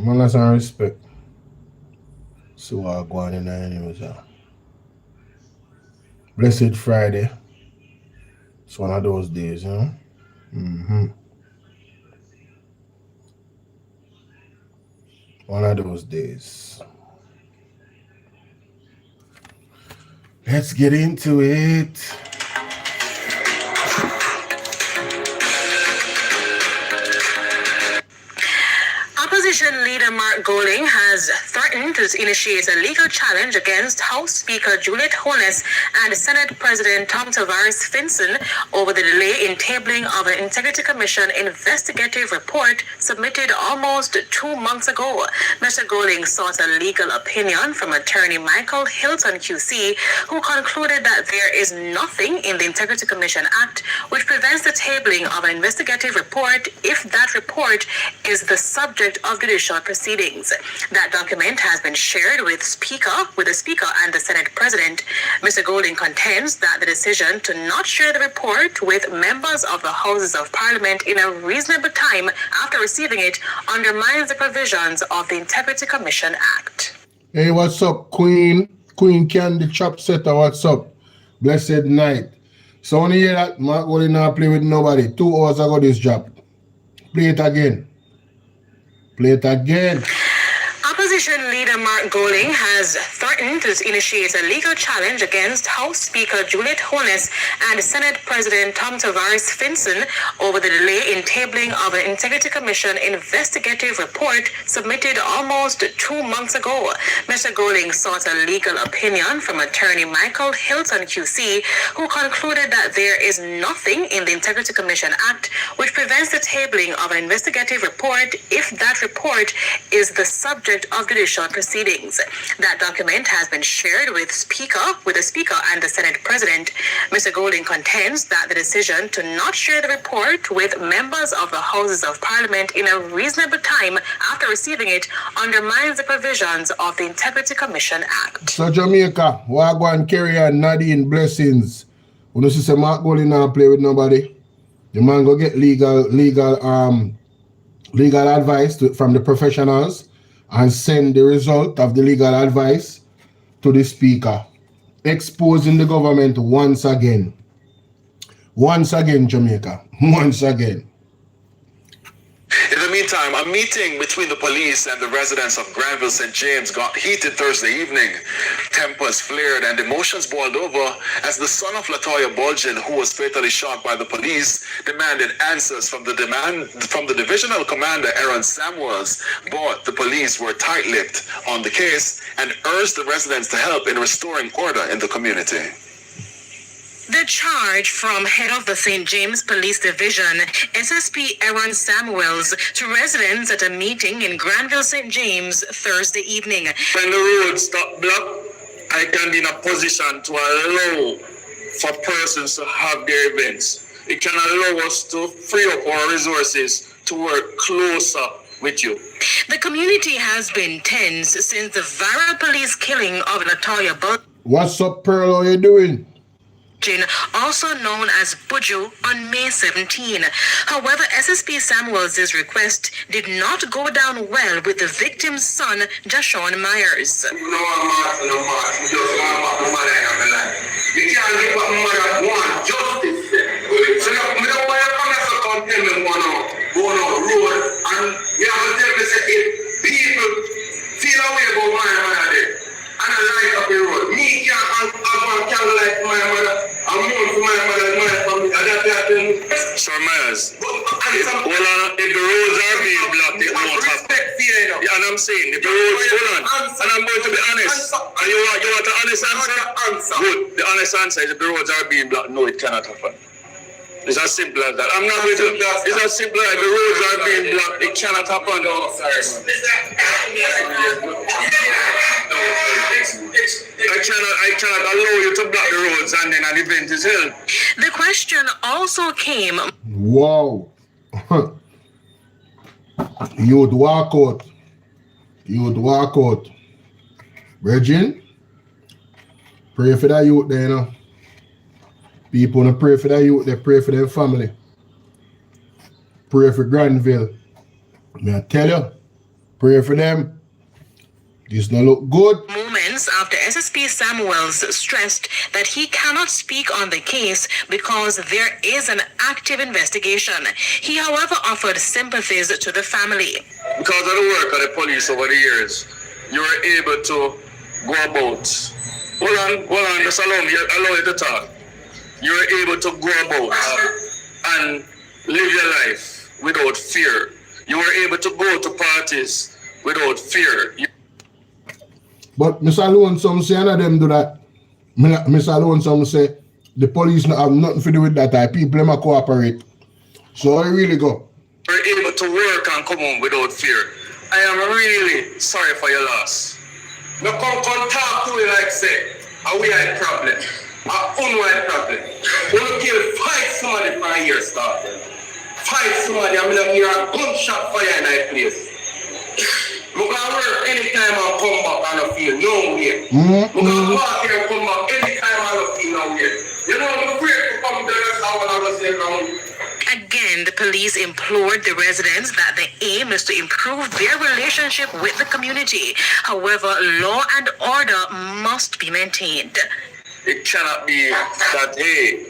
Man, some respect. So what go on in the news. Blessed Friday. It's one of those days, you know. One of those days. Let's get into it. Opposition leader Mark Golding has threatened to initiate a legal challenge against House Speaker Juliet Holness and Senate President Tom Tavares Finson over the delay in tabling of an Integrity Commission investigative report submitted almost 2 months ago. Mr. Golding sought a legal opinion from attorney Michael Hilton QC, who concluded that there is nothing in the Integrity Commission Act which prevents the tabling of an investigative report if that report is the subject of judicial proceedings. That document has been shared with the Speaker and the Senate President. Mr. Golding contends that the decision to not share the report with members of the Houses of Parliament in a reasonable time after receiving it undermines the provisions of the Integrity Commission Act. Hey, what's up, Queen? Queen Candy Chop Setter, what's up? Blessed night. So when you hear that, Mark Golding not play with nobody. 2 hours ago this job. Play it again. Play it again. Opposition leader Mark Golding has threatened to initiate a legal challenge against House Speaker Juliet Holness and Senate President Tom Tavares Finson over the delay in tabling of an Integrity Commission investigative report submitted almost 2 months ago. Mr. Golding sought a legal opinion from attorney Michael Hilton QC, who concluded that there is nothing in the Integrity Commission Act which prevents the tabling of an investigative report if that report is the subject of judicial proceedings. That document has been shared with the Speaker and the Senate President. Mr. Golding contends that the decision to not share the report with members of the Houses of Parliament in a reasonable time after receiving it undermines the provisions of the Integrity Commission Act. So Jamaica, Wagwan, Kerry and Nadine, blessings. When you see Mark Golding not play with nobody, the man go get legal advice from the professionals and send the result of the legal advice to the Speaker, exposing the government once again. Once again, Jamaica. Once again. In the meantime, a meeting between the police and the residents of Granville, St. James got heated Thursday evening. Tempers flared and emotions boiled over as the son of Latoya Bulgin, who was fatally shot by the police, demanded answers from the divisional commander Aaron Samuels. But the police were tight-lipped on the case and urged the residents to help in restoring order in the community. The charge from head of the St. James Police Division, SSP Aaron Samuels, to residents at a meeting in Granville, St. James, Thursday evening. When the roads stop blocked, I can be in a position to allow for persons to have their events. It can allow us to free up our resources to work closer with you. The community has been tense since the viral police killing of Latoya Bulgin. What's up, Pearl? How you doing? Also known as Buju, on May 17. However, SSP Samuels' request did not go down well with the victim's son, Jashawn Myers. Sir Myers, if the roads are being blocked, it won't happen. Yeah, and I'm saying, if the roads, hold on, and I'm going to be honest. And you want an honest answer? Good. The honest answer is if the roads are being blocked, no, it cannot happen. It's as simple as that. I'm not going to, it's as simple as the roads are being blocked, it cannot happen. I cannot allow you to block the roads and then an event is held. The question also came. Wow. You'd walk out. You'd walk out. Virgin, pray for that youth there, you know. People don't pray for that youth, they pray for their family. Pray for Granville. May I tell you, Pray for them. This not look good. Moments after SSP Samuels stressed that he cannot speak on the case because there is an active investigation. He, however, offered sympathies to the family. Because of the work of the police over the years, you were able to go about. Hold on, just allow you to talk. You were able to go about and live your life without fear. You were able to go to parties without fear. But Mr. Lonesome say none of them do that. Mr. Lonesome say the police not have nothing to do with that. People them a cooperate. So I really go. You're able to work and come home without fear. I am really sorry for your loss. No come talk to me like say, we had a problem. Unwide problem. We kill 5 somebody for a year started. 5 somebody, I'm gonna hear a gunshot fire in that place. I'm gonna work anytime I come back and I feel no way. I'm gonna walk here and come back anytime I feel no way. You know, I'm afraid to come to the rest of what I was saying around. Again, the police implored the residents that the aim is to improve their relationship with the community. However, law and order must be maintained. It cannot be that, hey,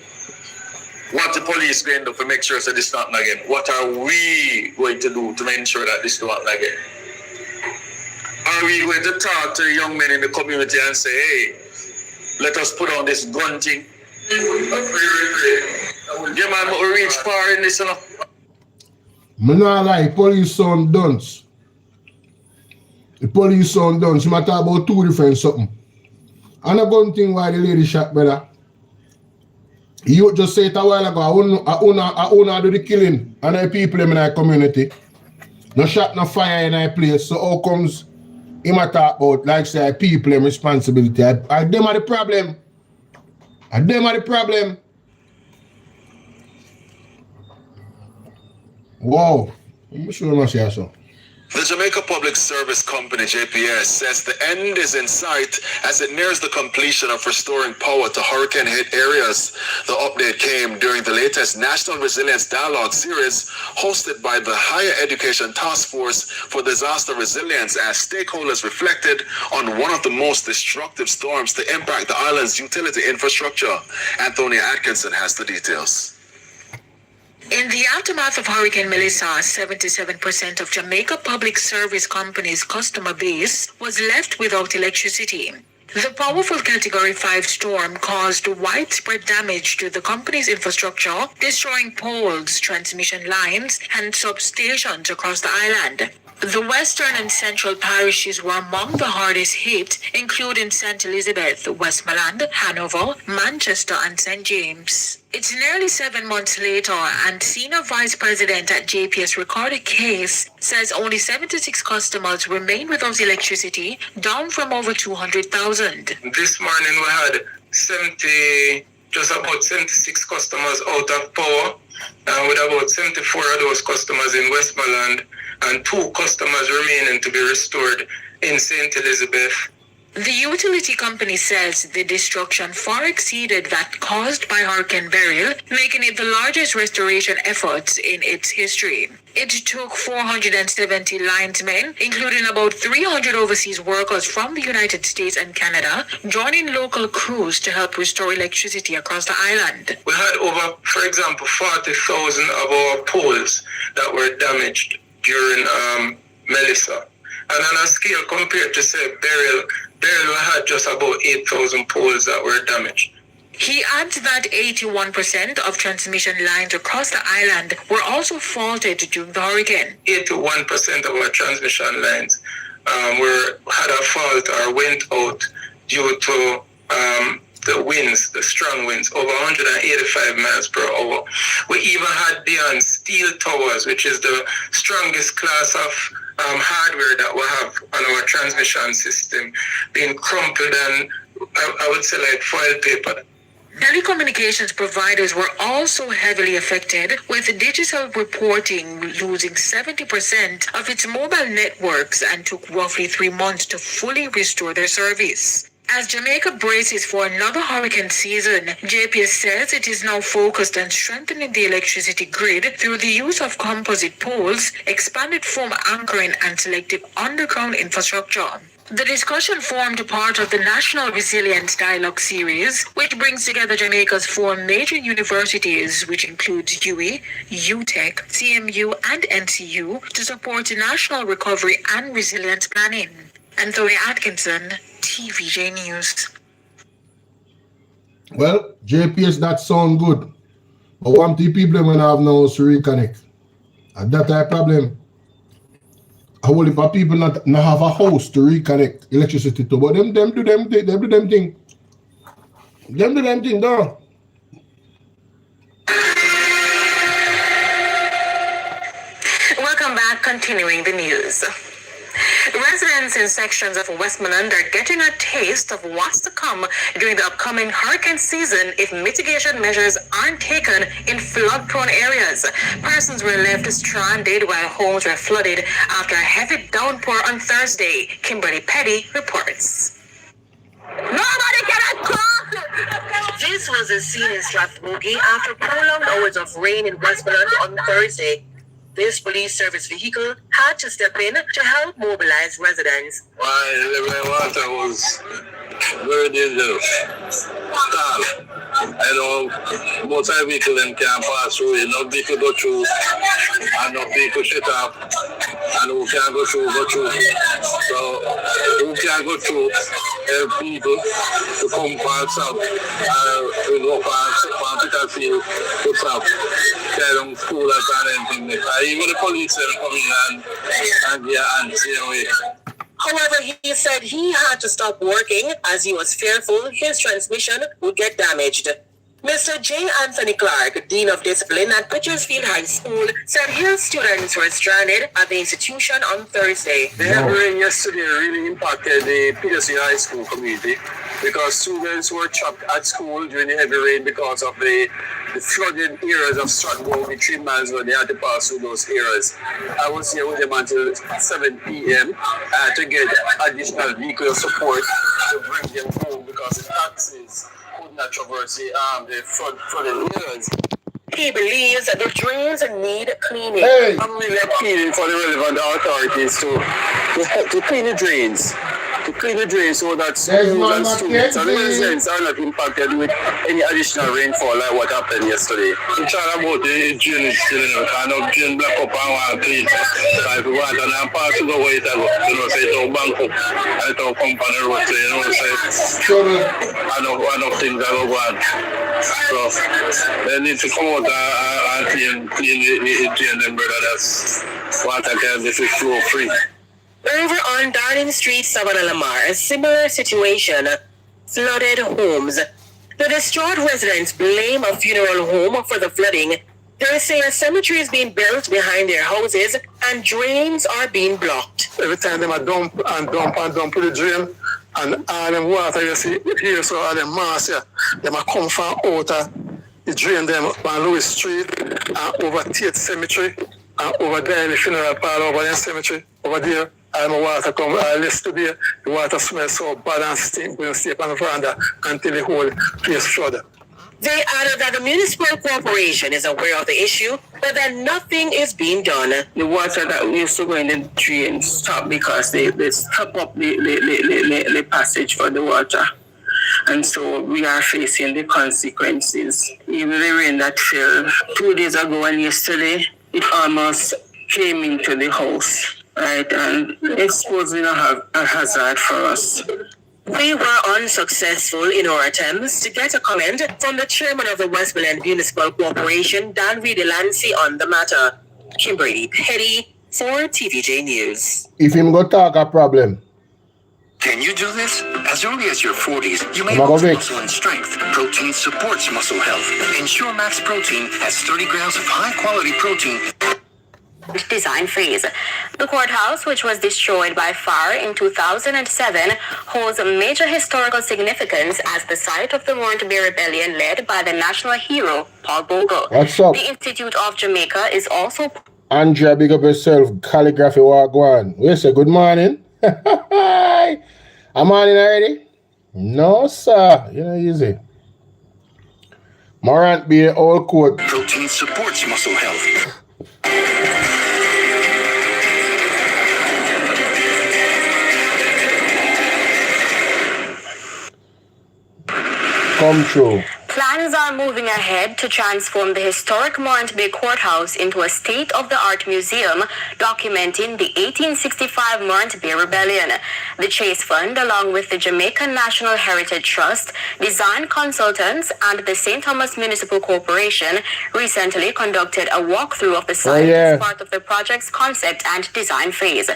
what the police going to do to make sure that this not again? What are we going to do to make sure that this not again? Are we going to talk to the young men in the community and say, hey, let us put on this gun thing? Yeah, man, but we reach far in this, you know. Me not lie, police sound dunce. The police sound dunce. You might talk about 2 different something. And a gun thing why the lady shot, brother. You just say it a while ago, I wanna do the killing and the people in the community. No shot, no fire in that place. So how comes him a talk about, like say, people and responsibility? I them are the problem. And them are the problem. Wow. I'm sure I'm share so. The Jamaica Public Service Company, JPS, says the end is in sight as it nears the completion of restoring power to hurricane-hit areas. The update came during the latest National Resilience Dialogue series hosted by the Higher Education Task Force for Disaster Resilience as stakeholders reflected on one of the most destructive storms to impact the island's utility infrastructure. Anthony Atkinson has the details. In the aftermath of Hurricane Melissa, 77% of Jamaica Public Service Company's customer base was left without electricity. The powerful Category 5 storm caused widespread damage to the company's infrastructure, destroying poles, transmission lines, and substations across the island. The western and central parishes were among the hardest hit, including St. Elizabeth, Westmoreland, Hanover, Manchester, and St. James. It's nearly 7 months later, and Senior Vice President at JPS recorded case says only 76 customers remain without electricity, down from over 200,000. This morning we had just about 76 customers out of power, with about 74 of those customers in Westmoreland, and 2 customers remaining to be restored in St. Elizabeth. The utility company says the destruction far exceeded that caused by Hurricane Beryl, making it the largest restoration efforts in its history. It took 470 linesmen, including about 300 overseas workers from the United States and Canada, joining local crews to help restore electricity across the island. We had over, for example, 40,000 of our poles that were damaged during Melissa. And on a scale compared to, say, Beryl had just about 8,000 poles that were damaged. He adds that 81% of transmission lines across the island were also faulted during the hurricane. 81% of our transmission lines had a fault or went out due to the winds, the strong winds, over 185 miles per hour. We even had beyond steel towers, which is the strongest class of hardware that we have on our transmission system, being crumpled and I would say like foil paper. Telecommunications providers were also heavily affected, with digital reporting losing 70% of its mobile networks and took roughly 3 months to fully restore their service. As Jamaica braces for another hurricane season, JPS says it is now focused on strengthening the electricity grid through the use of composite poles, expanded foam anchoring, and selective underground infrastructure. The discussion formed part of the National Resilience Dialogue Series, which brings together Jamaica's 4 major universities, which includes UWI, UTech, CMU, and NCU, to support the national recovery and resilience planning. Anthony Atkinson, TVJ News. Well, JPS, that sound good. But one thing people when have no to reconnect. And that's a problem. A whole heap of people not have a house to reconnect electricity to, but them do them thing. Them do them thing, though. Welcome back, continuing the news. Residents in sections of Westmoreland are getting a taste of what's to come during the upcoming hurricane season if mitigation measures aren't taken in flood-prone areas. Persons were left stranded while homes were flooded after a heavy downpour on Thursday. Kimberly Petty reports. Nobody can cross it! This was a scene in Strathbogie after prolonged hours of rain in Westmoreland on Thursday. This police service vehicle had to step in to help mobilize residents. Why the water was very dangerous. I know most vehicles them can't pass through, no vehicle go through, and no vehicle shut up, and who can't go through. So who can't go through, people to come pass up, we go pass Peterfield to stop, tell them school and anything. Even the police are coming and yeah, and away. However, he said he had to stop working as he was fearful his transmission would get damaged. Mr. J. Anthony Clark, Dean of Discipline at Pitchersfield High School, said his students were stranded at the institution on Thursday. The heavy rain yesterday really impacted the Pitchersfield High School community because students were trapped at school during the heavy rain because of the flooded areas of Stratford, the 3 miles where they had to pass through those areas. I was here with them until 7 p.m. To get additional vehicle support to bring them home because the taxis could not traverse the flooded areas. He believes that the drains need cleaning. Hey! I'm really appealing for the relevant authorities to clean the drains. To clean the drains so that schools and students and residents are not impacted with any additional rainfall like what happened yesterday. I'm talking about the drainage still, kind of drain block up and one clean. So if you want and I'm passing the way to go, say it's all bank up and it's all pump on the road, so enough things are going on. So they need to come out and clean the drain them, brother. That's water can be flow free. Over on Darling Street, Savannah Lamar, a similar situation. Flooded homes. The distraught residents blame a funeral home for the flooding. They say a cemetery is being built behind their houses and drains are being blocked. Every time they dump to the drain, and all them water you see here, so all them mass here, they come from out of the drain them on Louis Street and over Tate Cemetery and over there in the funeral parlor over the cemetery over there. And the water come yesterday, the water smells so bad and stink when you stay on the veranda until the whole place flooded. They added that the municipal corporation is aware of the issue, but that nothing is being done. The water that we used to go in the drain stopped because they stop up the passage for the water. And so we are facing the consequences. Even the rain that fell 2 days ago and yesterday, it almost came into the house. Right, and it's posing a hazard for us. We were unsuccessful in our attempts to get a comment from the chairman of the Westmoreland Municipal Corporation, Dan Reed-Lancy, on the matter. Kimberly Petty for TVJ News. If him go talk a problem. Can you do this? As early as your 40s, you may lose muscle and strength. Protein supports muscle health. Ensure Max Protein has 30 grams of high-quality protein. Design phase. The courthouse, which was destroyed by fire in 2007, holds a major historical significance as the site of the Warrant Bay Rebellion led by the national hero, Paul Bogle. What's up? The Institute of Jamaica is also... Andrea, big up yourself. Calligraphy, walk on. We say good morning. I'm on already. No, sir. You know, easy. Morant be an old court. Protein supports muscle health. Come true. Plans are moving ahead to transform the historic Morant Bay Courthouse into a state-of-the-art museum documenting the 1865 Morant Bay Rebellion. The Chase Fund, along with the Jamaican National Heritage Trust, design consultants, and the St. Thomas Municipal Corporation recently conducted a walkthrough of the site as part of the project's concept and design phase.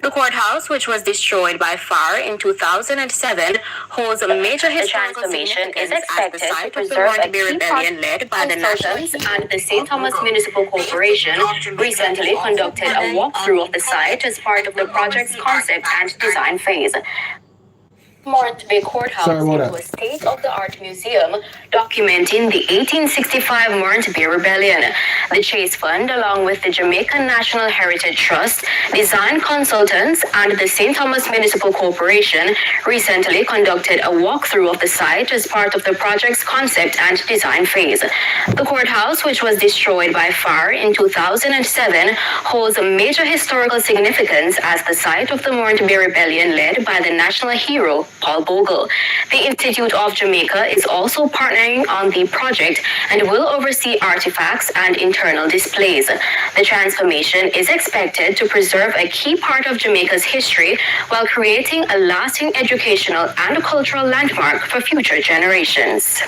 The courthouse, which was destroyed by fire in 2007, holds a major historical significance as the site of the Morant Bay Rebellion led by the Nationals, and the St. Thomas Municipal Corporation recently conducted a walkthrough of the site as part of the project's concept and design phase. Morant Bay Courthouse into a state-of-the-art museum documenting the 1865 Morant Bay Rebellion. The Chase Fund, along with the Jamaican National Heritage Trust, design consultants, and the St. Thomas Municipal Corporation recently conducted a walkthrough of the site as part of the project's concept and design phase. The courthouse, which was destroyed by fire in 2007, holds a major historical significance as the site of the Morant Bay Rebellion led by the national hero Paul Bogle. The Institute of Jamaica is also partnering on the project and will oversee artifacts and internal displays. The transformation is expected to preserve a key part of Jamaica's history while creating a lasting educational and cultural landmark for future generations.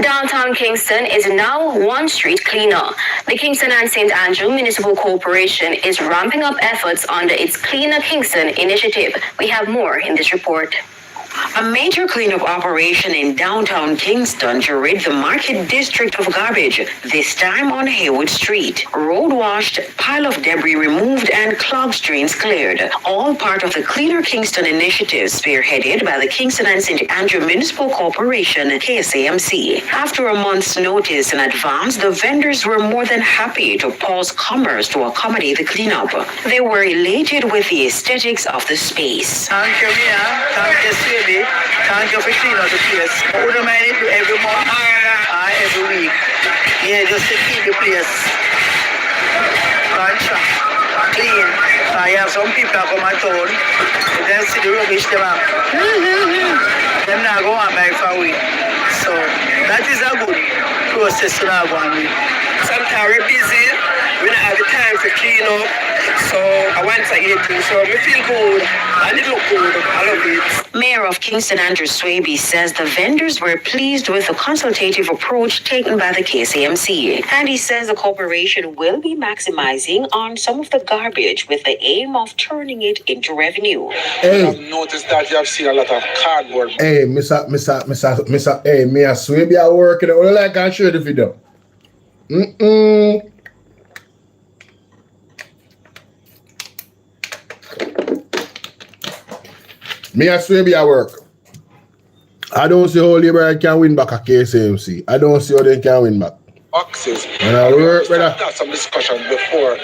Downtown Kingston is now one street cleaner. The Kingston and St. Andrew Municipal Corporation is ramping up efforts under its Cleaner Kingston initiative. We have more in this report. A major cleanup operation in downtown Kingston to rid the market district of garbage, this time on Haywood Street. Road washed, pile of debris removed, and clogged drains cleared. All part of the Cleaner Kingston initiative spearheaded by the Kingston and St. Andrew Municipal Corporation, KSAMC. After a month's notice in advance, the vendors were more than happy to pause commerce to accommodate the cleanup. They were elated with the aesthetics of the space. Thank you, Mia. Thank you, thank you for cleaning up the place. We don't mind it every month or every week. Yeah, just to keep the place clean. I have some people that come and town, they see the rubbish them up. Them not go on back for a week. So that is a good process to have one week. Sometimes we're busy, we don't have the time to clean up. So I went to eat, so I feel good and it look good. I love it. Mayor of Kingston Andrew Swaby says the vendors were pleased with the consultative approach taken by the KSAMC. And he says the corporation will be maximizing on some of the garbage with the aim of turning it into revenue. Hey. I've noticed that you have seen a lot of cardboard. Hey, Mr. Hey, Mayor Swaby are working. All like I show the video. Me I swear be at work. I don't see how Labour can win back a KSAMC. I don't see how they can win back. Boxes. When I work, brother. That's some discussion before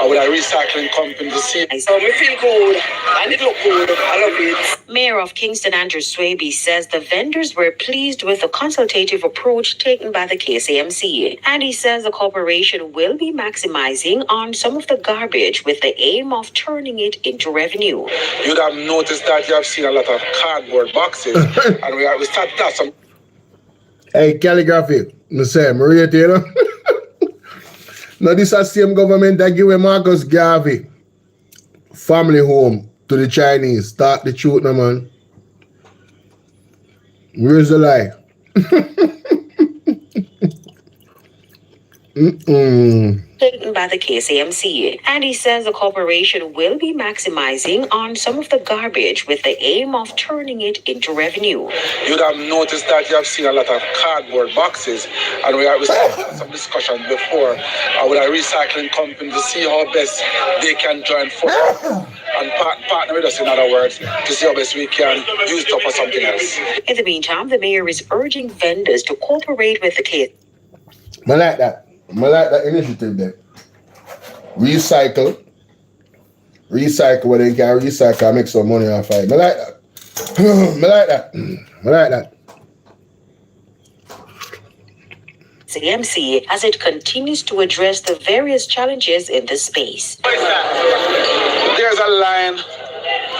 with a recycling company to see. So me feel good and it look good. I love it. Mayor of Kingston Andrew Swaby says the vendors were pleased with the consultative approach taken by the KSAMC. And he says the corporation will be maximizing on some of the garbage with the aim of turning it into revenue. You'd have noticed that you have seen a lot of cardboard boxes. And we started that some. Hey, calligraphy. I say, Maria Taylor. Now, this is the same government that give Marcus Garvey family home to the Chinese. Start the truth, no, man. Where's the lie? Taken by the KSAMC. And he says the corporation will be maximizing on some of the garbage with the aim of turning it into revenue. You'd have noticed that you have seen a lot of cardboard boxes. And we started some discussion before with a recycling company to see how best they can join forces and partner with us, in other words, to see how best we can use it up for something else. In the meantime, the mayor is urging vendors to cooperate with the case. I like that. I like that initiative there. Recycle, recycle what they can recycle and make some money off it. I like that. I like that. I like that. CMC as it continues to address the various challenges in this space. There's a line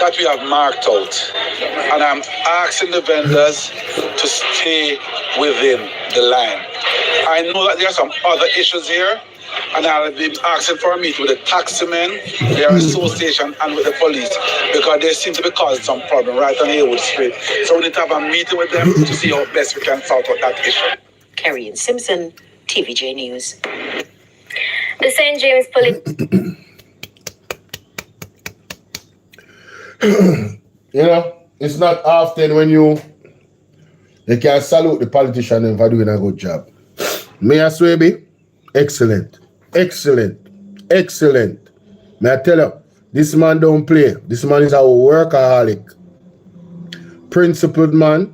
that we have marked out, and I'm asking the vendors to stay within the line. I know that there are some other issues here, and I'll be asking for a meeting with the taximen, their association, and with the police, because they seem to be causing some problem right on Haywood Street. So we need to have a meeting with them to see how best we can sort out that issue. Carrie and Simpson, TVJ News. The St. James Police. You know, it's not often when you can salute the politician for doing a good job. Mayor Swaby, excellent. Excellent. Excellent. May I tell you, this man don't play. This man is a workaholic. Principled man.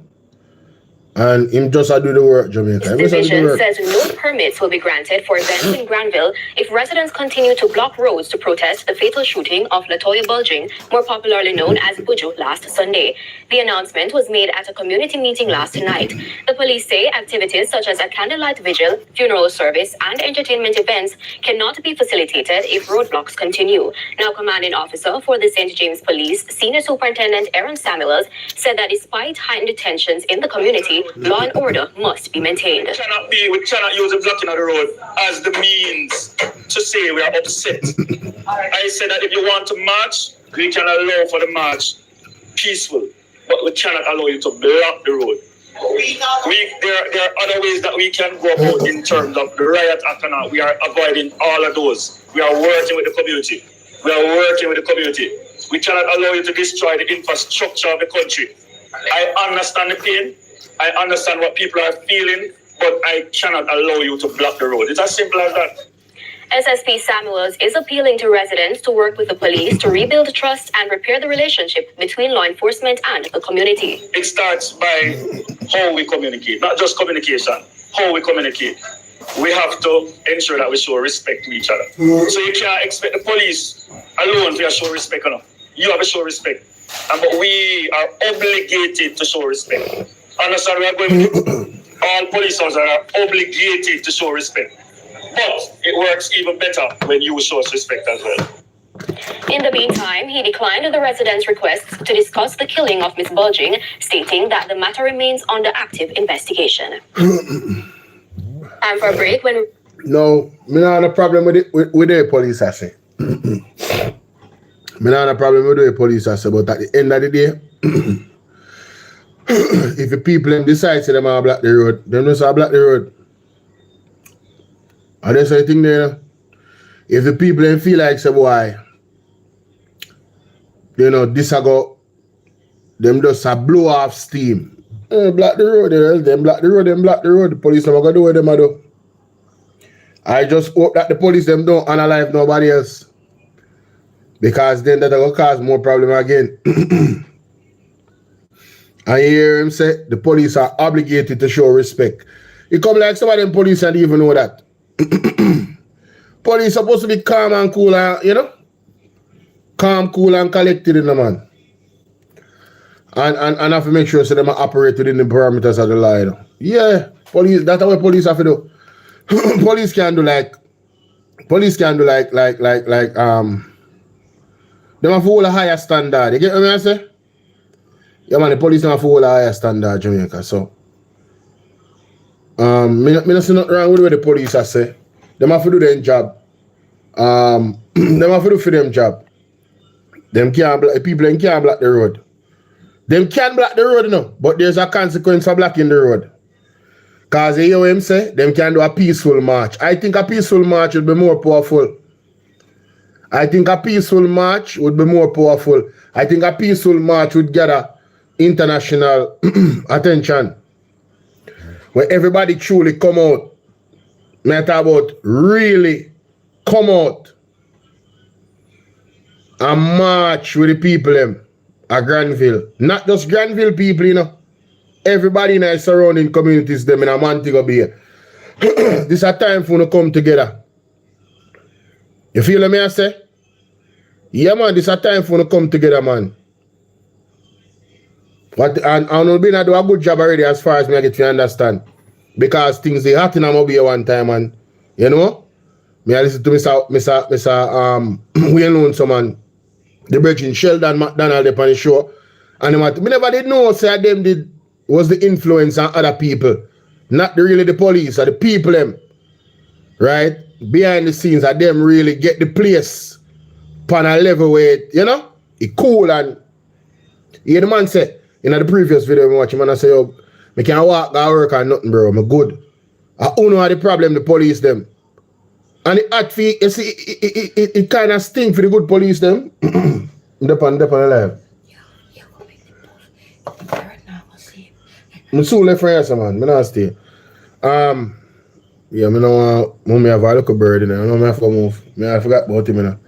And him just do the work, Jamaica. This division says no permits will be granted for events in Granville if residents continue to block roads to protest the fatal shooting of Latoya Bulging, more popularly known as Buju, last Sunday. The announcement was made at a community meeting last night. The police say activities such as a candlelight vigil, funeral service, and entertainment events cannot be facilitated if roadblocks continue. Now, commanding officer for the St. James Police, Senior Superintendent Aaron Samuels, said that despite heightened tensions in the community, law and order must be maintained. We cannot use the blocking of the road as the means to say we are upset. I said that if you want to march, we can allow for the march peaceful, but we cannot allow you to block the road. There are other ways that we can go about in terms of the riot act and all. We are avoiding all of those. We are working with the community. We cannot allow you to destroy the infrastructure of the country. I understand the pain. I understand what people are feeling, but I cannot allow you to block the road. It's as simple as that. SSP Samuels is appealing to residents to work with the police to rebuild trust and repair the relationship between law enforcement and the community. It starts by how we communicate, not just communication, how we communicate. We have to ensure that we show respect to each other. So you can't expect the police alone to show respect enough. You have to show respect. But we are obligated to show respect. Understand, we are going all police officers are obligated to show respect. But it works even better when you show respect as well. In the meantime, he declined the residents' requests to discuss the killing of Miss Bulging, stating that the matter remains under active investigation. And for a break, when... No, me not have a problem with the police, I say. Me not have a problem with the police, I say, but at the end of the day, if the people decide to them are block the road, them just block the road. And that's the thing there. If the people feel like say boy, you know, this a go, them just a blow off steam. Block the road, them block the road, the police never gonna do what them a do. I just hope that the police them don't analyze nobody else. Because then that will cause more problem again. And you hear him say the police are obligated to show respect. It come like some of them police and even know that. Police supposed to be calm and cool and, you know? Calm, cool and collected in the man. And have to make sure so they operate within the parameters of the law, you know? Yeah, police, that's what police have to do. Police can do like them have to hold a higher standard. You get what I say? Yeah, man, the police have to hold a higher standard, Jamaica. So, me not see nothing wrong with what the police have say. Them have to do their job. Them have to do for them job. Them can't block, people can't block the road. Them can block the road, you know, but there's a consequence for blocking the road. Because you hear what him say, them can do a peaceful march. I think a peaceful march would be more powerful. I think a peaceful march would gather international attention. Where everybody truly come out. Me talk about really come out and march with the people them at Granville. Not just Granville people, you know. Everybody in the surrounding communities them in a Montego Bay. This is a time for them to come together. You feel what I say? Yeah, man, this is a time for you to come together, man. But and we've been do a good job already as far as me I get to understand. Because things they hot in Mobile one time, and you know, me I listen to Mr. we know someone, the Virgin Sheldon McDonald upon the show, and me never did know say them did was the influence on other people, not really the police or the people them, right? Behind the scenes of them really get the place on a level where you know it cool and the man say in the previous video we watch him and I say yo, me can't walk or work or nothing, bro. I'm good. I don't know the problem, the police them. And the hot feet, you see, it kind of stink for the good police them. Dep on alive. I'm soon left for here, man. I'm not stay. Yeah, I know I have a little bird in there. I know I have to move. I forgot about him, you know.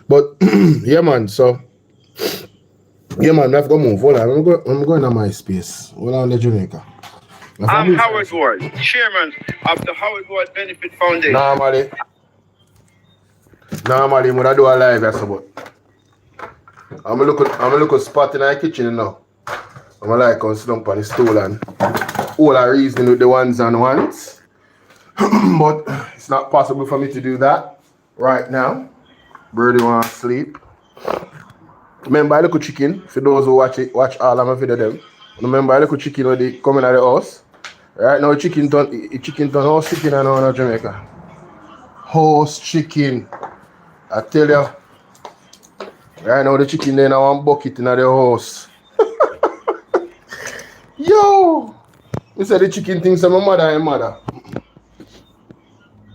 But yeah, man, so yeah, man, I have to move. Hold on, I'm going to my space. Hold on, the Jamaica. I'm Howard Ward, chairman of the Howard Ward Benefit Foundation. Normally, I'm gonna do a live, yes, but I'm gonna look at spot in the kitchen now. I'm gonna like on sit down on the stool and all I reason with the ones and ones. But it's not possible for me to do that right now. Birdie wants to sleep. Remember I look at chicken, for those who watch all of my video them. Remember I look at chicken when they come in at the house. Right now chicken done house chicken and all in Jamaica. House chicken. I tell you. Right now the chicken there in one bucket in the house. Yo! You said the chicken thinks I'm my mother and mother.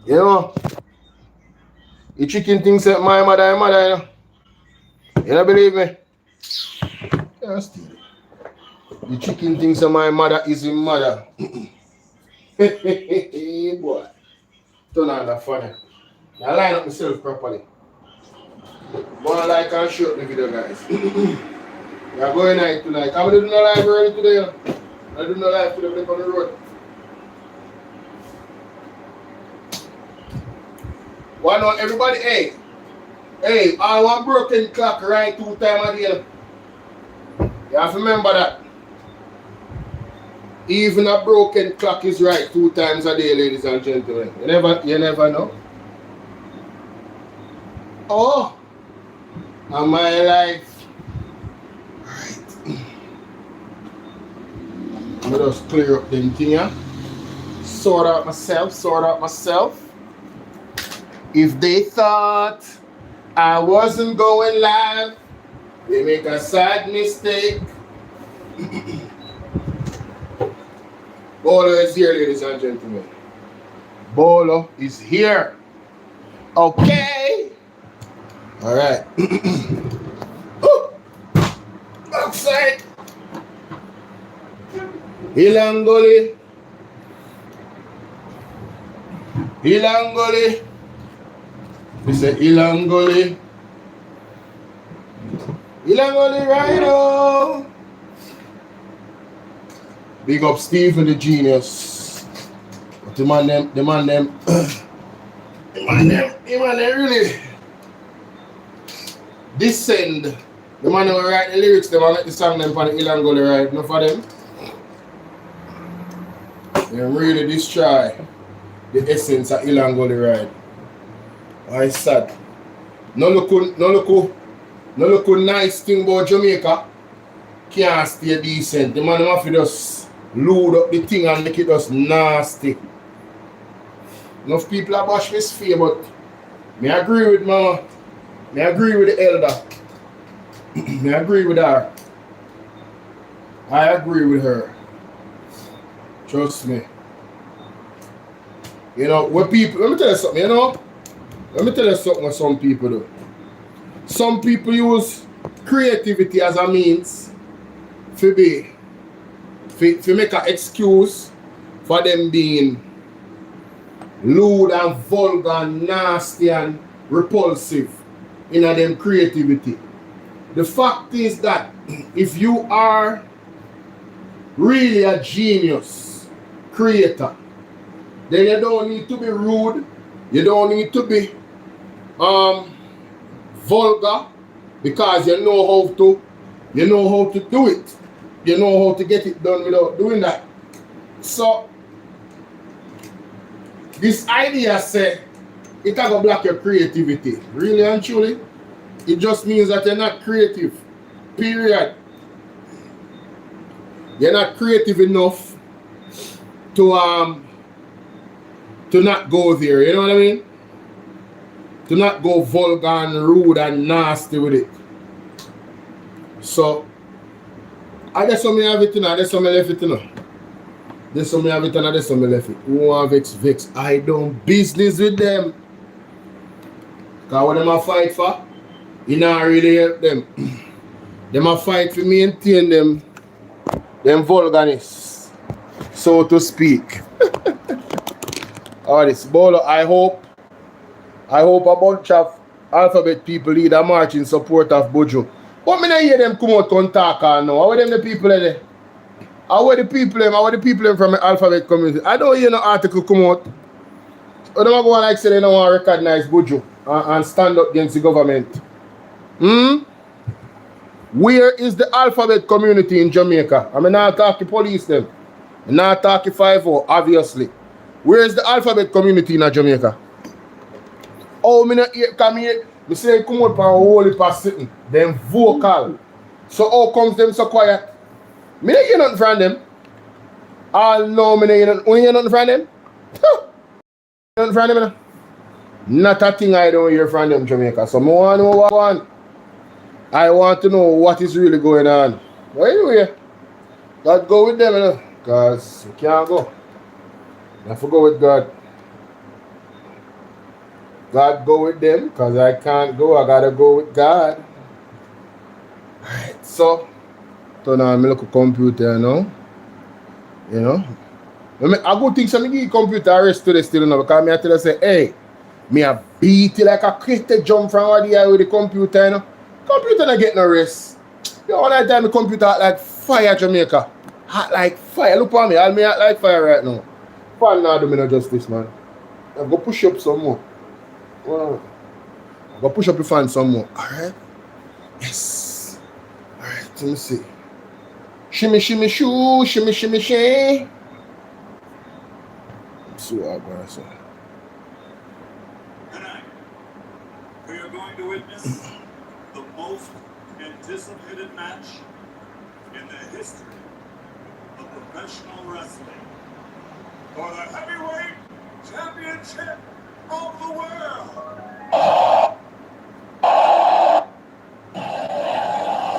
You know? The chicken thinks that my mother and mother, you know? You don't believe me? Yes, the chicken thinks that my mother is his mother. Boy. Turn on that funny. Now line up myself properly. Wanna like and share the video, guys. We are going night tonight. I'm doing no live early today. I'm doing no live today on the road. Why not everybody? Hey, I want broken clock right 2 times a day. You have to remember that. Even a broken clock is right 2 times a day, ladies and gentlemen. You never know. Oh, and my life. Right. I'm gonna just clear up them thing here. Sort out myself. If they thought I wasn't going live, they make a sad mistake. Bolo is here, ladies and gentlemen. Bolo is here. Okay. All right. Outside. Ilangoli. We say Ilangoli. Ilangoli Rhino. Big up Stephen the genius. But the man them really descend. The man who write the lyrics, them and make the song them for the Ilangoli right, not for them. They really destroy the essence of Ilangoli ride. I sad. No look nice thing about Jamaica. Can't stay decent. The man have to just load up the thing and make it just nasty. Enough people are bash this fear, but me agree with mama. Me agree with the elder. Me agree with her. I agree with her. Trust me. You know, what people, let me tell you something, you know? Let me tell you something what some people do. Some people use creativity as a means to make an excuse for them being lewd and vulgar and nasty and repulsive in them creativity. The fact is that if you are really a genius creator, then you don't need to be rude, you don't need to be vulgar, Because you know how to do it. You know how to get it done without doing that. So this idea say it can go block your creativity. Really and truly, it just means that you're not creative. Period. You're not creative enough to not go there, you know what I mean? To not go vulgar and rude and nasty with it. So I just saw me have it, I just saw me left it, This saw me have it and I just saw me left it. Who want vex? I don't business with them. Cause what them a fight for, you not really help them. Them a fight for maintain them vulgarness, so to speak. All this Bolo, I hope a bunch of alphabet people lead a march in support of Bojo. But me not hear them come out and talk now. How are them the people there? How are the people from the alphabet community? I don't hear no article come out. Or them go on like say they don't want to recognize Bojo and stand up against the government. Where is the alphabet community in Jamaica? I mean, not talking police them. I'm not talking 5-0, obviously. Where is the alphabet community in Jamaica? Oh, me not hear, come here. Me say come out for a whole heap of sitting. Them vocal. So how comes them so quiet? Me not hear nothing from them. All know me not hear nothing. Only hear nothing from them? Nothing from them. Not a thing I don't hear from them, Jamaica. So I want to know what I want. I want to know what is really going on. But anyway, God go with them, because you can't go. You have to go with God. God go with them, because I can't go. I gotta go with God. Alright, so turn on my little computer now. You know. I go think some give computer arrest today still now, because I tell you say, hey, me a beat it like a cricket jump from over there with the computer, you know. Computer not get no rest. You know, all that time the computer hot like fire, Jamaica. Hot like fire. Look at me, I'll me hot like fire right now. Fan now do me no justice, man. I go push up some more. Wow. I go push up the fan some more. Alright? Yes. Alright, let me see. Shimmy, shimmy, shoo, shimmy, shimmy, shimmy. Let's see what I'm going to say. Tonight, we are going to witness the most anticipated match in the history of professional wrestling for the heavyweight championship of the world.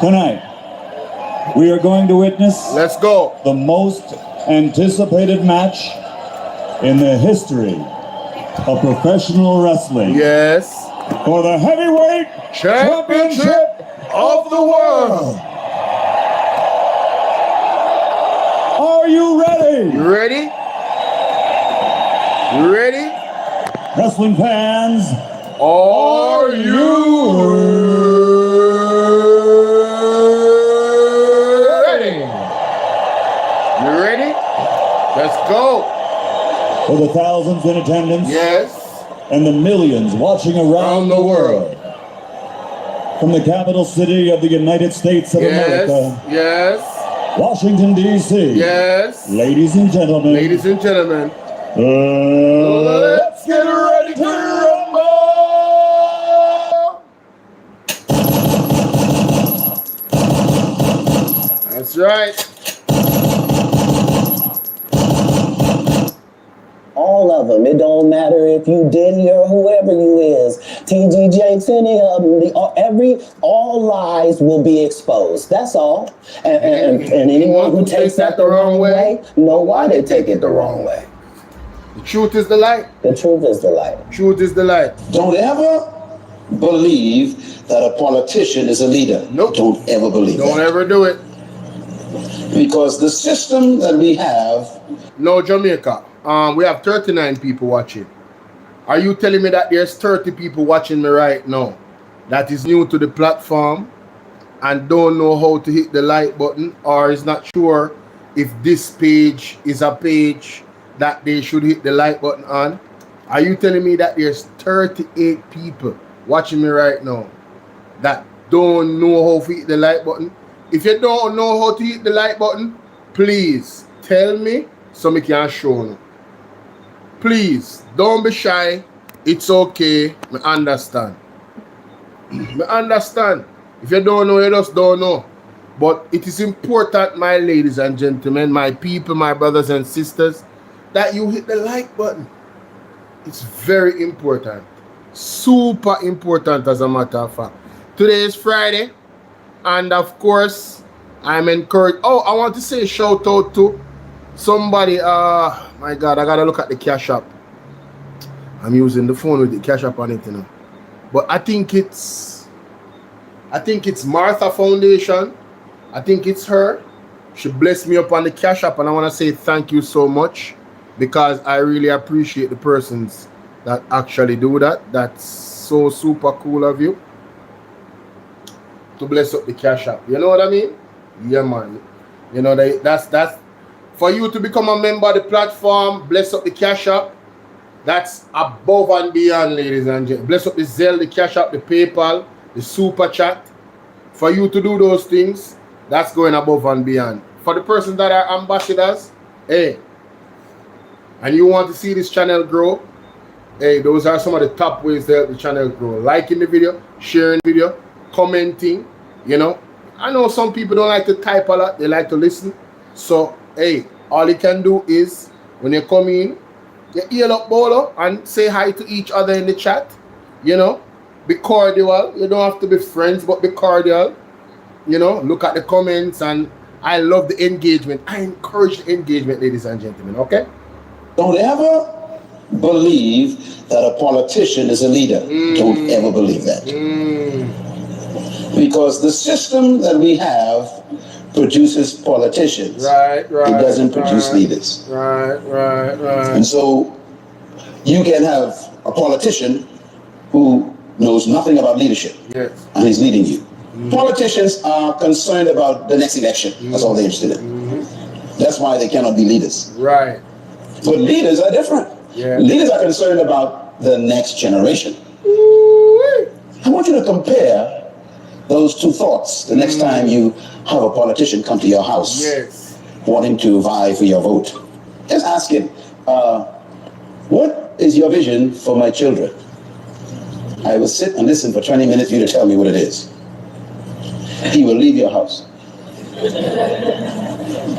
Tonight, we are going to witness the most anticipated match in the history of professional wrestling. Yes. For the heavyweight championship of the world. Are you ready? You ready? You ready? Wrestling fans, are you ready? You ready? Let's go. For the thousands in attendance. Yes. And the millions watching around the world. From the capital city of the United States of America. Yes. Washington, D.C. Yes. Ladies and gentlemen. Ladies and gentlemen. Let's get ready to rumble! That's right. All of them. It don't matter if you Diddy or whoever you is. TG Jakes, any of them. All lies will be exposed. That's all. And anyone who takes that the wrong way, know why they take it the wrong way. The truth is the light. The truth is the light. Truth is the light. Don't ever believe that a politician is a leader. Nope. Don't ever believe Don't that. ever do it. Because the system that we have. No, Jamaica. We have 39 people watching. Are you telling me that there's 30 people watching me right now that is new to the platform and don't know how to hit the like button or is not sure if this page is a page that they should hit the like button on? Are you telling me that there's 38 people watching me right now that don't know how to hit the like button. If you don't know how to hit the like button, please tell me so I can show you. Please, don't be shy. It's okay. I understand. I understand. If you don't know, you just don't know. But it is important, my ladies and gentlemen, my people, my brothers and sisters, that you hit the like button. It's very important. Super important, as a matter of fact. Today is Friday. And of course, I'm encouraged. Oh, I want to say a shout out to somebody. My God, I gotta look at the cash app. I'm using the phone with the cash app on it, you know. But I think it's Martha Foundation. I think it's her. She blessed me up on the cash app, and I want to say thank you so much, because I really appreciate the persons that actually do that. That's so super cool of you to bless up the cash app. You know what I mean? Yeah, man. You know, that's for you to become a member of the platform. Bless up the cash app. That's above and beyond, ladies and gentlemen. Bless up the Zelle, the cash app, the PayPal, the super chat. For you to do those things, that's going above and beyond. For the persons that are ambassadors, hey, and you want to see this channel grow, hey, those are some of the top ways to help the channel grow. Liking the video, sharing the video, commenting, you know. I know some people don't like to type a lot, they like to listen. So, hey, all you can do is, when you come in, you ear up Bolo and say hi to each other in the chat, you know. Be cordial. You don't have to be friends, but be cordial. You know, look at the comments, and I love the engagement. I encourage the engagement, ladies and gentlemen, okay? Don't ever believe that a politician is a leader. Don't ever believe that. Because the system that we have produces politicians. Right. It doesn't produce leaders. Right. And so you can have a politician who knows nothing about leadership. Yes. And he's leading you. Politicians are concerned about the next election. That's all they're interested in. That's why they cannot be leaders. Right. But leaders are different. Yeah. Leaders are concerned about the next generation. I want you to compare those two thoughts the next time you have a politician come to your house, yes, wanting to vie for your vote. Just ask him, what is your vision for my children? I will sit and listen for 20 minutes for you to tell me what it is. He will leave your house.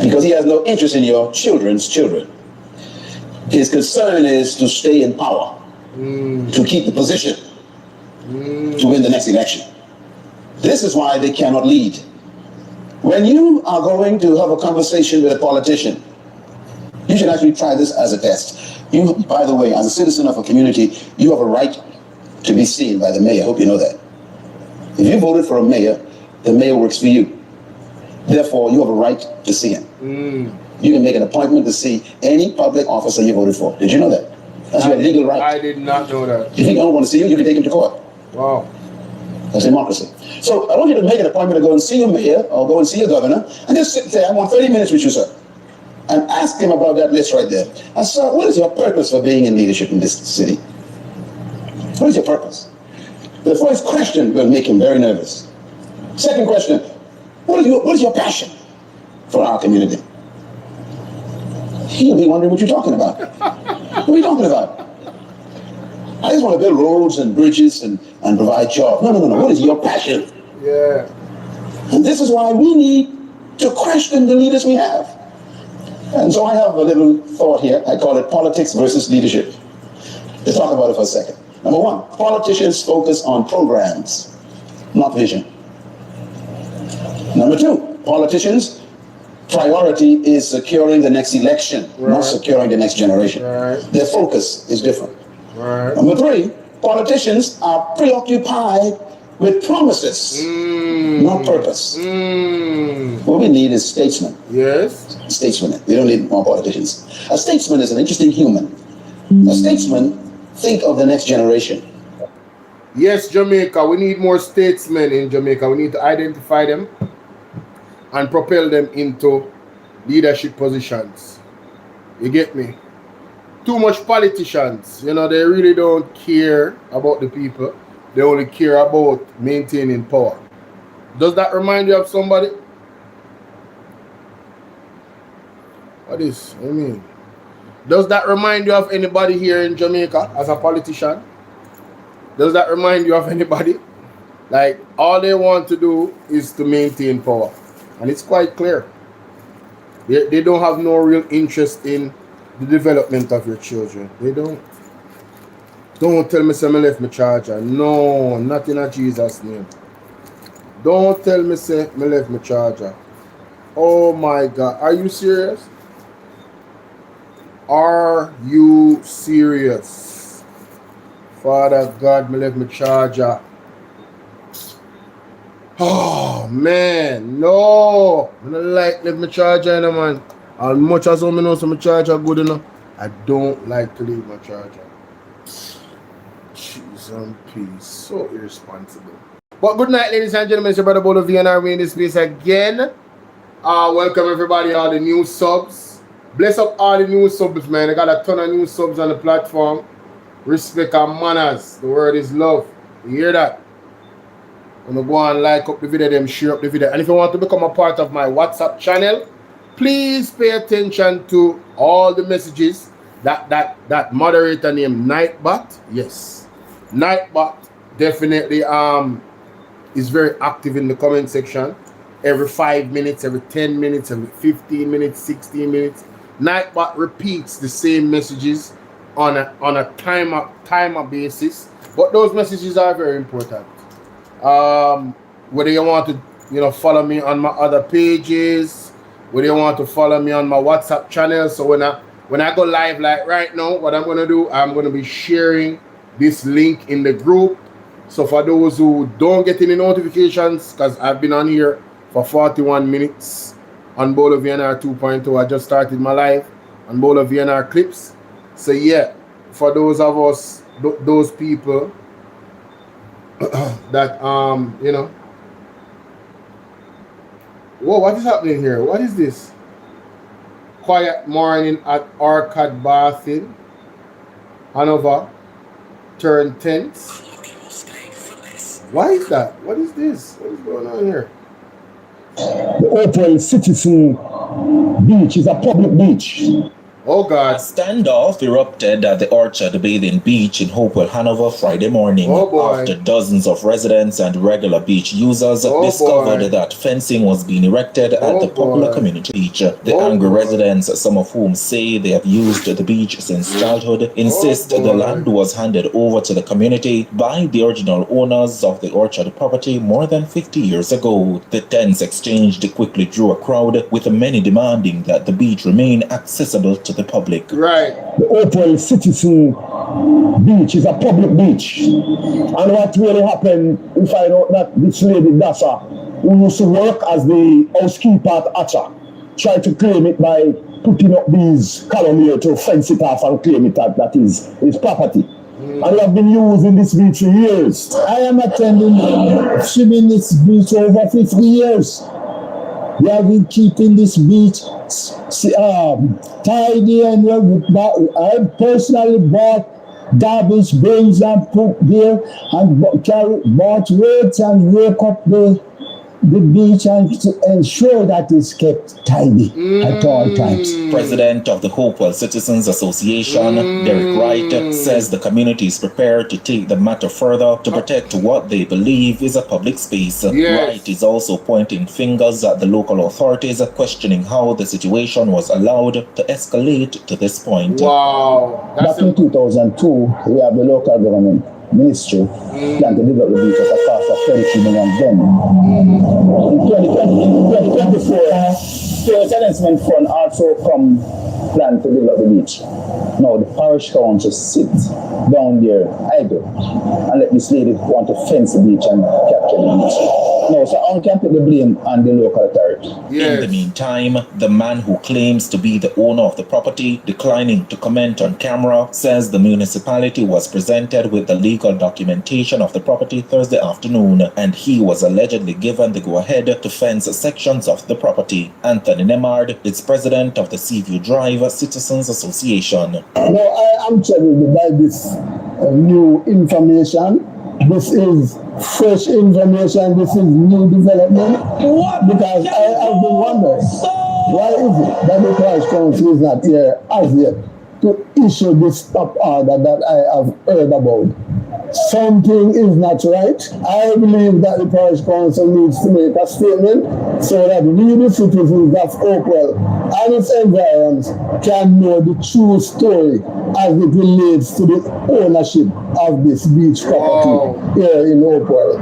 Because he has no interest in your children's children. His concern is to stay in power, to keep the position, to win the next election. This is why they cannot lead. When you are going to have a conversation with a politician, you should actually try this as a test. You, by the way, as a citizen of a community, you have a right to be seen by the mayor. I hope you know that. If you voted for a mayor, the mayor works for you. Therefore, you have a right to see him. You can make an appointment to see any public officer you voted for. Did you know that? That's your legal right. I did not know that. If you think I don't want to see you, you can take him to court. Wow. That's democracy. So I want you to make an appointment to go and see your mayor or go and see your governor and just sit and say, I want 30 minutes with you, sir. And ask him about that list right there. And sir, what is your purpose for being in leadership in this city? What is your purpose? The first question will make him very nervous. Second question, what is your passion for our community? He'll be wondering what you're talking about. What are you talking about? I just want to build roads and bridges and provide jobs. No. What is your passion? Yeah. And this is why we need to question the leaders we have. And so I have a little thought here. I call it politics versus leadership. Let's talk about it for a second. Number one, politicians focus on programs, not vision. Number two, politicians' priority is securing the next election, not securing the next generation. Their focus is different. Number three, politicians are preoccupied with promises, not purpose. What we need is statesmen. Yes. Statesmen. We don't need more politicians. A statesman is an interesting human. A statesman think of the next generation. Yes, Jamaica, we need more statesmen in Jamaica. We need to identify them and propel them into leadership positions. You get me? Too much politicians, you know, they really don't care about the people. They only care about maintaining power. Does that remind you of somebody? What is? I mean, does that remind you of anybody here in Jamaica as a politician? Does that remind you of anybody? Like, all they want to do is to maintain power. And it's quite clear. They don't have no real interest in the development of your children. They don't. Don't tell me say I left my charger. No, not in a Jesus name. Don't tell me say I left my charger. Oh my God. Are you serious? Are you serious? Father God, me left my charger. Oh man, no. I don't like leave my charger, man. As much as I know some charger good enough, I don't like to leave my charger. Jeez and peace. So irresponsible. But good night, ladies and gentlemen. It's your brother BOLO V&R. We in this place again. Welcome everybody, all the new subs. Bless up all the new subs, man. I got a ton of new subs on the platform. Respect and manners. The word is love. You hear that? I'm gonna go and like up the video, then share up the video. And if you want to become a part of my WhatsApp channel, please pay attention to all the messages that moderator named Nightbot. Yes, Nightbot definitely is very active in the comment section. Every 5 minutes, every 10 minutes, every 15 minutes, 16 minutes, Nightbot repeats the same messages on a timer basis. But those messages are very important. Whether you want to follow me on my other pages, whether you want to follow me on my WhatsApp channel. So when I go live like right now, what I'm gonna do, I'm gonna be sharing this link in the group. So for those who don't get any notifications, because I've been on here for 41 minutes on BOLO V&R 2.0, I just started my live on BOLO V&R clips. So yeah, for those of us, those people that whoa, what is happening here? What is this? Quiet morning at Orchard Bathing, Hanover, turn tense. Why is that? What is this? What is going on here? The Open Citizen Beach is a public beach. Oh God. A standoff erupted at the Orchard Bathing Beach in Hopewell, Hanover Friday morning after dozens of residents and regular beach users discovered that fencing was being erected at the popular community beach. The angry residents, some of whom say they have used the beach since childhood, insist the land was handed over to the community by the original owners of the Orchard property more than 50 years ago. The tense exchange quickly drew a crowd, with many demanding that the beach remain accessible to the public. Right. The Open Citizen Beach is a public beach. And what really happened, we find out that this lady Dasha, who used to work as the housekeeper at Acha, tried to claim it by putting up these columns here to fence it off and claim it that is his property. And we have been using this beach for years. I am attending swimming this beach over 50 years. We have been keeping this beach tidy, and I personally bought garbage bins and put there, and bought weights and rake up the beach and to ensure that it's kept tidy at all times. President of the Hopewell Citizens Association, Derek Wright, says the community is prepared to take the matter further to protect what they believe is a public space. Wright is also pointing fingers at the local authorities, questioning how the situation was allowed to escalate to this point. Wow. Back in 2002, we have the local government ministry plan to develop the beach at a cost of $33 million. In 2024, the Tenancy Fund also plan to develop the beach. Now the parish council sits down there idle and let this lady want to fence the beach and capture the beach. No, so I can't put the blame on the local authority. In the meantime, the man who claims to be the owner of the property, declining to comment on camera, says the municipality was presented with the legal documentation of the property Thursday afternoon, and he was allegedly given the go-ahead to fence sections of the property. Anthony Nemard is president of the Seaview Drive Citizens Association. No, I am telling you by this new information this is fresh information, this is new development. Because I have been wondering, why is it that the Parish Council is not here as yet to issue this stop order that I have heard about? Something is not right. I believe that the Parish Council needs to make a statement so that we, the citizens of Hopewell and its environs, can know the true story as it relates to the ownership of this beach property here in Hopewell.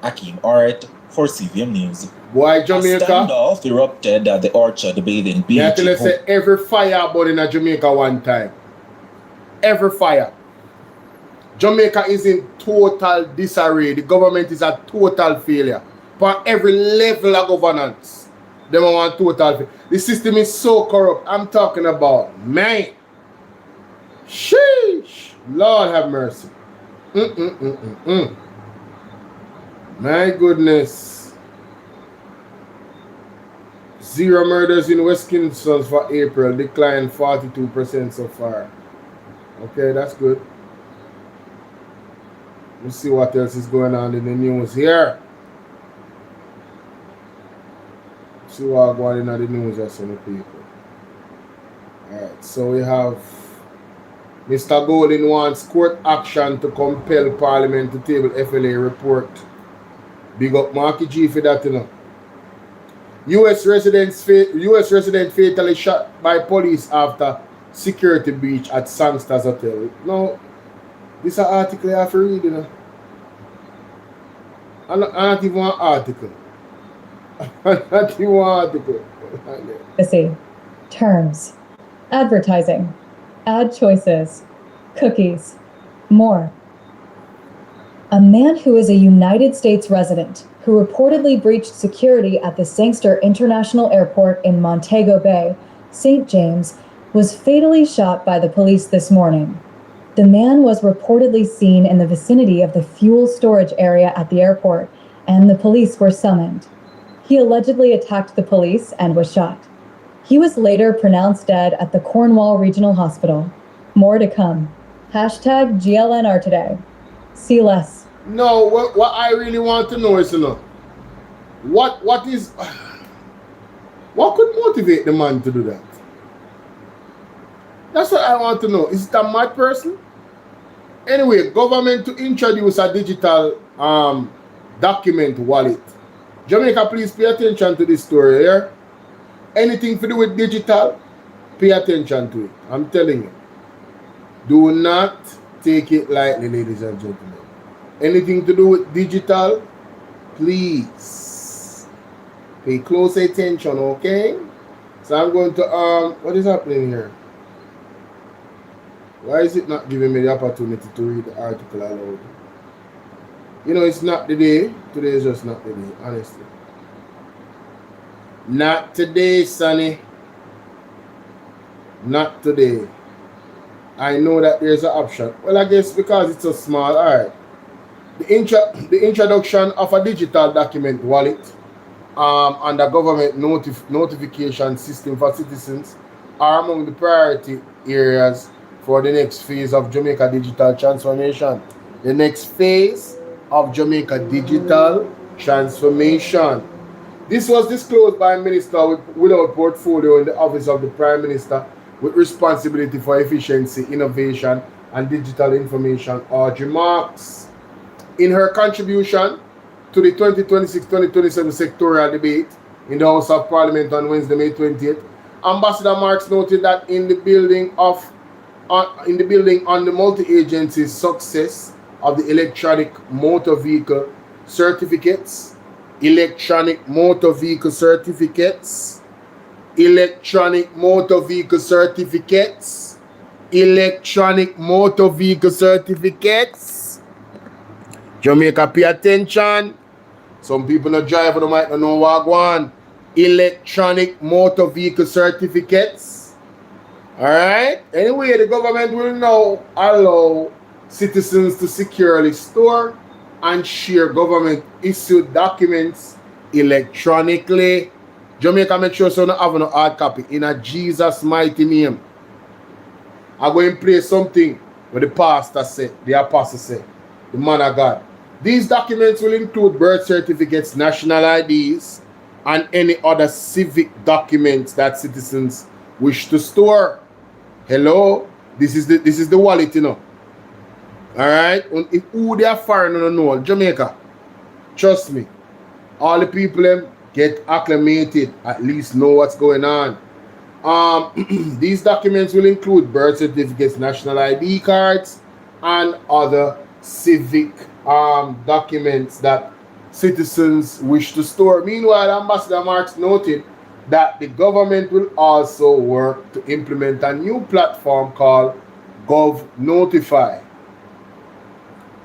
Akeem Art for CVM News. Why Jamaica? A standoff erupted at the Orchard bathing beach. Yeah, let's say every fire burn in Jamaica one time. Every fire. Jamaica is in total disarray. The government is a total failure. For every level of governance, they want total failure. The system is so corrupt. I'm talking about, man. Sheesh. Lord have mercy. My goodness. 0 murders in West Kingston for April. Declined 42% so far. Okay, that's good. Let's see what else is going on in the news here. Let's see what's going on in the news of some people. Alright, so we have Mr. Golden wants court action to compel Parliament to table FLA report. Big up Marky G for that, you know. US resident fatally shot by police after security breach at Sangsters Hotel. No. This is an article I have to read, you know. I'm not even an article. Not even an article. Privacy, terms, advertising, ad choices, cookies, more. A man who is a United States resident who reportedly breached security at the Sangster International Airport in Montego Bay, St. James, was fatally shot by the police this morning. The man was reportedly seen in the vicinity of the fuel storage area at the airport, and the police were summoned. He allegedly attacked the police and was shot. He was later pronounced dead at the Cornwall Regional Hospital. More to come. Hashtag GLNR today. See less. No, what I really want to know is, you know, what could motivate the man to do that? That's what I want to know. Is it a mad person? Anyway, government to introduce a digital document wallet. Jamaica, please pay attention to this story here. Anything to do with digital, pay attention to it. I'm telling you. Do not take it lightly, ladies and gentlemen. Anything to do with digital, please pay close attention, okay? So I'm going to, what is happening here? Why is it not giving me the opportunity to read the article aloud? You know, it's not the day. Today is just not the day, honestly. Not today, Sonny. Not today. I know that there's an option. Well, I guess because it's so small, all right. The introduction of a digital document wallet and a government notification system for citizens are among the priority areas for the next phase of Jamaica digital transformation. The next phase of Jamaica digital transformation. This was disclosed by a minister without portfolio in the office of the Prime Minister with responsibility for efficiency, innovation, and digital information, Audrey Marks. In her contribution to the 2026-2027 sectorial debate in the House of Parliament on Wednesday, May 20th, Ambassador Marks noted that in the building on the multi-agency success of the electronic motor vehicle certificates, electronic motor vehicle certificates, Jamaica, pay attention. Some people not drive and might not know what go on. Electronic motor vehicle certificates. Alright? Anyway, the government will now allow citizens to securely store and share government issued documents electronically. Jamaica, make sure so you don't have no hard copy. In a Jesus mighty name. I'm going to play something what the pastor said, the apostle said, the man of God. These documents will include birth certificates, national IDs, and any other civic documents that citizens wish to store. Hello, this is the wallet, you know. All right, if who they are foreign, no know Jamaica. Trust me, all the people them get acclimated, at least know what's going on. These documents will include birth certificates, national ID cards, and other civic documents that citizens wish to store. Meanwhile, Ambassador Marks noted that the government will also work to implement a new platform called Gov Notify.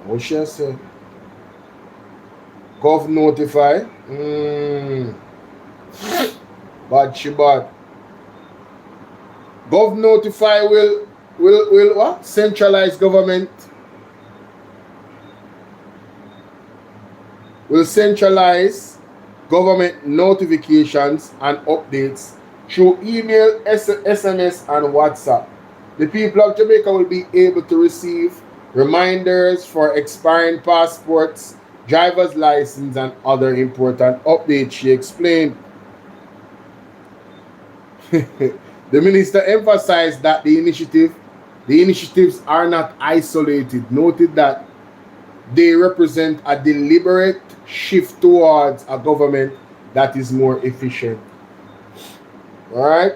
What should I say? Gov Notify. Bad. Gov Notify will what? Centralize government. Will centralize government notifications and updates through email, SMS, and WhatsApp. The people of Jamaica will be able to receive reminders for expiring passports, driver's license, and other important updates, she explained. The minister emphasized that the initiatives are not isolated, noted that they represent a deliberate shift towards a government that is more efficient. All right?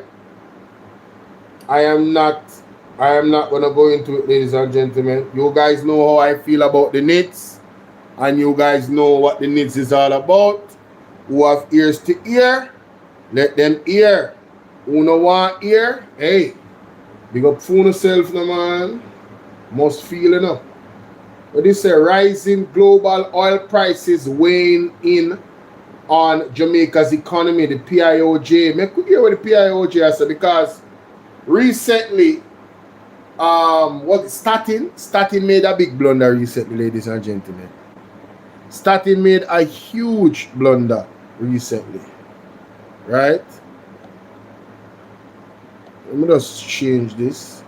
I am not going to go into it, ladies and gentlemen. You guys know how I feel about the NITS, and you guys know what the NITS is all about. Who have ears to hear, let them hear. Who no want hear, hey, big up for yourself, no man. Must feel enough. But this is rising global oil prices weighing in on Jamaica's economy, the PIOJ. Me could hear what the PIOJ has said, because recently, Statin made a big blunder recently, ladies and gentlemen. Statin made a huge blunder recently, right? Let me just change this.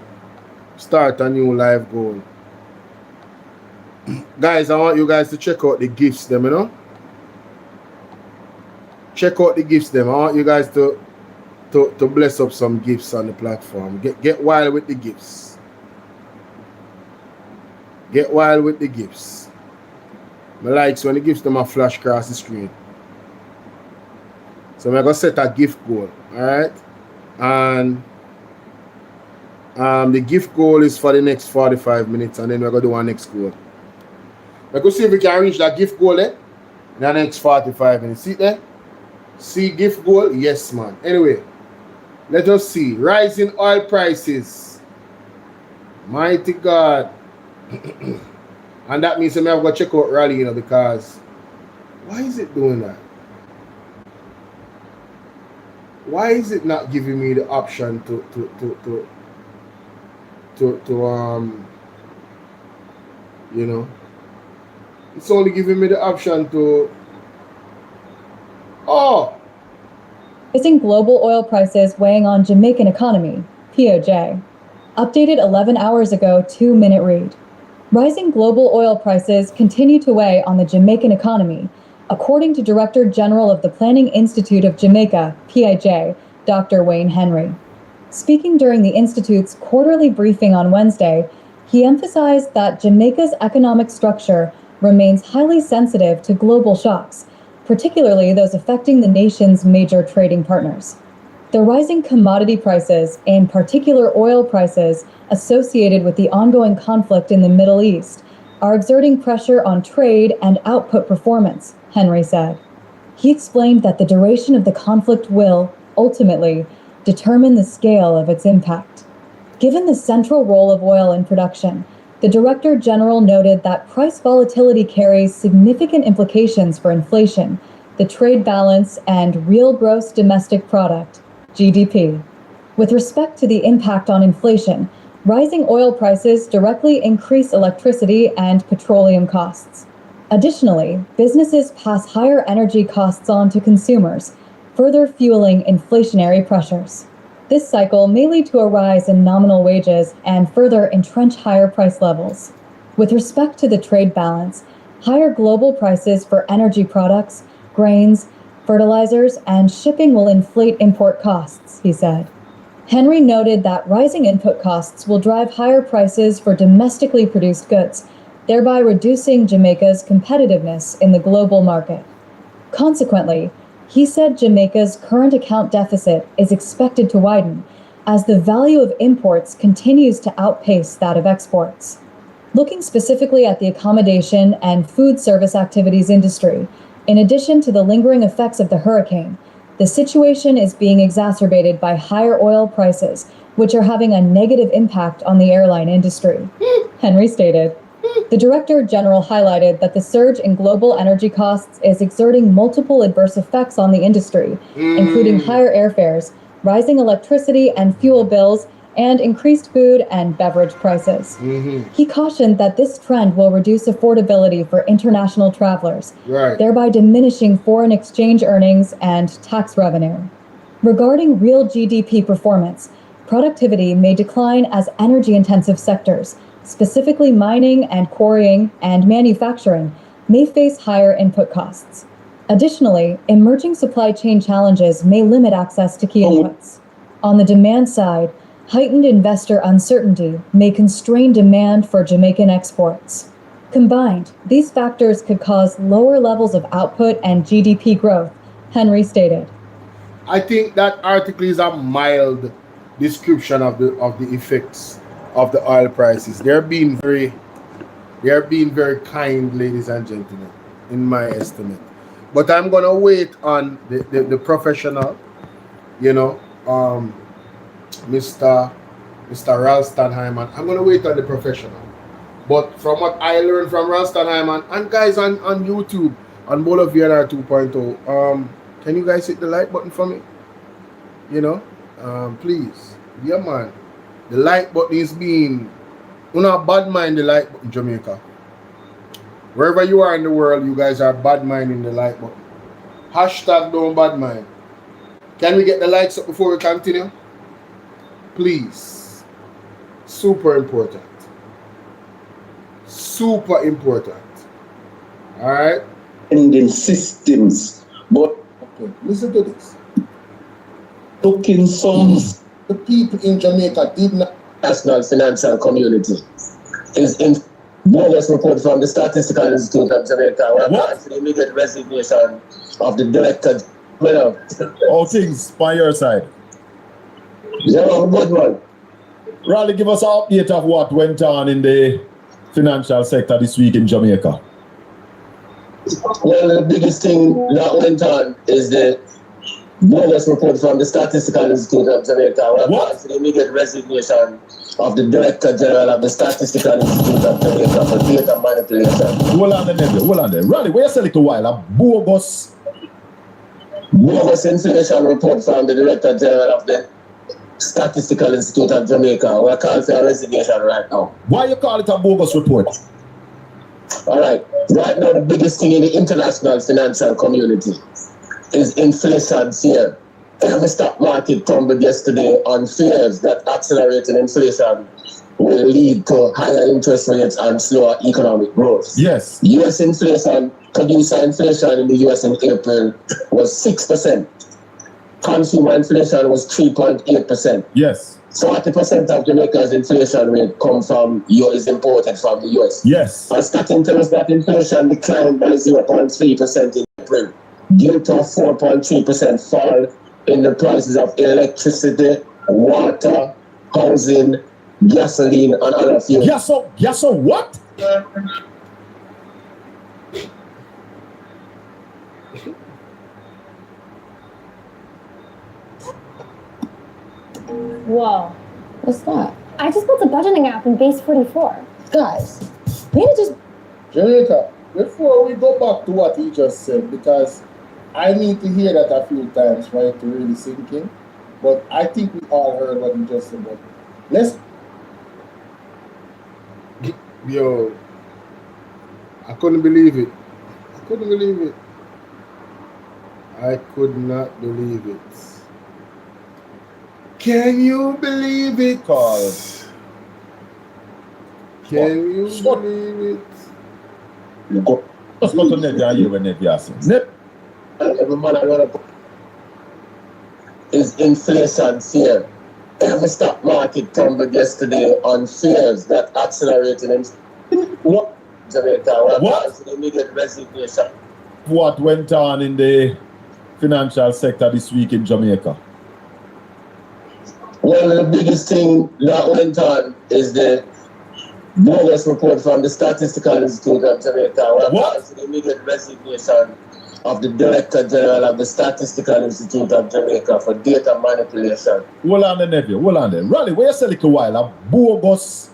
Start a new live goal. Guys, I want you guys to check out the gifts them, you know. Check out the gifts them. I want you guys to bless up some gifts on the platform. Get wild with the gifts. Get wild with the gifts. I like when the gifts them a flash across the screen. So I'm gonna set a gift goal. Alright. And the gift goal is for the next 45 minutes, and then we're gonna do our next goal. We're gonna see if we can reach that gift goal in the next 45 minutes. See there? See gift goal? Yes, man. Anyway, let us see. Rising oil prices. Mighty God. And that means I'm gonna go check out Raleigh, you know, because why is it doing that? Why is it not giving me the option to you know, it's only giving me the option to Rising global oil prices weighing on Jamaican economy, POJ. Updated 11 hours ago, 2-minute read. Rising global oil prices continue to weigh on the Jamaican economy, according to Director General of the Planning Institute of Jamaica, PIJ, Dr. Wayne Henry. Speaking during the Institute's quarterly briefing on Wednesday, he emphasized that Jamaica's economic structure remains highly sensitive to global shocks, particularly those affecting the nation's major trading partners. The rising commodity prices, in particular oil prices, associated with the ongoing conflict in the Middle East, are exerting pressure on trade and output performance, Henry said. He explained that the duration of the conflict will, ultimately, determine the scale of its impact. Given the central role of oil in production, the Director General noted that price volatility carries significant implications for inflation, the trade balance, and real gross domestic product, GDP. With respect to the impact on inflation, rising oil prices directly increase electricity and petroleum costs. Additionally, businesses pass higher energy costs on to consumers, further fueling inflationary pressures. This cycle may lead to a rise in nominal wages and further entrench higher price levels. With respect to the trade balance, Higher global prices for energy products, grains, fertilizers, and shipping will inflate import costs, he said. Henry noted that rising input costs will drive higher prices for domestically produced goods, thereby reducing Jamaica's competitiveness in the global market. Consequently, he said Jamaica's current account deficit is expected to widen as the value of imports continues to outpace that of exports. Looking specifically at the accommodation and food service activities industry, in addition to the lingering effects of the hurricane, the situation is being exacerbated by higher oil prices, which are having a negative impact on the airline industry, Henry stated. The Director General highlighted that the surge in global energy costs is exerting multiple adverse effects on the industry, including higher airfares, rising electricity and fuel bills, and increased food and beverage prices. He cautioned that this trend will reduce affordability for international travelers, thereby diminishing foreign exchange earnings and tax revenue. Regarding real GDP performance, productivity may decline as energy-intensive sectors, specifically mining and quarrying and manufacturing, may face higher input costs. Additionally, emerging supply chain challenges may limit access to key inputs. On the demand side, heightened investor uncertainty may constrain demand for Jamaican exports. Combined, these factors could cause lower levels of output and GDP growth, Henry stated. I think that article is a mild description of the effects of the oil prices. They're being very kind, ladies and gentlemen, in my estimate. But I'm gonna wait on the professional, Mr. Ralston Hyman. I'm gonna wait on the professional. But from what I learned from Ralston Hyman and guys on YouTube on BOLO V&R 2.0, can you guys hit the like button for me? Please. Yeah, man. The like button is being, bad mind the like button, Jamaica. Wherever you are in the world, you guys are bad minding the like button. Hashtag don't bad mind. Can we get the likes up before we continue? Please. Super important. Super important. Alright? Ending systems. But okay, listen to this. Token sums. The people in Jamaica did not. National financial community is in bogus report from the Statistical Institute of Jamaica. What? The immediate resignation of the director. All things by your side. Yeah, good one. Raleigh, give us an update of what went on in the financial sector this week in Jamaica. Well, the biggest thing that went on is the bogus report from the Statistical Institute of Jamaica. What? The immediate resignation of the Director General of the Statistical Institute of Jamaica for data manipulation. Hold on there. Raleigh, where you say it a while? A bogus information report from the Director General of the Statistical Institute of Jamaica. We're calling for a resignation right now. Why you call it a bogus report? All right. Right now, the biggest thing in the international financial community is inflation fear. The stock market tumbled yesterday on fears that accelerating inflation will lead to higher interest rates and slower economic growth. Yes. U.S. inflation, producer inflation in the U.S. in April was 6%. Consumer inflation was 3.8%. Yes. 40% of Jamaica's inflation rate is imported from the U.S. Yes. And starting tells that inflation declined by 0.3% in April due to a 4.3% fall in the prices of electricity, water, housing, gasoline, and other fuels. Yes, so what? Whoa. What's that? I just built a budgeting app in Base 44. Guys, we need to just... Jamaica, before we go back to what he just said, because I need to hear that a few times for it to really sink in. But I think we all heard what he just said. But let's... Yo, I couldn't believe it. I could not believe it. Can you believe it? Can you believe it? Let's go to Nepia and hear what Nepia says. Nep. Every man I want to put is inflation fear. Every stock market tumbled yesterday on fears that accelerated in what? Jamaica. What? The immediate resignation. What went on in the financial sector this week in Jamaica? One of the biggest thing that went on is the bogus report from the Statistical Institute of Jamaica. What? The immediate resignation of the Director General of the Statistical Institute of Jamaica for data manipulation. Hold on there, nephew. Hold on there. Raleigh, where you say a while? A bogus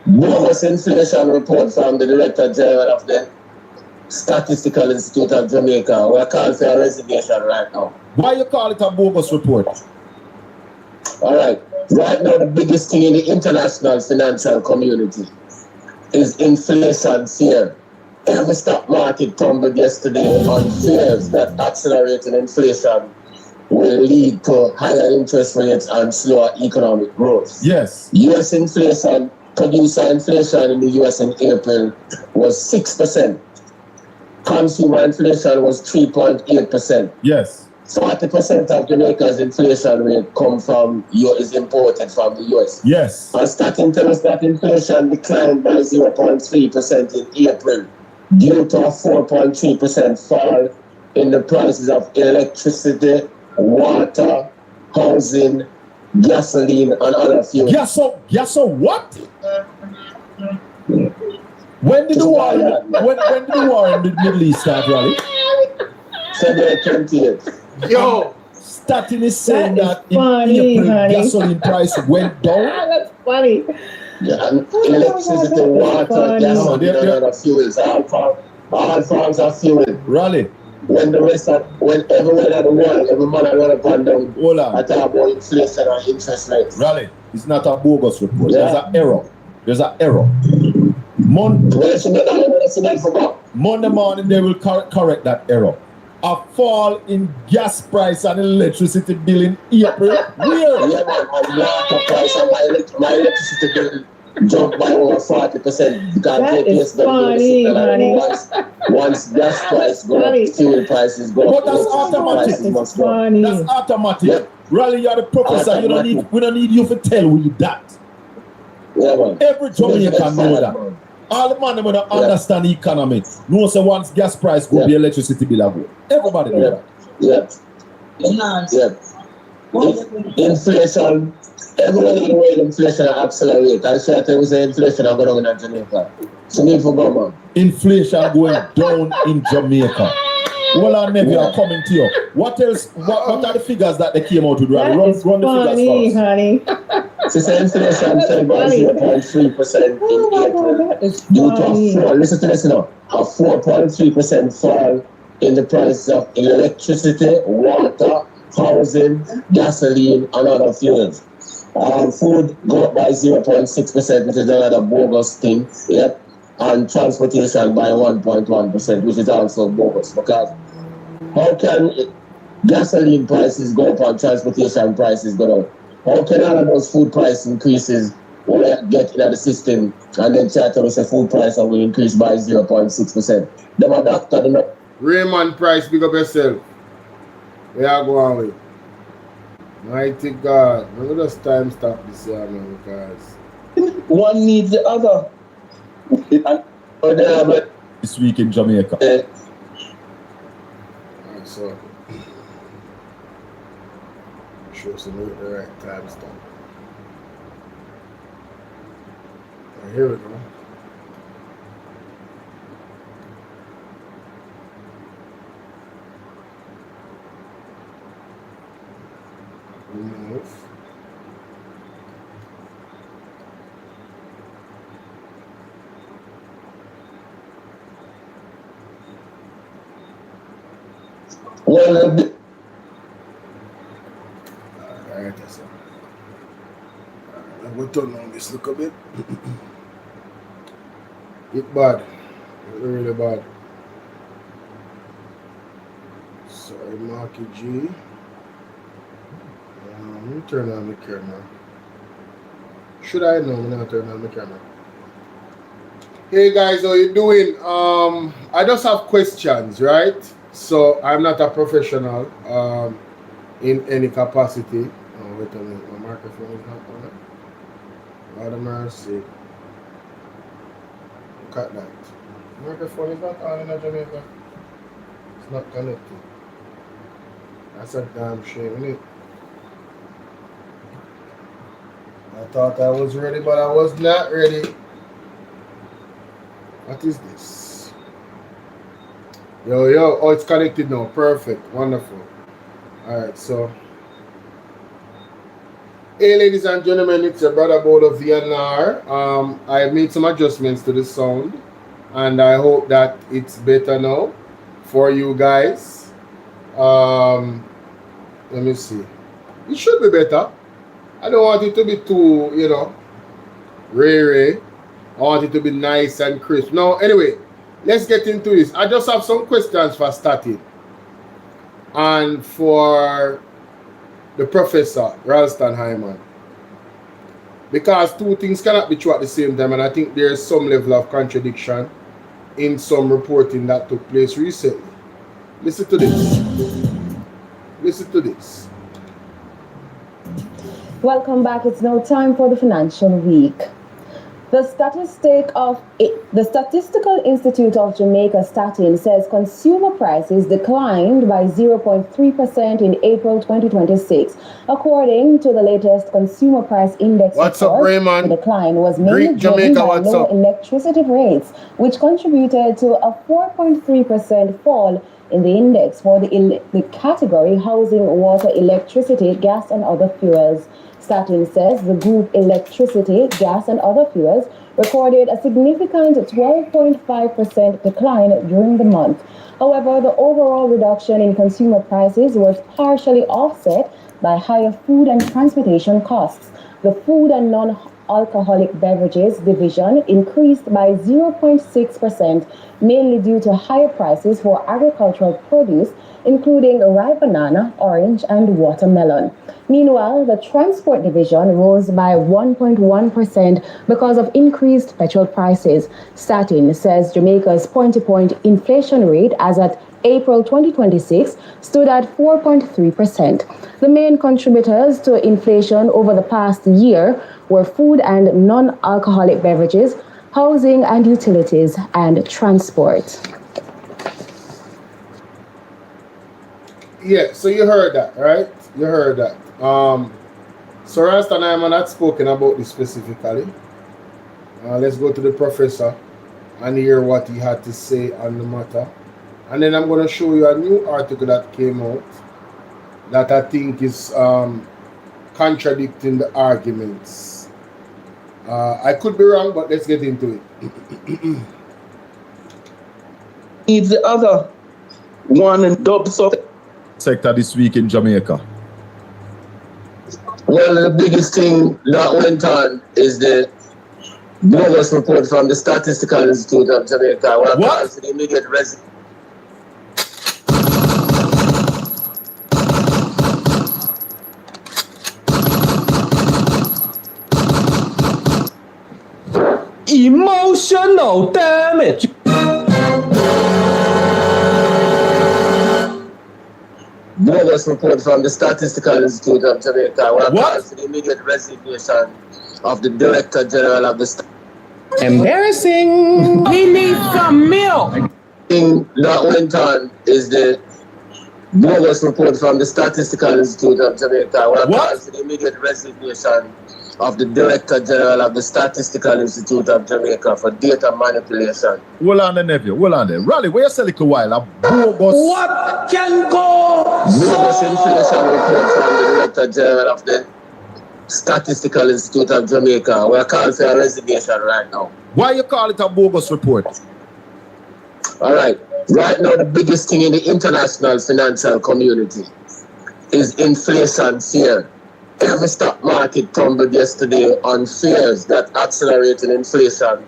inflation report from the Director General of the Statistical Institute of Jamaica. We're calling for a resignation right now. Why you call it a bogus report? All right. Right now, the biggest thing in the international financial community is inflation fear. Every stock market tumbled yesterday on fears that accelerating inflation will lead to higher interest rates and slower economic growth. Yes. U.S. inflation, producer inflation in the U.S. in April was 6%. Consumer inflation was 3.8%. Yes. 40% of Jamaica's inflation rate is imported from the U.S. Yes. And starting tells us that inflation declined by 0.3% in April due to a 4.3% fall in the prices of electricity, water, housing, gasoline, and other fuels. Yes, so what? When did the war in the Middle East start, Raleigh? February 28th. Yo! Statin is saying that in April, gasoline price went down. That's funny. Yeah, and electricity, water, gasoline, and other fuels. All forms of fuel. Raleigh. When everywhere in the world, every man I run upon them, I talk about inflation and interest rates. Raleigh, it's not a bogus report. Yeah. There's an error. Monday morning, they will correct that error. A fall in gas price and electricity bill in April. Where? Yeah, man, and water price and my electricity bill jumped by over 40% because that is funny, honey. Once gas price go up, fuel prices go up. But that's automatic. It's funny. That's automatic. Yeah. Raleigh, you're the professor. We don't need you to tell we that. Yeah, man. Every Jamaican know that. Man. All the man when understand the economy. No, so once gas price go be electricity bill go. Everybody know that. Inflation. Everyone in the world inflation accelerate. I said there was inflation going on in Jamaica. So need for go, man. Inflation going down in Jamaica. Well, I maybe are coming to you. What else? What are the figures that they came out with? Run the figures for us. Honey. So inflation fell by 0.3% in April due to listen to this now, a 4.3% fall in the price of electricity, water, housing, gasoline, and other fuels. Food go up by 0.6%, which is another bogus thing. Yep. And transportation by 1.1%, which is also bogus. Because how can gasoline prices go up and transportation prices go down? How can all of those food price increases get into the system and then try to say food price will increase by 0.6%? Them are doctor, them not. Raymond Price, big up yourself. Where are going with? Mighty God. Look at us time stop this year, man, because one needs the other. This week in Jamaica. Alright, so show some the right time stop. Here we go. Remove. Alright, so I'm going to turn on this look a bit. It's bad. It's really bad. Sorry, Marky G. Let me turn on the camera. Should I know when I turn on the camera? Hey guys, how you doing? I just have questions, right? So I'm not a professional in any capacity. Oh, wait a minute, my microphone is not on. God of mercy. Look at that. Microphone is not on in Jamaica. It's not connected. That's a damn shame, isn't it? I thought I was ready, but I was not ready. What is this? Yo, oh, it's connected now. Perfect. Wonderful. Alright, so. Hey, ladies and gentlemen, it's your brother BOLO V&R. I have made some adjustments to the sound, and I hope that it's better now for you guys. Let me see. It should be better. I don't want it to be too, you know, ray. I want it to be nice and crisp. Now, anyway, let's get into this. I just have some questions for Stati and for the professor, Ralston Hyman. Because two things cannot be true at the same time, and I think there's some level of contradiction in some reporting that took place recently. Listen to this. Listen to this. Welcome back. It's now time for the financial week. The Statistical Institute of Jamaica Statin says consumer prices declined by 0.3% in April 2026. According to the latest consumer price index report, the decline was mainly driven by lower electricity rates, which contributed to a 4.3% fall in the index for the category housing, water, electricity, gas, and other fuels. Statin says the group electricity, gas, and other fuels recorded a significant 12.5% decline during the month. However, the overall reduction in consumer prices was partially offset by higher food and transportation costs. The food and non-alcoholic beverages division increased by 0.6%, mainly due to higher prices for agricultural produce, including ripe banana, orange, and watermelon. Meanwhile, the transport division rose by 1.1% because of increased petrol prices. Statin says Jamaica's point-to-point inflation rate as at April 2026 stood at 4.3%. The main contributors to inflation over the past year were food and non-alcoholic beverages, housing and utilities, and transport. Yeah, so you heard that, right? You heard that. So Ralston Hyman had spoken about this specifically. Let's go to the professor and hear what he had to say on the matter. And then I'm going to show you a new article that came out that I think is contradicting the arguments. I could be wrong, but let's get into it. Needs the other one and dubs up sector this week in Jamaica. Well, the biggest thing that went on is the bogus report from the Statistical Institute of Jamaica. What? The immediate resident. Emotional damage. Bogus report from the Statistical Institute of Jamaica. What? The immediate resignation of the Director General of the State. Embarrassing. He needs some milk. The thing that went on is the bogus report from the Statistical Institute of Jamaica. What? The immediate resignation of the Director General of the Statistical Institute of Jamaica for data manipulation. Hold on there, nephew. Hold on there. Raleigh, where you sell it a while? A bogus. What can go? Bogus inflation report from the Director General of the Statistical Institute of Jamaica. We're calling for a resignation right now. Why you call it a bogus report? All right. Right now, the biggest thing in the international financial community is inflation fear. Every stock market tumbled yesterday on fears that accelerating inflation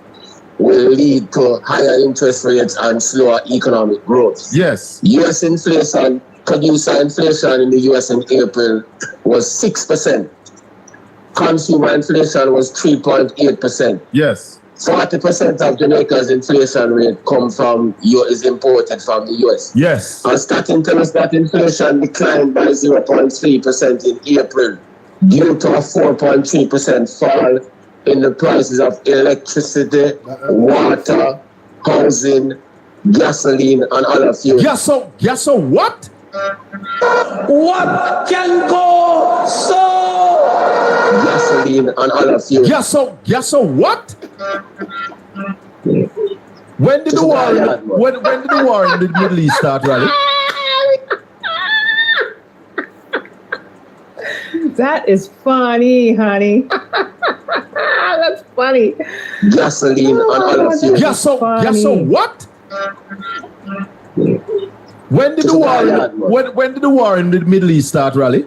will lead to higher interest rates and slower economic growth. Yes. U.S. inflation, producer inflation in the U.S. in April was 6%. Consumer inflation was 3.8%. Yes. 40% of Jamaica's inflation rate is imported from the US. Yes. And starting tells us that inflation declined by 0.3% in April due to a 4.3% fall in the prices of electricity, water, housing, gasoline, and other fuels. Yes, so what? What can go so? Gasoline and other fuels. Yes, so what? When did the war in the Middle East start, Raleigh? That is funny, honey. That's funny. Gasoline and other fuels. Yes, so what? When did the war in the Middle East start, Raleigh?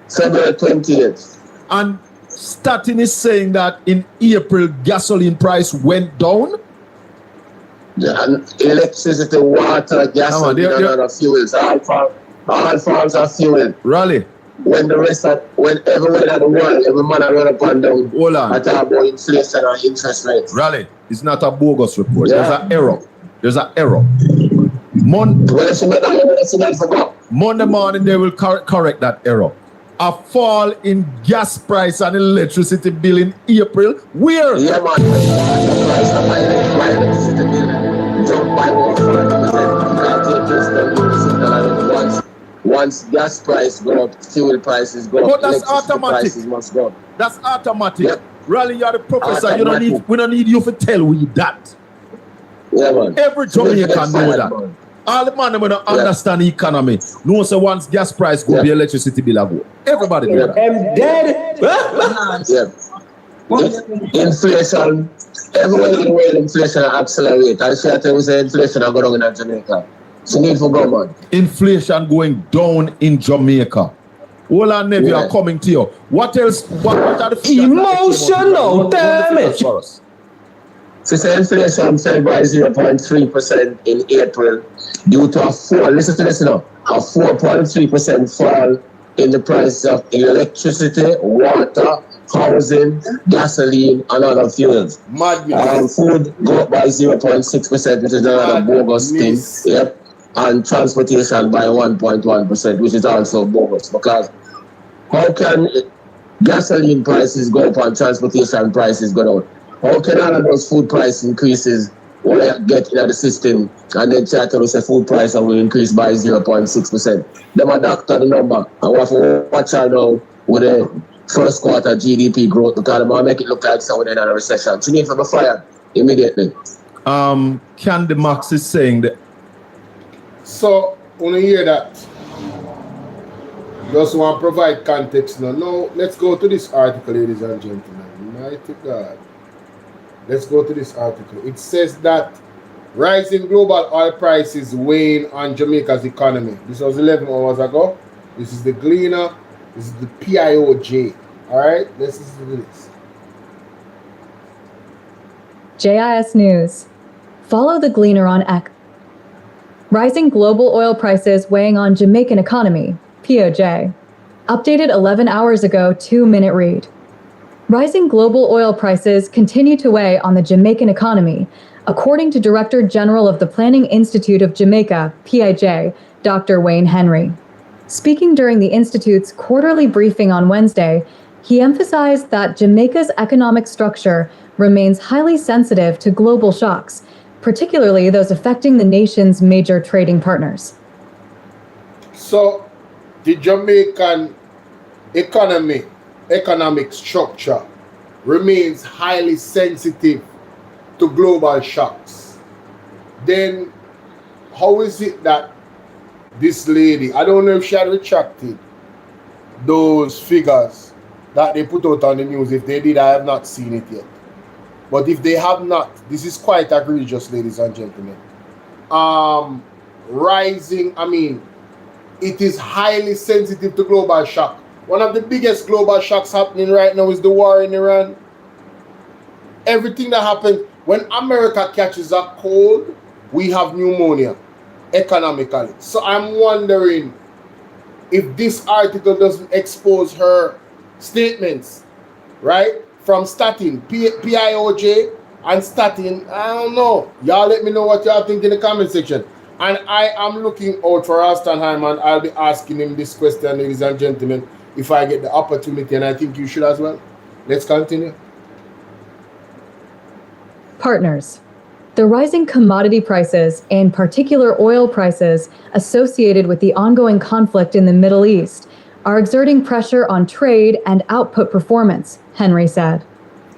February 28th. And Statin is saying that in April gasoline price went down. Yeah, and electricity, water, gasoline, and other fuels. All forms of fuel. Raleigh. When everywhere in the world, every man run up and down. Hold on. I talk about inflation and interest rates. Raleigh, it's not a bogus report. Yeah. There's an error. Monday morning they will correct that error. A fall in gas price and electricity bill in April. Where? Yeah, man. The price of my electricity bill jumped by over 40%. Once gas price go up, fuel prices go up. But that's automatic. Prices must go up. That's automatic. Yep. Raleigh, you're the professor. We don't need you to tell we that. Yeah, man. Every Jamaican know that. Man. All the man when understand the economy. No, so once gas price go, the electricity bill go. Everybody know that. I'm dead. Inflation. Everywhere in the world, inflation accelerate. I say that we say inflation are going down in Jamaica. So need for government. Inflation going down in Jamaica. All our nephew are coming to you. What else? What are the emotional damage? So inflation fell by 0.3% in April due to a 4.3% fall in the price of electricity, water, housing, gasoline, and other fuels. Food go up by 0.6%, which is another bogus thing. Yep. And transportation by 1.1%, which is also bogus. Because how can gasoline prices go up and transportation prices go down? How can all of those food price increases get into the system and then try to say food price will increase by 0.6%? Them a doctor the number and we have to watch out now with the first quarter GDP growth because they might make it look like someone in a recession. So you need to be fired immediately. Candy Max is saying that. So when you hear that, just want to provide context now. Now let's go to this article, ladies and gentlemen. Mighty God. Let's go to this article. It says that rising global oil prices weighing on Jamaica's economy. This was 11 hours ago. This is the Gleaner. This is the PIOJ. All right, let's listen to this. JIS News. Follow the Gleaner on X. Rising global oil prices weighing on Jamaican economy. POJ. Updated 11 hours ago, 2-minute read. Rising global oil prices continue to weigh on the Jamaican economy, according to Director General of the Planning Institute of Jamaica, PIJ, Dr. Wayne Henry. Speaking during the Institute's quarterly briefing on Wednesday, he emphasized that Jamaica's economic structure remains highly sensitive to global shocks, particularly those affecting the nation's major trading partners. So, the Jamaican economic structure remains highly sensitive to global shocks. Then, how is it that this lady, I don't know if she had retracted those figures that they put out on the news. If they did, I have not seen it yet. But if they have not, this is quite egregious, ladies and gentlemen. It is highly sensitive to global shock. One of the biggest global shocks happening right now is the war in Iran. Everything that happens, when America catches a cold, we have pneumonia economically. So I'm wondering if this article doesn't expose her statements, right? From Statin, PIOJ, and statin, I don't know. Y'all let me know what y'all think in the comment section. And I am looking out for Alstenheim, and I'll be asking him this question, ladies and gentlemen, if I get the opportunity, and I think you should as well. Let's continue. Partners. The rising commodity prices, in particular oil prices, associated with the ongoing conflict in the Middle East, are exerting pressure on trade and output performance, Henry said.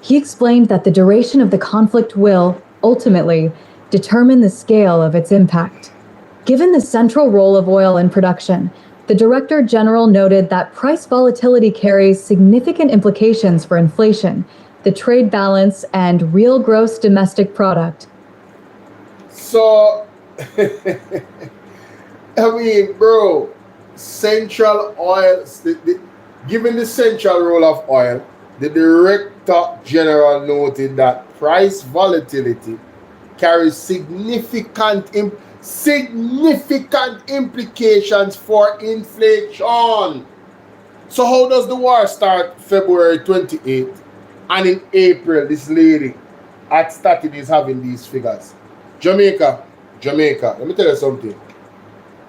He explained that the duration of the conflict will, ultimately, determine the scale of its impact. Given the central role of oil in production, the Director General noted that price volatility carries significant implications for inflation, the trade balance, and real gross domestic product. So, I mean, bro, central oil, given the central role of oil, the Director General noted that price volatility carries significant implications for inflation. So how does the war start February 28th? And in April, this lady at Statistical is having these figures. Jamaica, let me tell you something.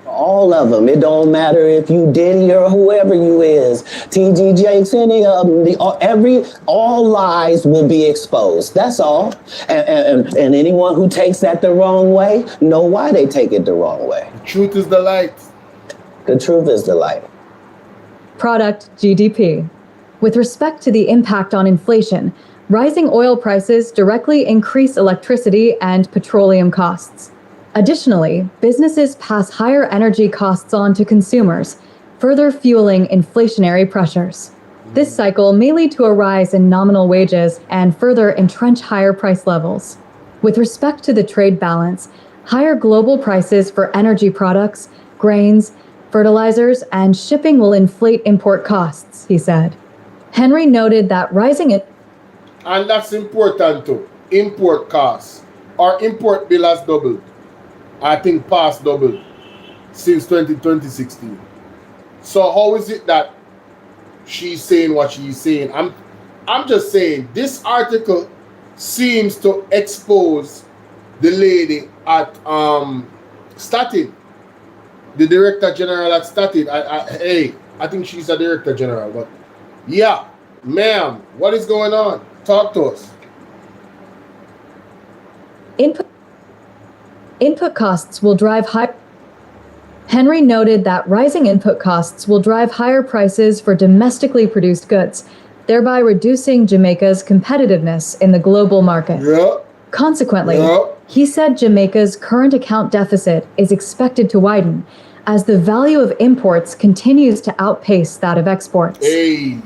All of them. It don't matter if you Diddy or whoever you is. TG Jakes, any of them. All lies will be exposed. That's all. And anyone who takes that the wrong way, know why they take it the wrong way. The truth is the light. The truth is the light. Product GDP. With respect to the impact on inflation, rising oil prices directly increase electricity and petroleum costs. Additionally, businesses pass higher energy costs on to consumers, further fueling inflationary pressures. This cycle may lead to a rise in nominal wages and further entrench higher price levels. With respect to the trade balance, higher global prices for energy products, grains, fertilizers, and shipping will inflate import costs, he said. Henry noted that rising it. And that's important too. Import costs. Our import bill has doubled. I think past doubled since 2016. So how is it that she's saying what she's saying? I'm just saying this article seems to expose the lady at Statistical, the Director General at Statistical. I think she's a Director General, but yeah, ma'am, what is going on? Talk to us. Input costs will drive high. Henry noted that rising input costs will drive higher prices for domestically produced goods, thereby reducing Jamaica's competitiveness in the global market. Consequently, he said Jamaica's current account deficit is expected to widen as the value of imports continues to outpace that of exports.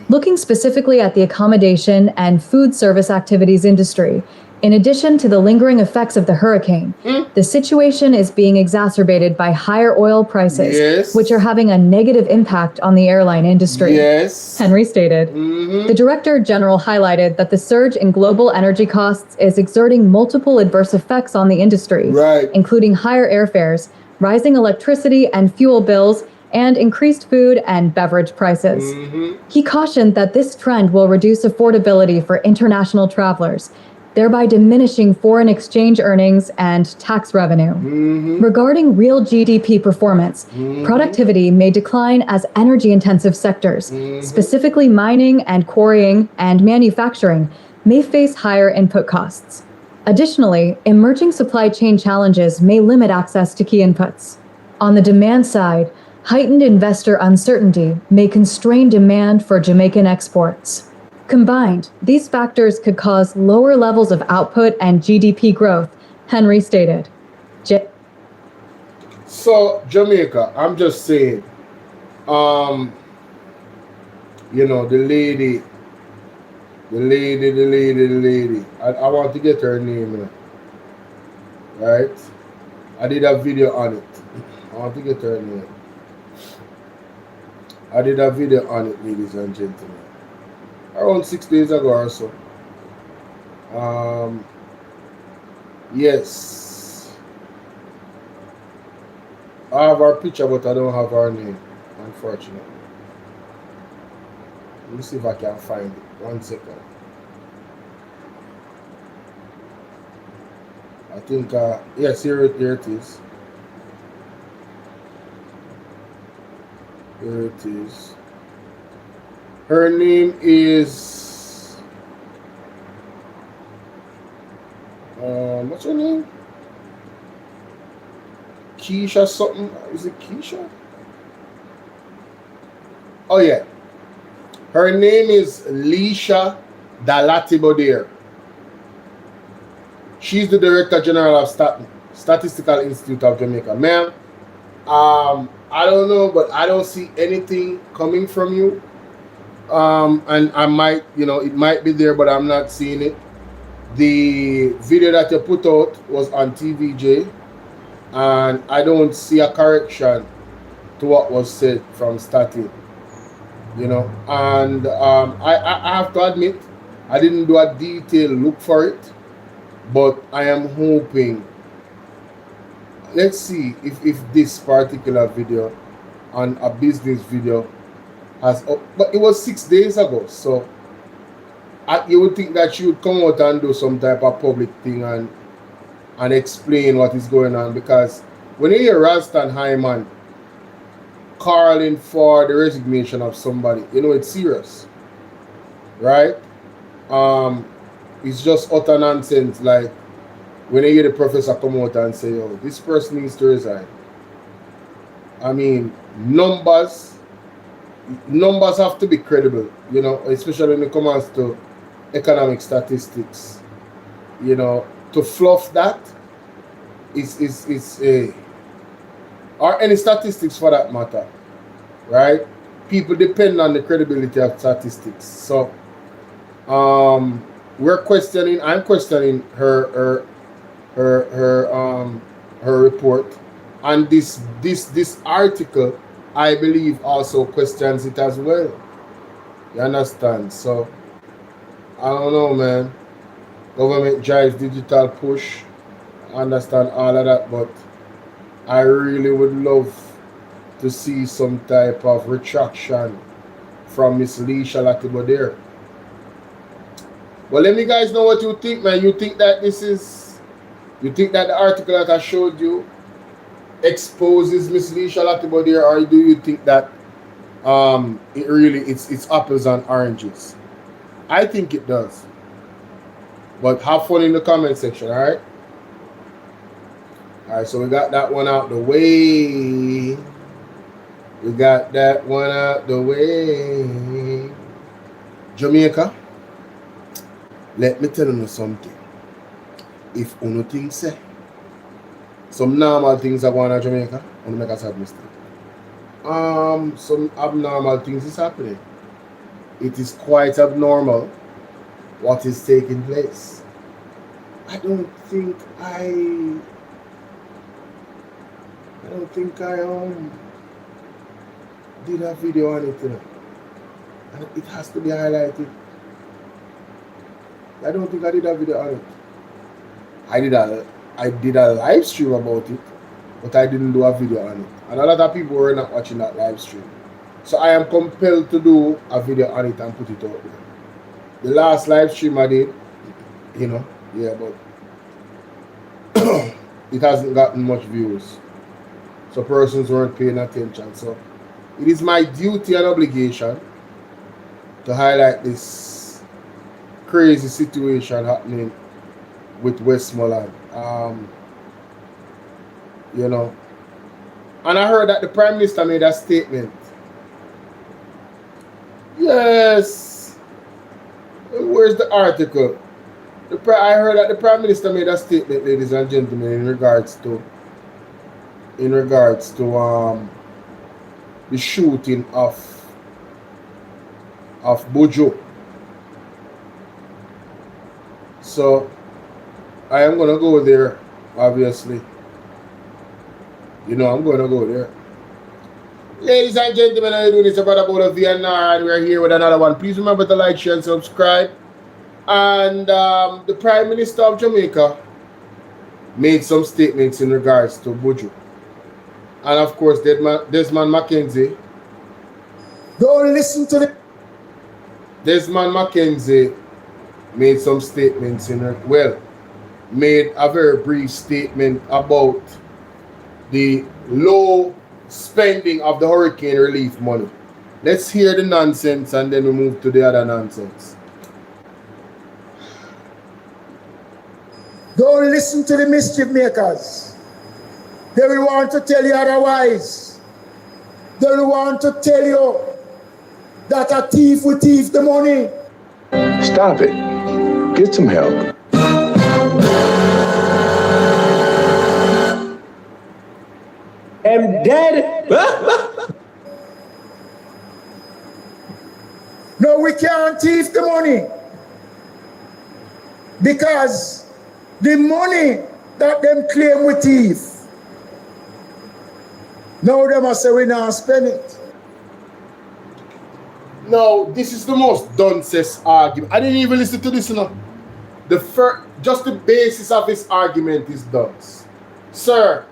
Looking specifically at the accommodation and food service activities industry, in addition to the lingering effects of the hurricane, the situation is being exacerbated by higher oil prices, which are having a negative impact on the airline industry. Henry stated. The Director General highlighted that the surge in global energy costs is exerting multiple adverse effects on the industry, including higher airfares, rising electricity and fuel bills, and increased food and beverage prices. He cautioned that this trend will reduce affordability for international travelers, thereby diminishing foreign exchange earnings and tax revenue. Regarding real GDP performance, productivity may decline as energy-intensive sectors, specifically mining and quarrying and manufacturing, may face higher input costs. Additionally, emerging supply chain challenges may limit access to key inputs. On the demand side, heightened investor uncertainty may constrain demand for Jamaican exports. Combined, these factors could cause lower levels of output and GDP growth, Henry stated. So, Jamaica, I'm just saying, the lady, I want to get her name, right? I did a video on it. I want to get her name. I did a video on it, ladies and gentlemen. Around 6 days ago or so. Yes. I have her picture, but I don't have her name, unfortunately. Let me see if I can find it. 1 second. I think, yes, here it is. Here it is. Her name is, what's her name? Keisha something. Is it Keisha? Oh, yeah. Her name is Leisha Dalatibodere. She's the Director General of Statistical Institute of Jamaica. Ma'am, I don't know, but I don't see anything coming from you. And I might, it might be there, but I'm not seeing it. The video that you put out was on TVJ, and I don't see a correction to what was said from Stati. And I have to admit, I didn't do a detailed look for it, but I am hoping. Let's see if this particular video on a business video has, but it was 6 days ago, so you would think that she would come out and do some type of public thing and explain what is going on, because when you hear Ralston Hyman calling for the resignation of somebody, it's serious, right? It's just utter nonsense. Like when you hear the professor come out and say, "Oh, this person needs to resign." I mean, numbers have to be credible, especially when it comes to economic statistics. To fluff that is or any statistics for that matter, right? People depend on the credibility of statistics. So I'm questioning her report, and this article, I believe, also questions it as well. You understand? So I don't know, man. Government drives digital push. I understand all of that, but I really would love to see some type of retraction from Miss Leisha Latibodere. Well, let me guys know what you think, man. You think that the article that I showed you exposes Miss Leisha Latibodere, or do you think that it's apples and oranges? I think it does. But have fun in the comment section, alright? Alright, so we got that one out the way. Jamaica, let me tell you something. If uno things say some normal things are going on in Jamaica, uno make a sad mistake. Some abnormal things is happening. It is quite abnormal what is taking place. I don't think I did a video on it, and it has to be highlighted. I don't think I did a video on it. I did a live stream about it, but I didn't do a video on it. And a lot of people were not watching that live stream. So I am compelled to do a video on it and put it out there. The last live stream I did, but it hasn't gotten much views. So persons weren't paying attention. So it is my duty and obligation to highlight this crazy situation happening with Westmoreland. And I heard that the Prime Minister made a statement. Yes. Where's the article? I heard that the Prime Minister made a statement, ladies and gentlemen, in regards to the shooting of Bojo. So I am gonna go there, obviously. I'm gonna go there. Ladies and gentlemen, how are you doing? It's your brother BOLO V&R, and we're here with another one. Please remember to like, share, and subscribe. And the Prime Minister of Jamaica made some statements in regards to Bojo. And of course, Desmond Mackenzie. Don't listen to the Desmond Mackenzie made some statements made a very brief statement about the low spending of the hurricane relief money. Let's hear the nonsense and then we move to the other nonsense. Don't listen to the mischief makers. They will want to tell you otherwise. They will want to tell you that a thief will thief the money. Stop it. Get some help. I'm dead. No, we can't thief the money. Because the money that them claim we thief, now they must say we not spend it. No, this is the most dunces argument. I didn't even listen to this enough. Just the basis of his argument is dunce. Sir,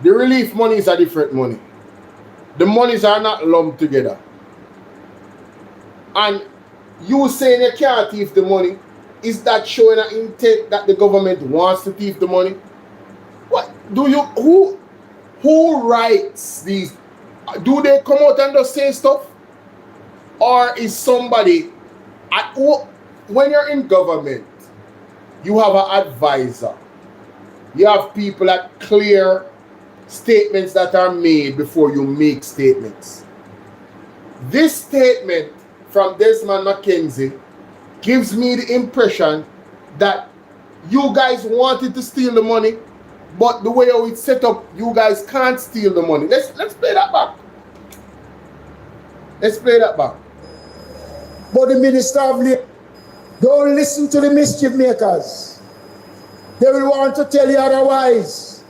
the relief money is a different money. The monies are not lumped together. And you saying you can't thief the money, is that showing an intent that the government wants to thief the money? What do you, who writes these? Do they come out and just say stuff? Or is somebody, when you're in government, you have an advisor. You have people that clear statements that are made before you make statements. This statement from Desmond McKenzie gives me the impression that you guys wanted to steal the money, but the way it's set up, you guys can't steal the money. Let's play that back. Let's play that back. But the Minister of Labor, don't listen to the mischief makers. They will want to tell you otherwise.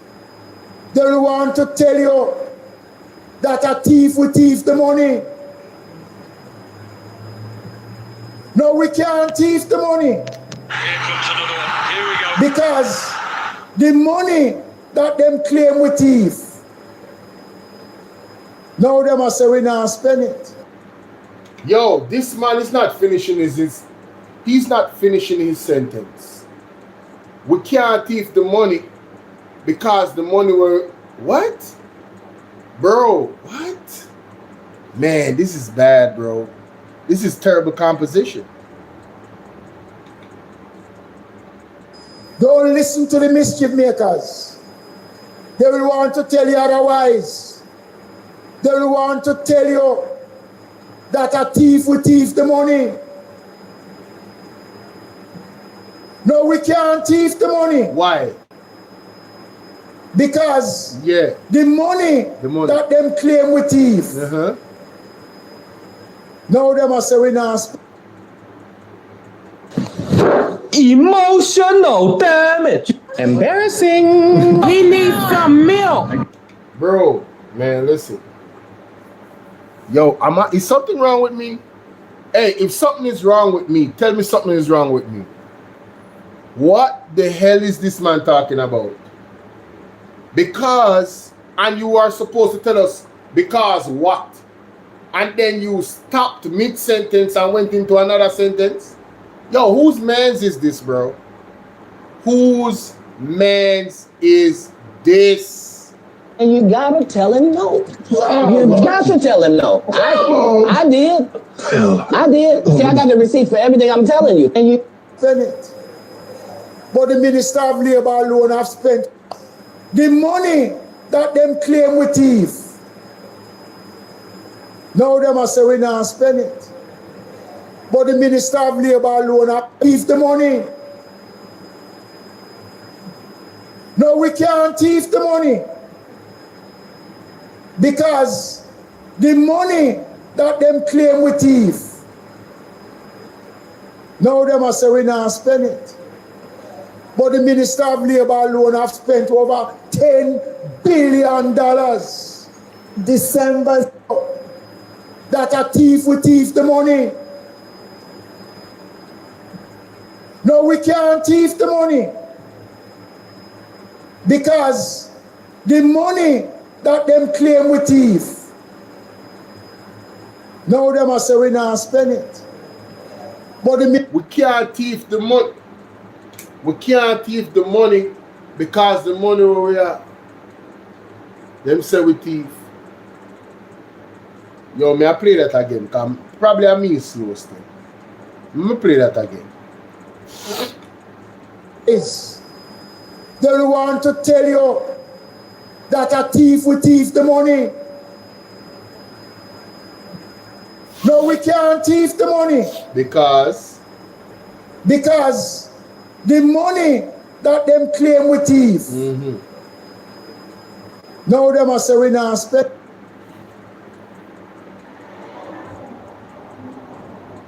They will want to tell you that a thief will thief the money. No, we can't thief the money. Because the money that them claim we thief, now they must say we not spend it. Yo, this man is not finishing he's not finishing his sentence. We can't thief the money because the money were, what? Bro, what? Man, this is bad, bro. This is terrible composition. Don't listen to the mischief makers. They will want to tell you otherwise. They will want to tell you that a thief will thief the money. No, we can't thief the money. Why? Because the money that them claim we thief, now they must say we not. Emotional damage. Embarrassing. We need some milk. Bro, man, listen. Yo, is something wrong with me? Hey, if something is wrong with me, tell me something is wrong with me. What the hell is this man talking about? Because, and you are supposed to tell us because what? And then you stopped mid-sentence and went into another sentence? Yo, whose man's is this, bro? Whose man's is this? And you gotta tell him no. You got to tell him no. I did. I did. See, I got the receipt for everything I'm telling you. And you spend it. But the Minister of Labor alone have spent the money that them claim we thief. Now they must say we not spend it. But the Minister of Labor alone have thief the money. No, we can't thief the money. Because the money that them claim we thief, now they must say we not spend it. But the Minister of Labor alone have spent over $10 billion December that a thief will thief the money. No, we can't thief the money. Because the money that them claim we thief, now they must say we not spend it. But we can't thief the money. We can't thief the money because the money where we are. Them say we thief. Yo, may I play that again? Because probably I mean slow still. Me play that again. Is they want to tell you that a thief will thief the money. No, we can't thief the money. Because the money that them claim we thief. Now they must say we not spend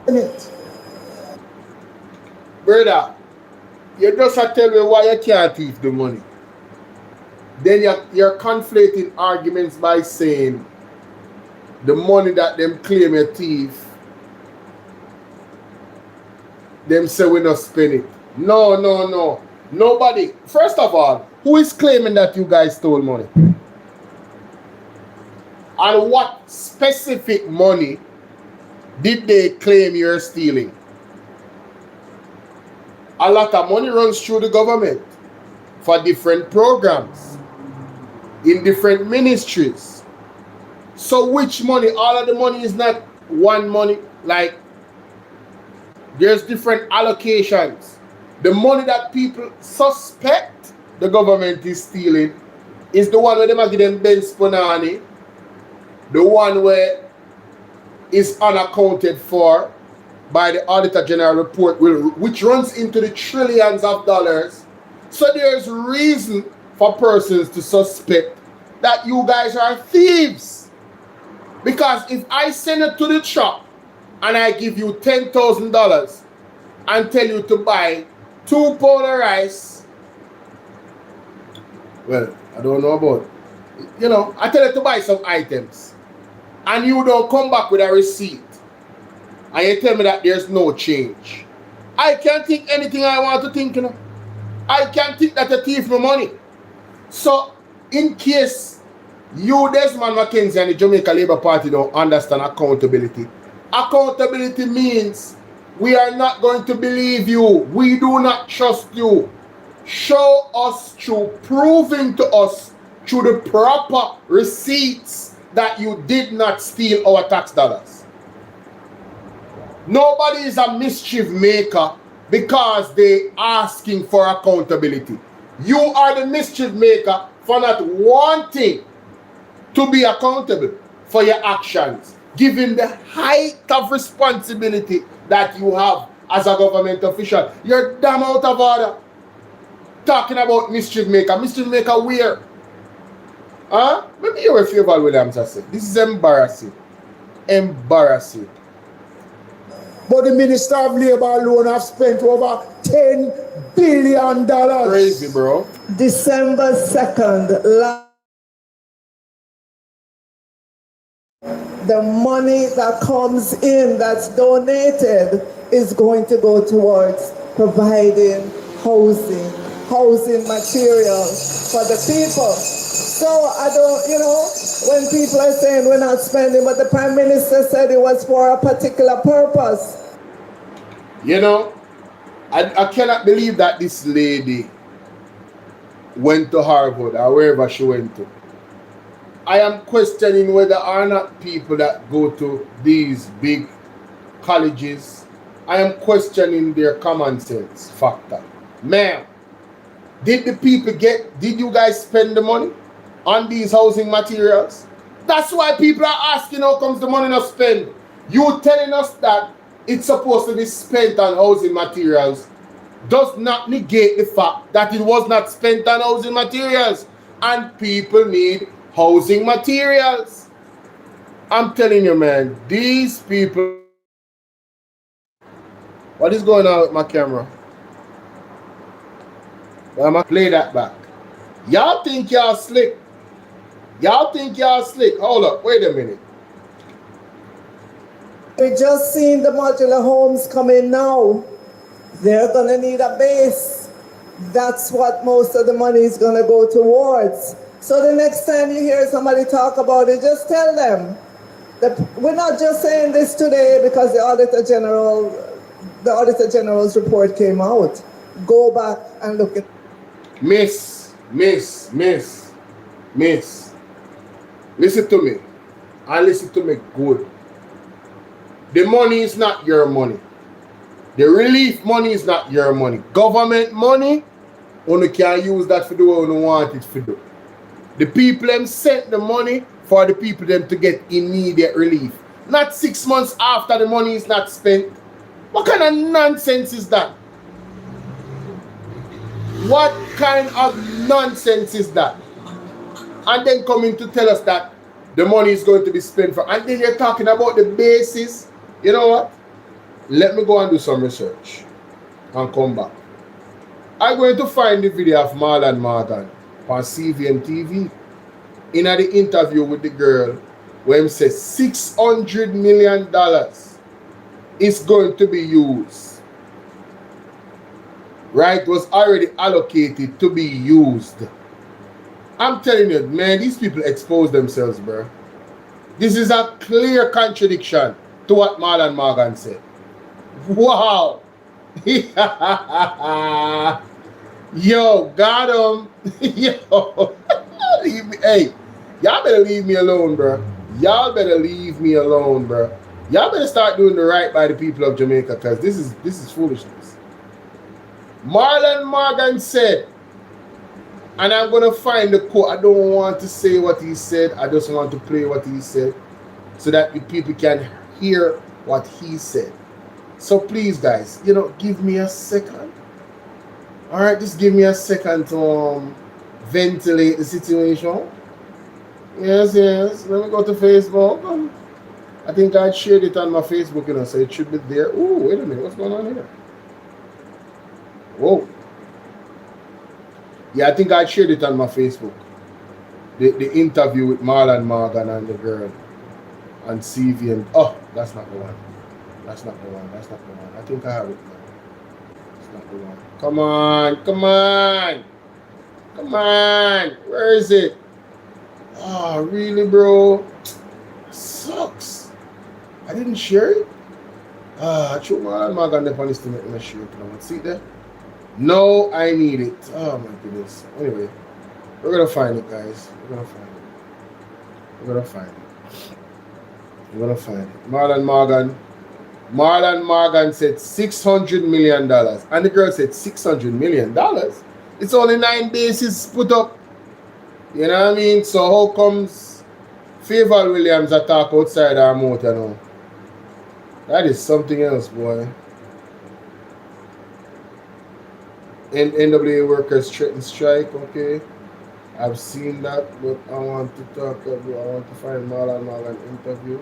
it. Brother, you just tell me why you can't thief the money. Then you're conflating arguments by saying the money that them claim a thief, them say we not spend it. No. Nobody. First of all, who is claiming that you guys stole money? And what specific money did they claim you're stealing? A lot of money runs through the government for different programs in different ministries. So which money? All of the money is not one money. Like, there's different allocations. The money that people suspect the government is stealing is the one where they might give them Ben Spunani, the one where is unaccounted for by the Auditor General report, which runs into the trillions of dollars. So there's reason for persons to suspect that you guys are thieves. Because if I send it to the shop and I give you $10,000 and tell you to buy 2 pounds of rice, well, I don't know about, you know, I tell you to buy some items and you don't come back with a receipt and you tell me that there's no change. I can't think anything I want to think, you know. I can't think that a thief no money. So, in case you, Desmond McKenzie, and the Jamaica Labour Party don't understand accountability, accountability means we are not going to believe you. We do not trust you. Show us through proving to us through the proper receipts that you did not steal our tax dollars. Nobody is a mischief maker because they asking for accountability. You are the mischief maker for not wanting to be accountable for your actions, given the height of responsibility that you have as a government official. You're damn out of order. Talking about mischief maker. Mischief maker where? Huh? Let me hear a favor Williams I said. This is embarrassing. Embarrassing. But the Minister of Labour alone have spent over $10 billion. Crazy, bro. December 2nd, the money that comes in that's donated is going to go towards providing housing materials for the people. So I don't, you know, when people are saying we're not spending, but the Prime Minister said it was for a particular purpose. You know, I cannot believe that this lady went to Harvard or wherever she went to. I am questioning whether or not people that go to these big colleges, I am questioning their common sense factor. Ma'am, did you guys spend the money on these housing materials? That's why people are asking how comes the money not spent. You telling us that it's supposed to be spent on housing materials does not negate the fact that it was not spent on housing materials. And people need housing materials. I'm telling you, man, these people... What is going on with my camera? I'm going to play that back. Y'all think y'all slick. Y'all think y'all slick. Hold up, wait a minute. We just seen the modular homes coming now. They're going to need a base. That's what most of the money is going to go towards. So the next time you hear somebody talk about it, just tell them that we're not just saying this today because the Auditor General's report came out. go back and look at. Miss. Listen to me. And listen to me good. The money is not your money. The relief money is not your money. Government money, only can use that for the way you want it to do. The people them sent the money for the people them to get immediate relief. Not 6 months after the money is not spent. What kind of nonsense is that? What kind of nonsense is that? And then coming to tell us that the money is going to be spent for, and then you're talking about the basis. You know what? Let me go and do some research and come back. I'm going to find the video of Marlon Morgan on CVM TV in the interview with the girl where he says $600 million is going to be used. Right? Was already allocated to be used. I'm telling you, man, these people expose themselves, bro. This is a clear contradiction to what Marlon Morgan said. Wow. Yo, got him. Yo. Hey, y'all better leave me alone, bro. Y'all better leave me alone, bro. Y'all better start doing the right by the people of Jamaica, because this is foolishness. Marlon Morgan said, and I'm going to find the quote. I don't want to say what he said. I just want to play what he said so that the people can hear what he said. So please, guys, you know, give me a second. All right, just give me a second to ventilate the situation. Yes. Let me go to Facebook. I think I shared it on my Facebook, you know, so it should be there. Ooh, wait a minute. What's going on here? Whoa. Yeah, I think I shared it on my Facebook. The interview with Marlon Morgan and the girl on CV and oh, that's not the one. That's not the one. I think I have it now. That's not the one. Come on. Where is it? Oh, really, bro? Sucks. I didn't share it. I threw Marlon Morgan up on this to make me share it. See there? No, I need it. Oh my goodness. Anyway, we're gonna find it, guys. We're gonna find it. Marlon Morgan said $600 million. And the girl said $600 million? It's only 9 bases put up. You know what I mean? So how comes Favor Williams attack outside our mouth, you know? That is something else, boy. NWA workers threaten strike, okay. I've seen that, but I want to find Marlon Morgan interview.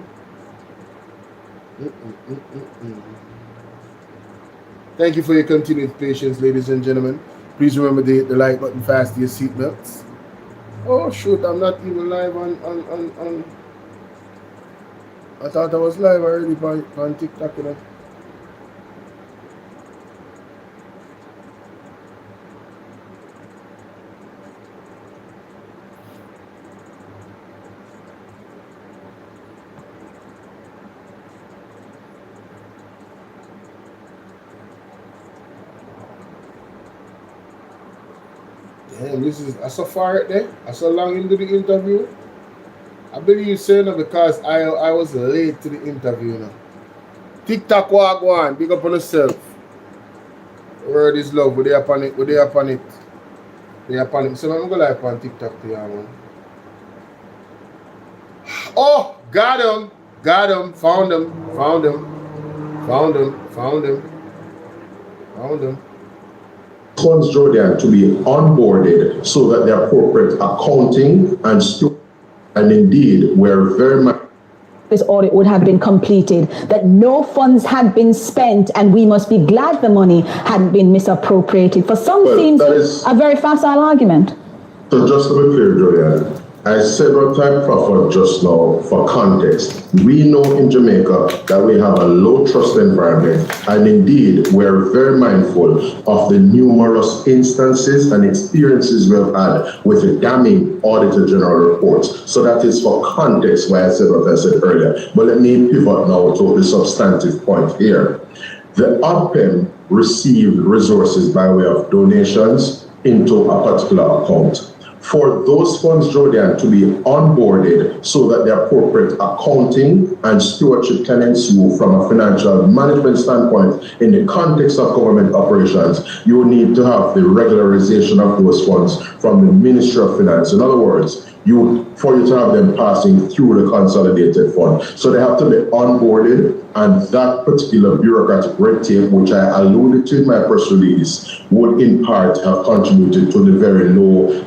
Thank you for your continued patience, ladies and gentlemen. Please remember to hit the like button, fasten your seatbelts. Oh shoot, I'm not even live on I thought I was live already on TikTok, you know. Damn, this is, I saw far right there. I saw long into the interview. I believe so, no, because I was late to the interview, you know. TikTok walk on, big up on yourself. Word is love, we there upon it. So I'm gonna live on TikTok to you, man. Oh, got him, found him. Funds Jordan to be onboarded so that their corporate accounting and indeed we're very much this audit would have been completed, that no funds had been spent, and we must be glad the money hadn't been misappropriated. For some, seems a very facile argument. So just to be clear, Julian, I said what I proffered just now for context. We know in Jamaica that we have a low trust environment, and indeed we're very mindful of the numerous instances and experiences we've had with the damning Auditor General reports. So that is for context why I said what I said earlier. But let me pivot now to the substantive point here. The OPM received resources by way of donations into a particular account. For those funds, Jordan, to be onboarded so that the appropriate accounting and stewardship can ensue from a financial management standpoint in the context of government operations, you need to have the regularization of those funds from the Ministry of Finance. In other words, for you to have them passing through the consolidated fund. So they have to be onboarded, and that particular bureaucratic red tape, which I alluded to in my press release, would in part have contributed to the very low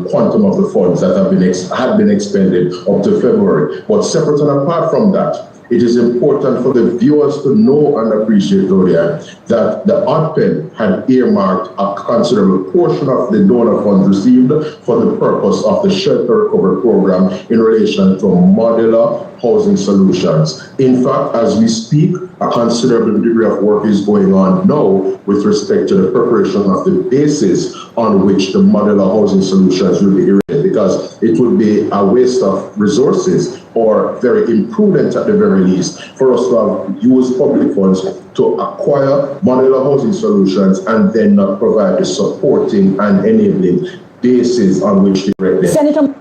quantum of the funds that had been expended up to February. But separate and apart from that, it is important for the viewers to know and appreciate, Gloria, that the ODPEN had earmarked a considerable portion of the donor funds received for the purpose of the shelter recovery program in relation to modular housing solutions. In fact, as we speak, a considerable degree of work is going on now with respect to the preparation of the basis on which the modular housing solutions will be erected, because it would be a waste of resources or very imprudent at the very least for us to have used public funds to acquire modular housing solutions and then not provide the supporting and enabling basis on which to erect them. Senator.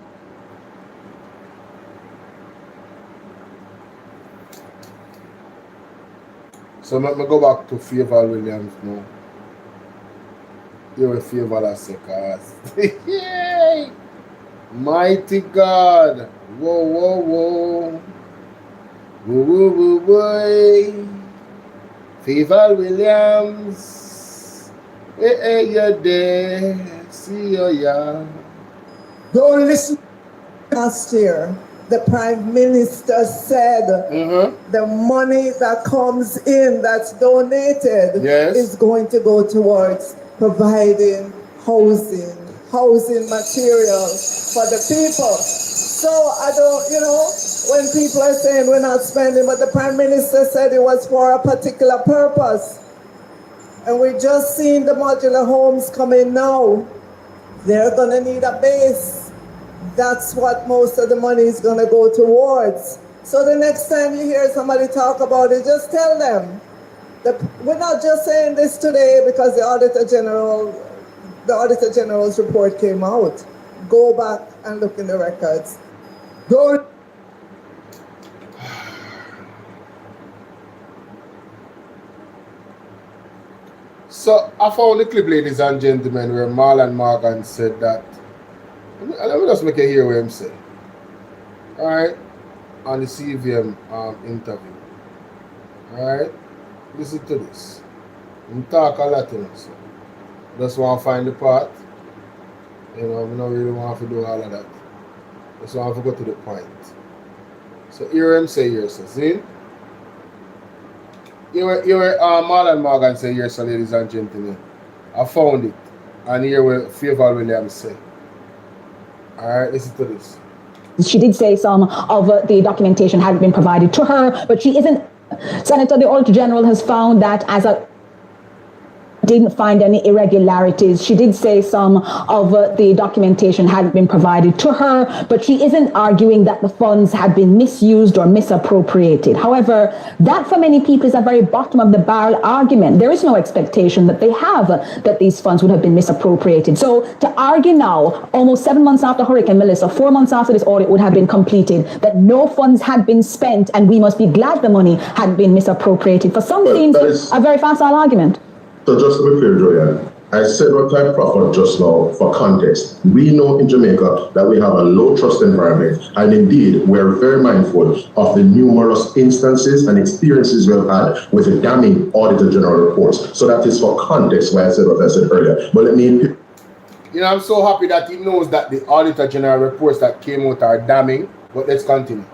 So let me go back to Favor Williams now. You're a Favor Lassekas. Yay! Mighty God. Whoa, whoa, whoa. Woo, woo, woo, boy. Favor Williams. Hey, you're there. See you, yeah. Don't listen. Last year, the Prime Minister said the money that comes in that's donated is going to go towards providing housing materials for the people. So I don't, when people are saying we're not spending, but the Prime Minister said it was for a particular purpose. And we just seen the modular homes come in now. They're gonna need a base. That's what most of the money is going to go towards. So the next time you hear somebody talk about it, just tell them that we're not just saying this today because the Auditor General's report came out. Go back and look in the records. Don't. So I found the clip, ladies and gentlemen, where Marlon Morgan said that. Let me just make it hear what him say. Alright? On the CVM interview. Alright? Listen to this. We talk a lot, so just want to find the part. We don't really want to do all of that. Just want to go to the point. So hear him say here, so see? Marlon Morgan say here, so ladies and gentlemen. I found it. And here what Favor Williams say. All right, listen to this. She did say some of the documentation hadn't been provided to her, but she isn't. Senator, the Auditor General has found that didn't find any irregularities. She did say some of the documentation hadn't been provided to her, but she isn't arguing that the funds had been misused or misappropriated. However, that for many people is a very bottom of the barrel argument. There is no expectation that they have that these funds would have been misappropriated. So to argue now, almost 7 months after Hurricane Melissa, 4 months after this audit would have been completed, that no funds had been spent and we must be glad the money had been misappropriated, for some seems a very facile argument. So just to be clear, Julian, I said what I proffered just now for context. We know in Jamaica that we have a low trust environment, and indeed we're very mindful of the numerous instances and experiences we've had with the damning Auditor General reports. So that is for context why I said what I said earlier. But let me... I'm so happy that he knows that the Auditor General reports that came out are damning, but let's continue.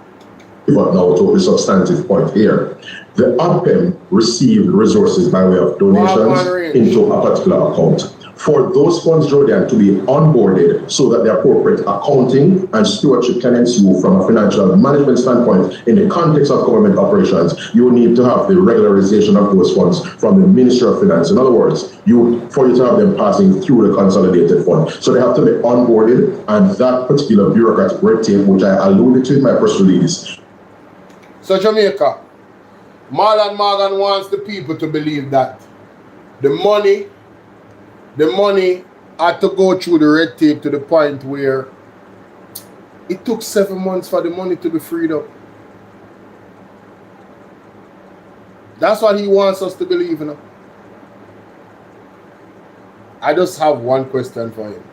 But now to the substantive point here. The ODPEM received resources by way of donations into a particular account. For those funds, Jordan, to be onboarded so that the appropriate accounting and stewardship can ensue from a financial management standpoint in the context of government operations, you need to have the regularization of those funds from the Ministry of Finance. In other words, for you to have them passing through the consolidated fund. So they have to be onboarded, and that particular bureaucratic red tape, which I alluded to in my press release. So Jamaica, Marlon Morgan wants the people to believe that The money had to go through the red tape to the point where it took 7 months for the money to be freed up. That's what he wants us to believe, you know. I just have one question for him.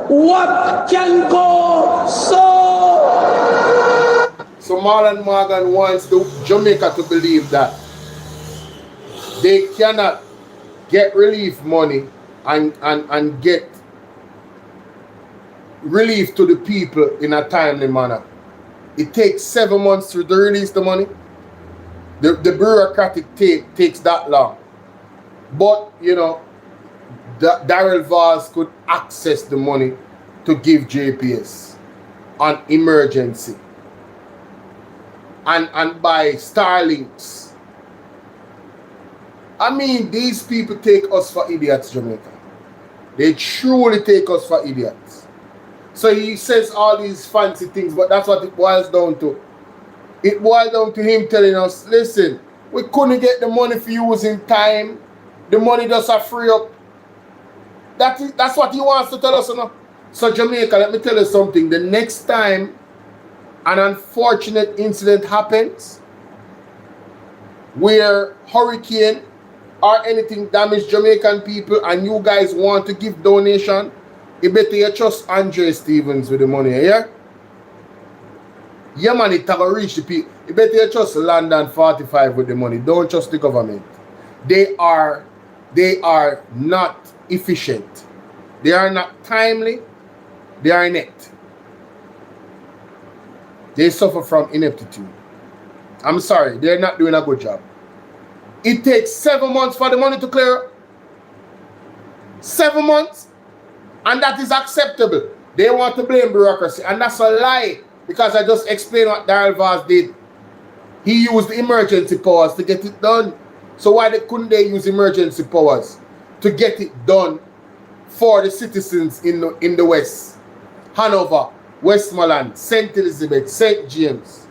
What can go so Marlon Morgan wants Jamaica to believe that they cannot get relief money and get relief to the people in a timely manner. It takes 7 months to release the money. The bureaucratic tape takes that long. But, you know, Darrell Vaz could access the money to give JPS on emergency. And buy Starlinks. I mean, these people take us for idiots, Jamaica. They truly take us for idiots. So he says all these fancy things, but that's what it boils down to. It boils down to him telling us, listen, we couldn't get the money for you in time. The money does a free up. That's what he wants to tell us, you know? So Jamaica, let me tell you something. The next time an unfortunate incident happens where hurricane or anything damage Jamaican people and you guys want to give donation, you better you trust Andre Stevens with the money, yeah? Yeah, man, it will reach the people. You better you trust London 45 with the money. Don't trust the government. They are not efficient. They are not timely. They are inept. They suffer from ineptitude. I'm sorry, they're not doing a good job. It takes 7 months for the money to clear up. 7 months. And that is acceptable. They want to blame bureaucracy. And that's a lie. Because I just explained what Darrell Vaz did. He used the emergency powers to get it done. So why couldn't they use emergency powers to get it done for the citizens in the West? Hanover, Westmoreland, St. Elizabeth, St. James,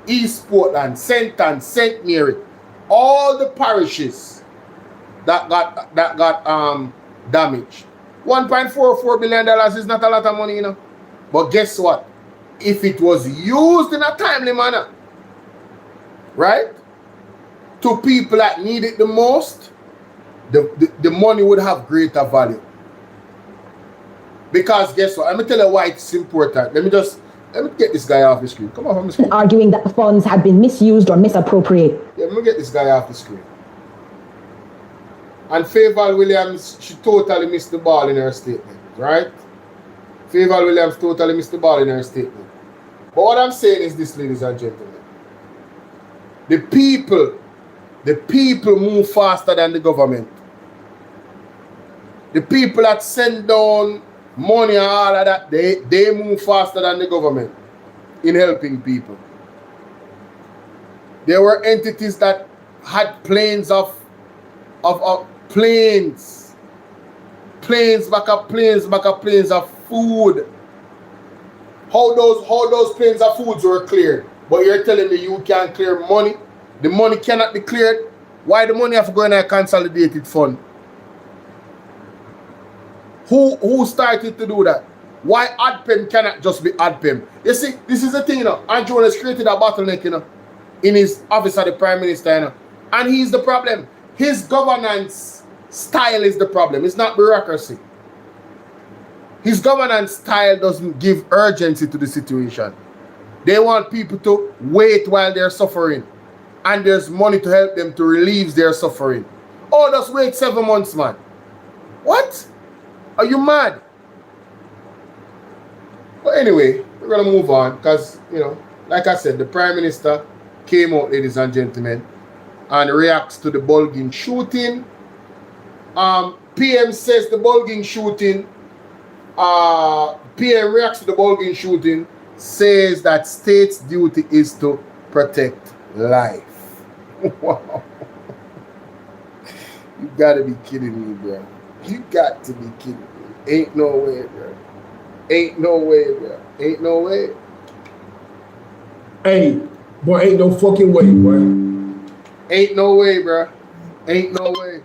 East Portland, St. Anne, St. Mary, all the parishes that got damaged. $1.44 billion is not a lot of money, you know. But guess what? If it was used in a timely manner, right, to people that need it the most, the money would have greater value. Because guess what? Let me tell you why it's important. Let me get this guy off the screen. Come on, from the screen. Arguing that the funds have been misused or misappropriated. Yeah, let me get this guy off the screen. And Favour Williams, she totally missed the ball in her statement, right? Favour Williams totally missed the ball in her statement. But what I'm saying is this, ladies and gentlemen. The people move faster than the government. The people that send down money and all of that, they move faster than the government in helping people. There were entities that had planes back up planes of food. How those planes of foods were cleared? But you're telling me you can't clear money? The money cannot be cleared? Why the money have to go in a consolidated fund? Who started to do that? Why ADPEM cannot just be ADPEM? You see, this is the thing, you know. Andrew has created a bottleneck, you know, in his office as the Prime Minister, you know. And he's the problem. His governance style is the problem. It's not bureaucracy. His governance style doesn't give urgency to the situation. They want people to wait while they're suffering. And there's money to help them to relieve their suffering. Oh, just wait 7 months, man. What? Are you mad? But anyway, we're going to move on because, you know, like I said, the Prime Minister came out, ladies and gentlemen, and reacts to the Bulging shooting. PM says the Bulging shooting, PM reacts to the Bulging shooting, says that state's duty is to protect life. Wow. You gotta be kidding me, bro. You got to be kidding me. Ain't no way, bro. Ain't no way, bro. Ain't no way. Hey, boy, ain't no fucking way, boy. Ain't no way, bruh. Ain't no way.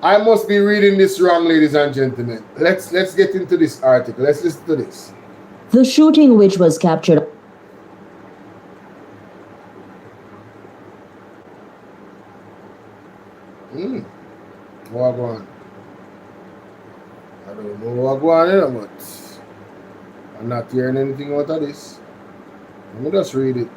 I must be reading this wrong, ladies and gentlemen. Let's get into this article. Let's listen to this. The shooting, which was captured. What go on? I don't know what go on here, but I'm not hearing anything out of this. Let me just read it.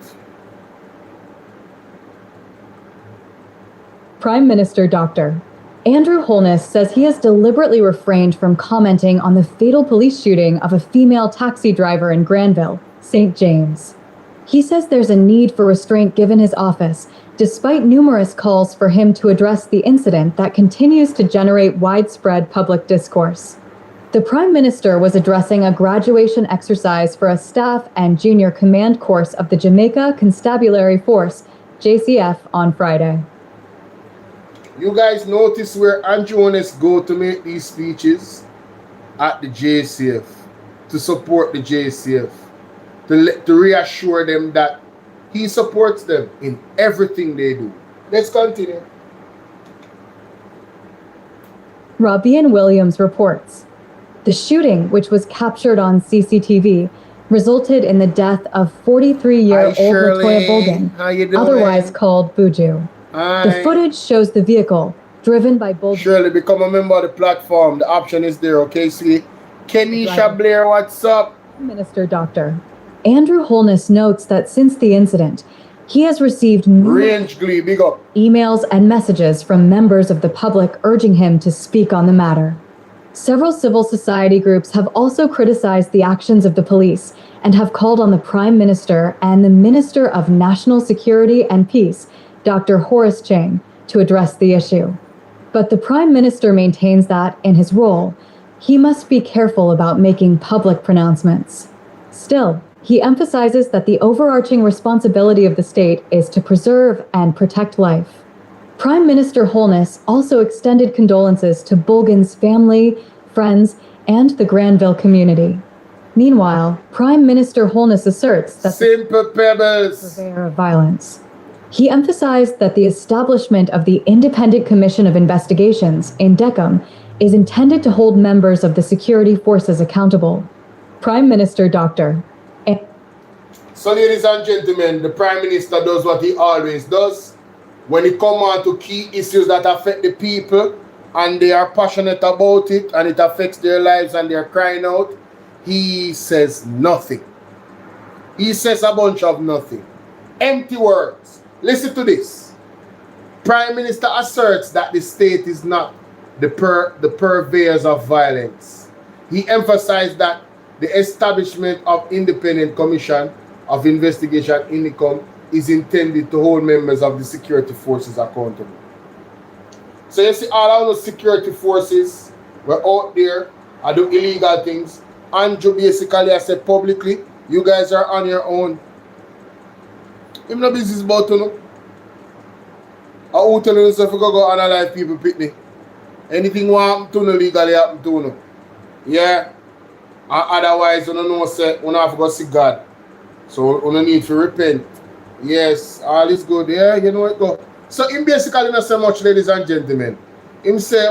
Prime Minister Dr. Andrew Holness says he has deliberately refrained from commenting on the fatal police shooting of a female taxi driver in Granville, St. James. He says there's a need for restraint given his office, despite numerous calls for him to address the incident that continues to generate widespread public discourse. The Prime Minister was addressing a graduation exercise for a staff and junior command course of the Jamaica Constabulary Force, JCF, on Friday. You guys notice where Andrew Holness go to make these speeches? At the JCF, to support the JCF, to reassure them that he supports them in everything they do. Let's continue. Robian Williams reports. The shooting, which was captured on CCTV, resulted in the death of 43-year-old Latoya Bolden, otherwise called Buju. The footage shows the vehicle, driven by Bolden. Shirley, become a member of the platform. The option is there, okay, sweetie? Kenisha Blair, what's up? Minister Dr. Andrew Holness notes that since the incident, he has received Range Glee, big up. emails and messages from members of the public urging him to speak on the matter. Several civil society groups have also criticized the actions of the police and have called on the Prime Minister and the Minister of National Security and Peace, Dr. Horace Chang, to address the issue. But the Prime Minister maintains that, in his role, he must be careful about making public pronouncements. Still, he emphasizes that the overarching responsibility of the state is to preserve and protect life. Prime Minister Holness also extended condolences to Bolden's family, friends, and the Granville community. Meanwhile, Prime Minister Holness asserts that Simple Pebbles purveyor of violence. He emphasized that the establishment of the Independent Commission of Investigations, INDECOM, is intended to hold members of the security forces accountable. Prime Minister Dr. So, ladies and gentlemen, the Prime Minister does what he always does. When it comes on to key issues that affect the people and they are passionate about it and it affects their lives and they're crying out, he says nothing. He says a bunch of nothing. Empty words. Listen to this. Prime Minister asserts that the state is not the purveyors of violence. He emphasized that the establishment of Independent Commission of Investigation, INDECOM, is intended to hold members of the security forces accountable. So you see, all our security forces were out there and do illegal things. Andrew basically has said publicly, you guys are on your own. Him no business about to know. I will tell you if you go analyze people picnic. Anything want happen to no legally happen to no. Yeah. And otherwise you don't know say you have to go see God. So you don't need to repent. Yes, all is good. Yeah, you know it go. So him basically not so much, ladies and gentlemen. Him say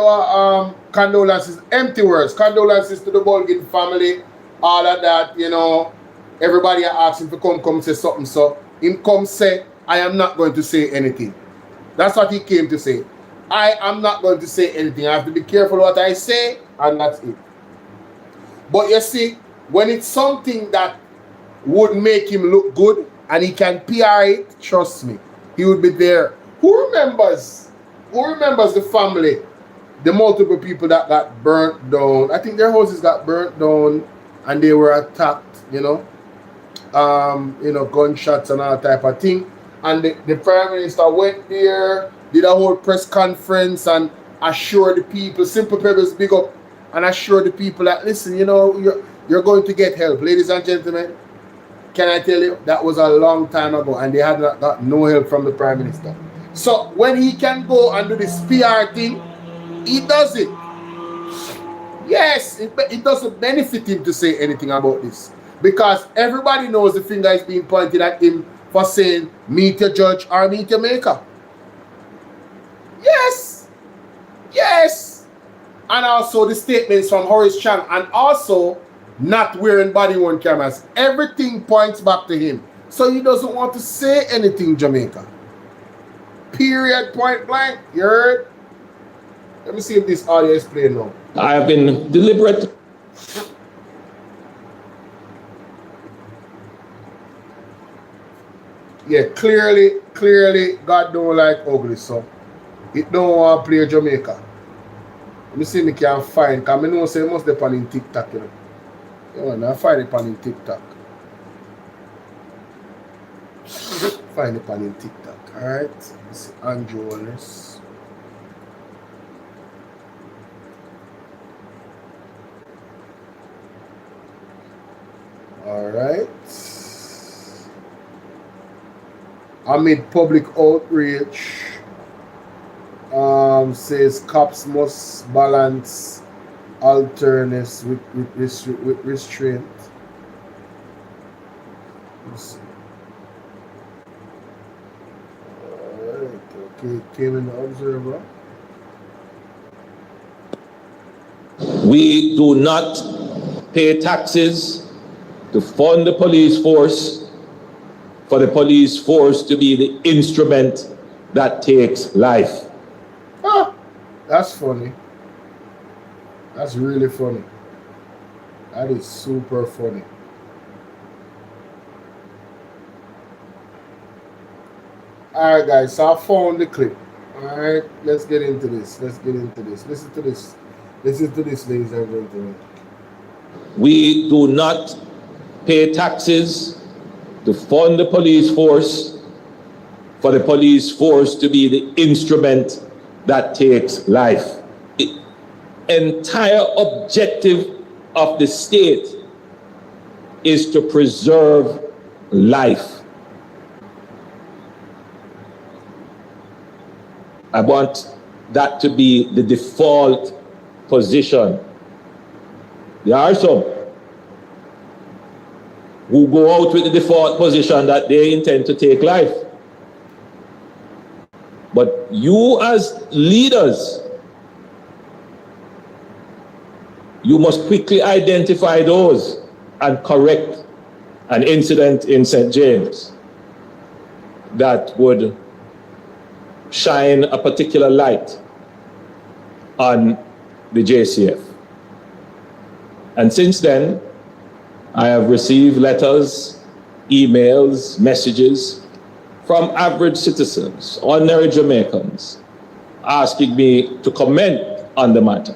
condolences, empty words, condolences to the Bolden family, all of that, you know. Everybody are asking to come say something. So him come say, I am not going to say anything. That's what he came to say. I am not going to say anything. I have to be careful what I say, and that's it. But you see, when it's something that would make him look good and he can PR it, trust me, he would be there. Who remembers the family, the multiple people that got burnt down? I think their houses got burnt down and they were attacked, you know, gunshots and all type of thing. And the Prime Minister went there, did a whole press conference and assured the people, Simple Pebbles big up, and assured the people that, listen, you know, you're going to get help. Ladies and gentlemen, can I tell you, that was a long time ago and they had not got no help from the Prime Minister. So when he can go and do this PR thing, he does it. Yes, it doesn't benefit him to say anything about this because everybody knows the finger is being pointed at him for saying meet your judge or meet your maker. Yes. Yes. And also the statements from Horace Chang, and also not wearing body-worn cameras. Everything points back to him. So he doesn't want to say anything, Jamaica. Period, point blank. You heard? Let me see if this audio is playing now. I have been deliberate. Yeah, clearly, God don't like ugly, so it don't want to play Jamaica. Let me see if I can find, because I know say it must be on TikTok, you know. Yeah, I find it on TikTok. Find it on TikTok, alright? This is Andrew Wallace. Alright. Amid public outrage, says cops must balance alternatives with restraint. Let's see. Alright, okay, came in the Observer. We do not pay taxes to fund the police force, for the police force to be the instrument that takes life. Ah, that's funny. That's really funny. That is super funny. Alright guys, so I found the clip. Alright, let's get into this. Listen to this. Listen to this, ladies and gentlemen. We do not pay taxes to fund the police force, for the police force to be the instrument that takes life. The entire objective of the state is to preserve life. I want that to be the default position. There are some who go out with the default position that they intend to take life. But you as leaders, you must quickly identify those and correct an incident in St. James that would shine a particular light on the JCF. And since then, I have received letters, emails, messages from average citizens, ordinary Jamaicans, asking me to comment on the matter.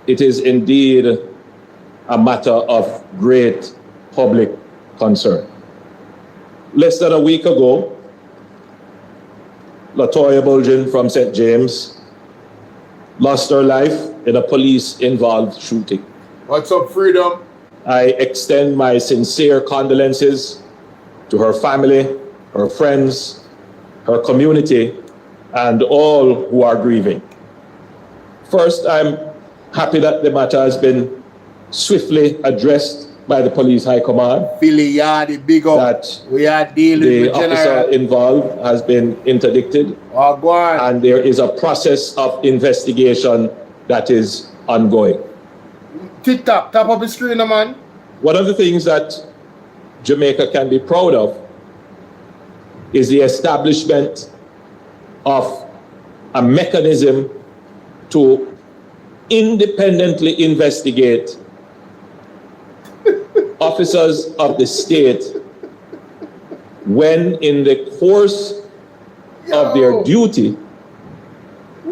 It is indeed a matter of great public concern. Less than a week ago, Latoya Bulgin from St. James lost her life in a police-involved shooting. What's up, Freedom? I extend my sincere condolences to her family, her friends, her community, and all who are grieving. First, I'm happy that the matter has been swiftly addressed by the police high command. Big up. That we are dealing with the officer involved has been interdicted. Oh, go on. And there is a process of investigation that is ongoing. TikTok, tap up the screen, man. One of the things that Jamaica can be proud of is the establishment of a mechanism to independently investigate officers of the state when in the course of their duty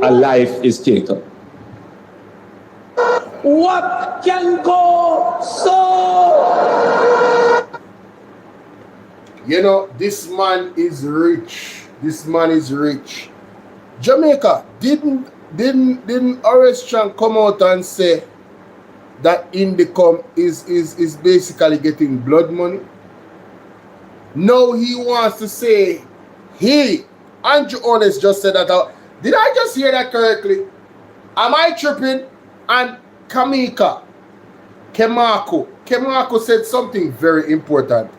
a life is taken. What can go so? You know, this man is rich. This man is rich. Jamaica, didn't Horace Chang come out and say that Indicom is basically getting blood money? No, he wants to say, Andrew Honest just said that out. Did I just hear that correctly? Am I tripping? And Kemako said something very important.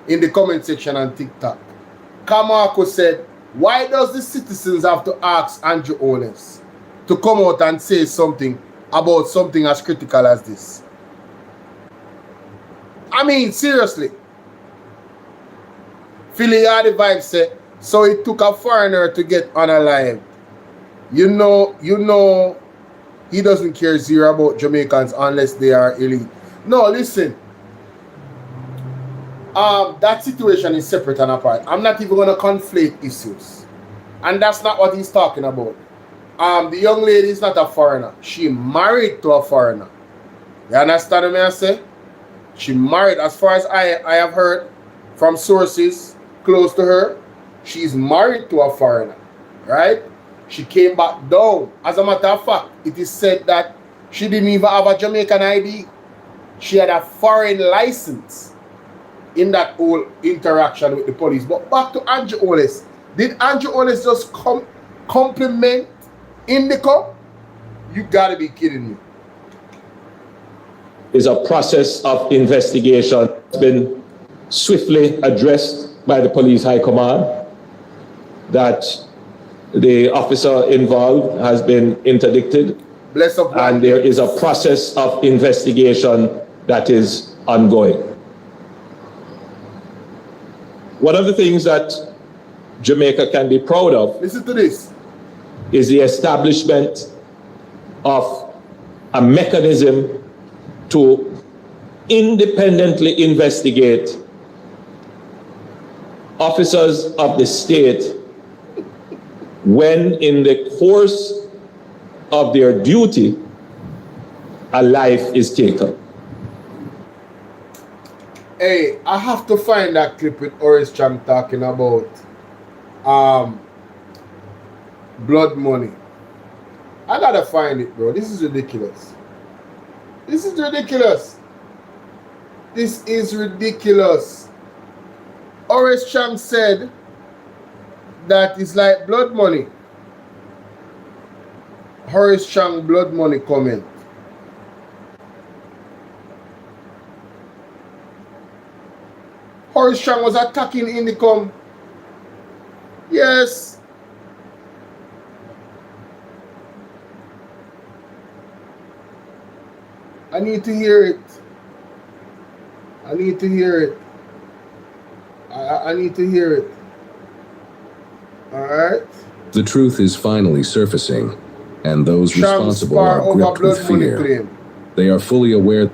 in the comment section on TikTok. Camarco said, why does the citizens have to ask Andrew Holness to come out and say something about something as critical as this? I mean, seriously. Philly had the vibe said, so it took a foreigner to get unalived. You know, he doesn't care zero about Jamaicans unless they are elite. No, listen. That situation is separate and apart. I'm not even going to conflate issues. And that's not what he's talking about. The young lady is not a foreigner. She married to a foreigner. You understand what I say? She married, as far as I have heard from sources close to her, she's married to a foreigner, right? She came back down. As a matter of fact, it is said that she didn't even have a Jamaican ID. She had a foreign license in that whole interaction with the police. But back to Andrew Holness. Did Andrew Holness just compliment Indico? You gotta be kidding me. Is a process of investigation that's been swiftly addressed by the police high command, that the officer involved has been interdicted, and there is a process of investigation that is ongoing. One of the things that Jamaica can be proud of, listen to this, is the establishment of a mechanism to independently investigate officers of the state when in the course of their duty a life is taken. Hey, I have to find that clip with Horace Chang talking about blood money. I gotta find it, bro. This is ridiculous. This is ridiculous. This is ridiculous. Horace Chang said that it's like blood money. Horace Chang blood money comment. Horace Chang was attacking Indicom. Yes. I need to hear it. I need to hear it. I need to hear it. All right. The truth is finally surfacing, and those responsible are gripped with fear. They are fully aware.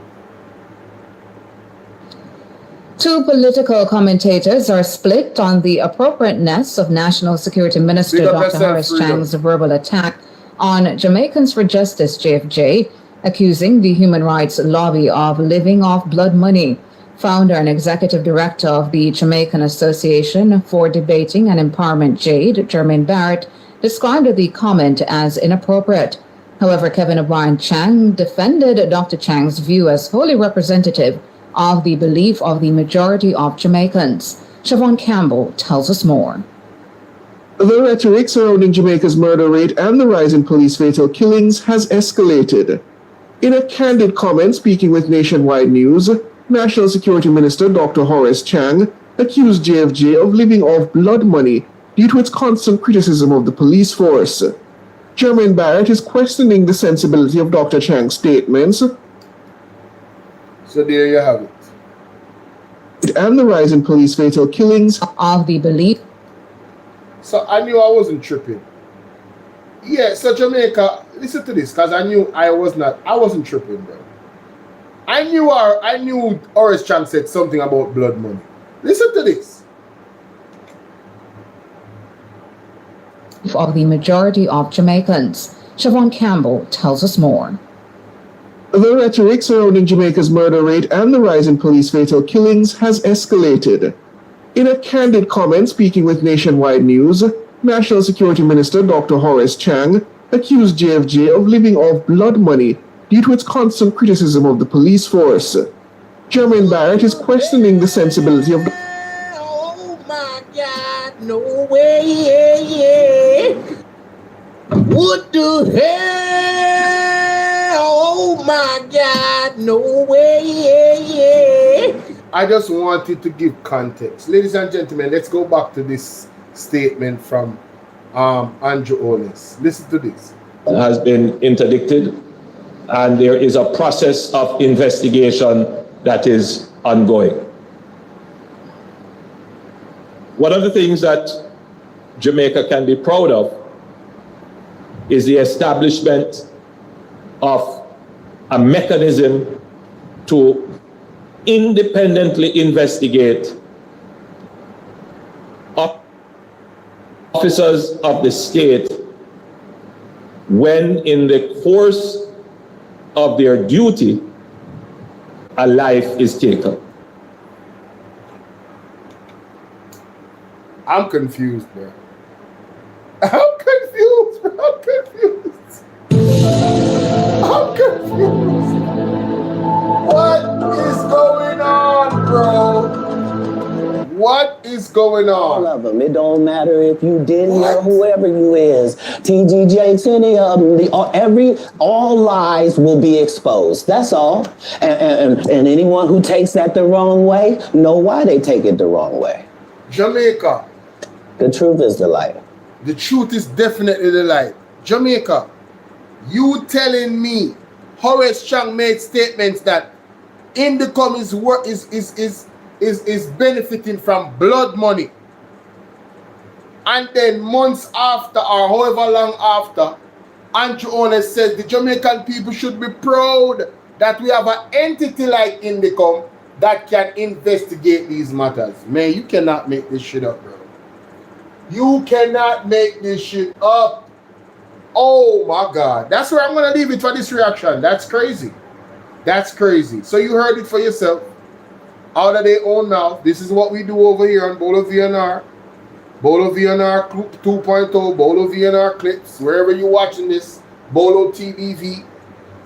Two political commentators are split on the appropriateness of National Security Minister Dr. Horace Chang's verbal attack on Jamaicans for Justice, JFJ, accusing the human rights lobby of living off blood money. Founder and executive director of the Jamaican Association for Debating and Empowerment, JADE, Jermaine Barrett, described the comment as inappropriate. However, Kevin O'Brien Chang defended Dr. Chang's view as wholly representative of the belief of the majority of Jamaicans. Siobhan Campbell tells us more. The rhetoric surrounding Jamaica's murder rate and the rise in police fatal killings has escalated. In a candid comment speaking with Nationwide News, National Security Minister Dr. Horace Chang accused JFJ of living off blood money due to its constant criticism of the police force. Jermaine Barrett is questioning the sensibility of Dr. Chang's statements. So there you have it. And the rise in police fatal killings of the belief. So I knew I wasn't tripping. Yeah, so Jamaica, listen to this, because I knew I wasn't tripping, bro. I knew Horace Chang said something about blood money. Listen to this. Of the majority of Jamaicans. Siobhan Campbell tells us more. The rhetoric surrounding Jamaica's murder rate and the rise in police fatal killings has escalated. In a candid comment speaking with Nationwide News, National Security Minister Dr. Horace Chang accused JFJ of living off blood money due to its constant criticism of the police force. Jermaine Barrett is questioning the sensibility of the... Oh my God, no way, What the hell? Oh my God, no way, I just wanted to give context. Ladies and gentlemen, let's go back to this statement from Andrew Owens. Listen to this. Has been interdicted, and there is a process of investigation that is ongoing. One of the things that Jamaica can be proud of is the establishment of a mechanism to independently investigate officers of the state when in the course of their duty a life is taken. I'm confused, bro. I'm confused, bro. I'm confused. I'm confused. What is going on, bro? What is going on? All of them. It don't matter if you Diddy or whoever you is. TG Jakes, any of them. All lies will be exposed. That's all. And anyone who takes that the wrong way, know why they take it the wrong way. Jamaica. The truth is the light. The truth is definitely the light. Jamaica, you telling me Horace Chang made statements that Indicom is benefiting from blood money, and then months after or however long after, Andrew Owens says the Jamaican people should be proud that we have an entity like Indicom that can investigate these matters. Man, you cannot make this shit up, bro. You cannot make this shit up. Oh my God. That's where I'm going to leave it for this reaction. That's crazy. That's crazy. So you heard it for yourself. Out of their own mouth. This is what we do over here on BOLO V&R. BOLO V&R 2.0, BOLO V&R clips, wherever you're watching this, BOLO TVV,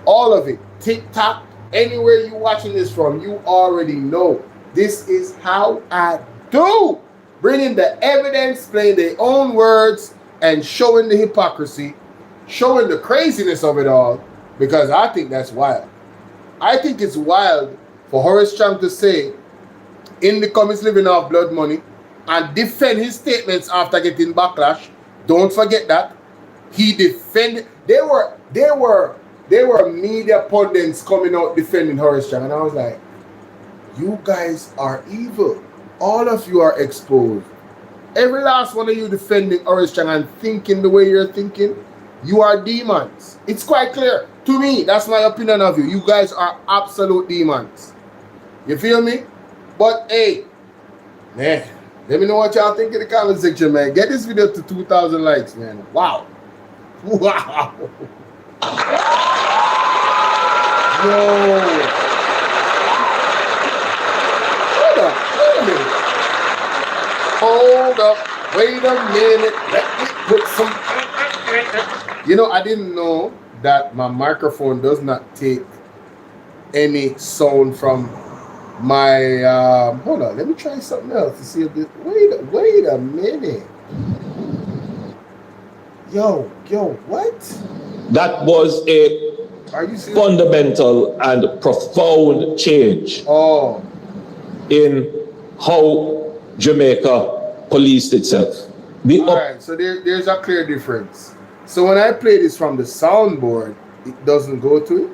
all of it. TikTok, anywhere you're watching this from, you already know. This is how I do. Bringing the evidence, playing their own words, and showing the hypocrisy, showing the craziness of it all, because I think that's wild. I think it's wild for Horace Chang to say Indicom is living off blood money and defend his statements after getting backlash. Don't forget that. He defended. There were media pundits coming out defending Horace Chang, and I was like, you guys are evil. All of you are exposed. Every last one of you defending Horace Chang and thinking the way you're thinking, you are demons. It's quite clear. To me, that's my opinion of you. You guys are absolute demons. You feel me? But hey, man, let me know what y'all think in the comment section, man. Get this video to 2,000 likes, man. Wow. Wow. Yo. Hold up, wait a minute, let me put some, you know, I didn't know that my microphone does not take any sound from my, hold on, let me try something else to see if this, wait a minute. Yo, what? That was a fundamental and profound change in how Jamaica policed itself. Alright, so there's a clear difference. So when I play this from the soundboard, it doesn't go to it?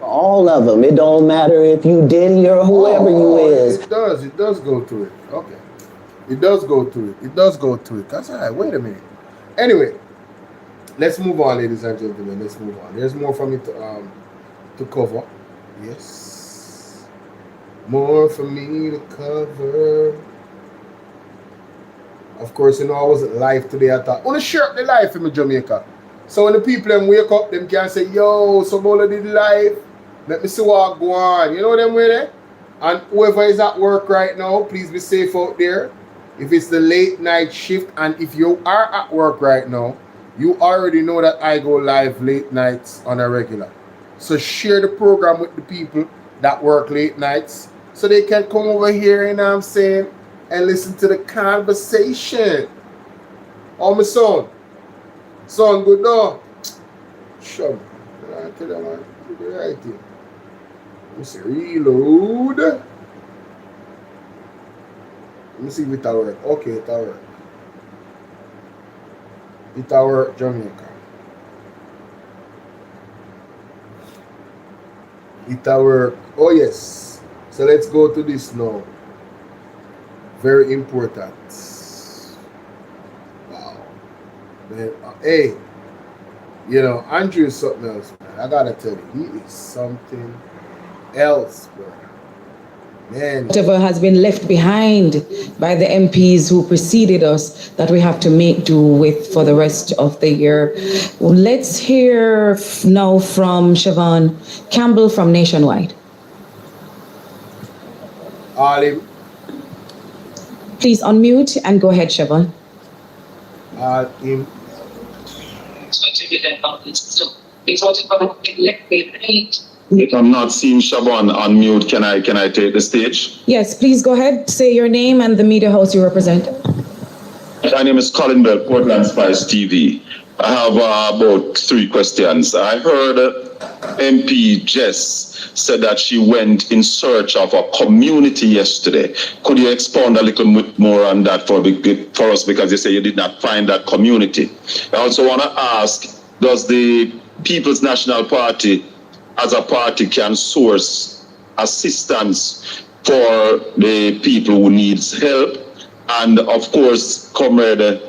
All of them. It don't matter if you Diddy or whoever you is. It does go to it. Okay. It does go to it. That's alright, wait a minute. Anyway, let's move on, ladies and gentlemen. Let's move on. There's more for me to cover. Yes. More for me to cover. Of course, you know, I wasn't live today. I thought, I want to share up the live in Jamaica. So when the people them wake up, them can say, yo, so BOLO did live. Let me see what go on. You know them way there? And whoever is at work right now, please be safe out there. If it's the late night shift, and if you are at work right now, you already know that I go live late nights on a regular. So share the program with the people that work late nights so they can come over here, you know what I'm saying, and listen to the conversation. Oh, my son. Son, good now. Shove. I tell you, man. Do the right thing. Let me see. Reload. me see if it'll work. Okay, it'll work. It'll work, Jamaica. It'll work. Oh yes. So let's go to this now. Very important. Wow. Man, hey, you know, Andrew is something else, man. I gotta tell you, he is something else, bro. Man. Whatever has been left behind by the MPs who preceded us that we have to make do with for the rest of the year. Let's hear now from Siobhan Campbell from Nationwide. Ali. Please unmute and go ahead, Siobhan. If I'm not seeing Siobhan on mute, can I take the stage? Yes, please go ahead. Say your name and the media house you represent. My name is Colin Bell, Portland Spice TV. I have about 3 questions. I heard MP Jess said that she went in search of a community yesterday. Could you expound a little bit more on that for us, because you say you did not find that community? I also want to ask, does the People's National Party as a party can source assistance for the people who needs help? And of course, Comrade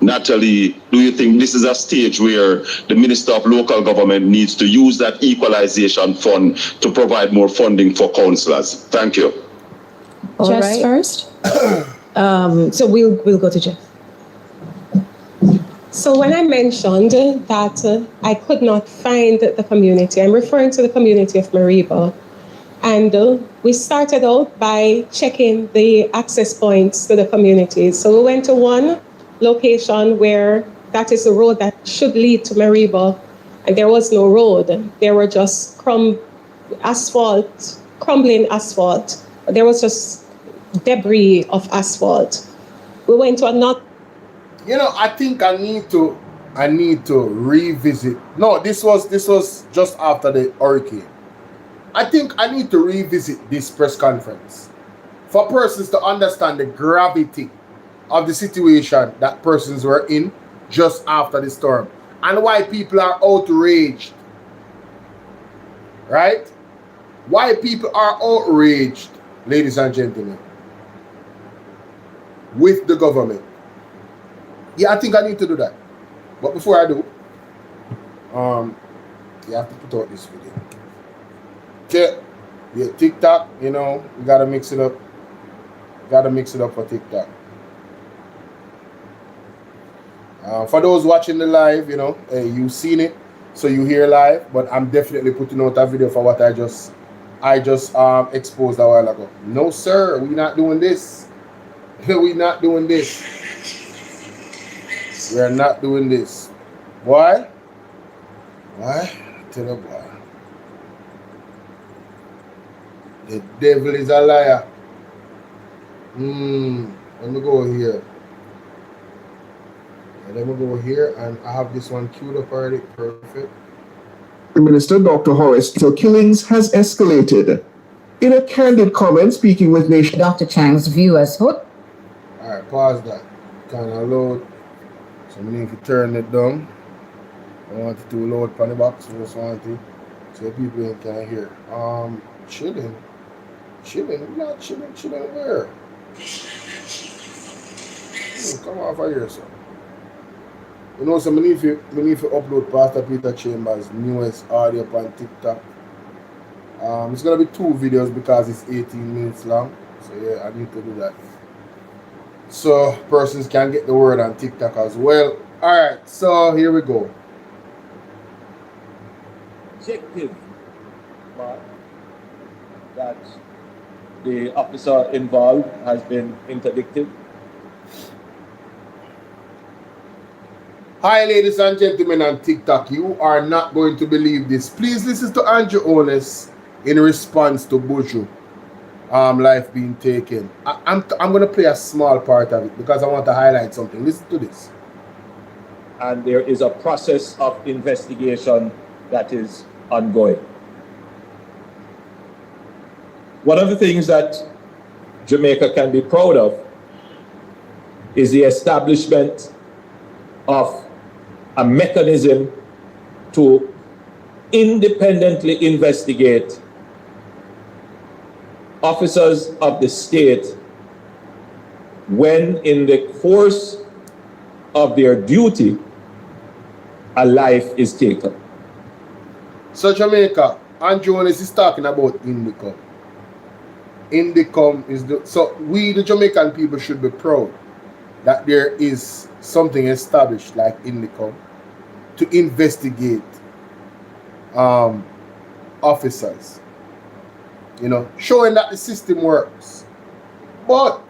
Natalie, do you think this is a stage where the Minister of Local Government needs to use that equalization fund to provide more funding for councillors? Thank you. Jess first. So we'll go to Jeff. So when I mentioned that I could not find the community, I'm referring to the community of Mariba. And we started out by checking the access points to the community. So we went to one location where that is the road that should lead to Mariba, and there was no road. There were just crumbling asphalt. There was just debris of asphalt. We went to another. You know, I think I need to revisit. No, this was just after the hurricane. I think I need to revisit this press conference for persons to understand the gravity of the situation that persons were in just after the storm and why people are outraged. Right? Why people are outraged, ladies and gentlemen, with the government. Yeah, I think I need to do that. But before I do, you have to put out this video. Okay, yeah, TikTok, you know, we gotta mix it up. Gotta mix it up for TikTok. For those watching the live, you know, you've seen it, so you hear live. But I'm definitely putting out a video for what I just exposed a while ago. No, sir, we're not doing this. We're not doing this. We're not doing this. Why? Why? Tell you why. The devil is a liar. Let me go here. Let me go here, and I have this one queued up already. Perfect. The Minister, Dr. Horace, killings has escalated. In a candid comment speaking with Nation, Dr. Chang's view as hood. All right, pause that. Kind of load. So I need to turn it down. I want it to load on the box. I just want it so people can hear. Chilling. We're not chilling where? Come off of here, sir. You know, so I need to upload Pastor Peter Chambers' newest audio on TikTok. It's gonna be 2 videos because it's 18 minutes long. So yeah, I need to do that. So persons can get the word on TikTok as well. Alright, so here we go. Objective, Mark, that the officer involved has been interdicted. Hi, ladies and gentlemen on TikTok. You are not going to believe this. Please listen to Andrew Ones in response to Buju life being taken. I'm going to play a small part of it because I want to highlight something. Listen to this. And there is a process of investigation that is ongoing. One of the things that Jamaica can be proud of is the establishment of a mechanism to independently investigate officers of the state when in the course of their duty a life is taken. So Jamaica, Andrew is talking about Indicom. Indicom is so we the Jamaican people should be proud that there is something established like Indicom to investigate officers, you know, showing that the system works. But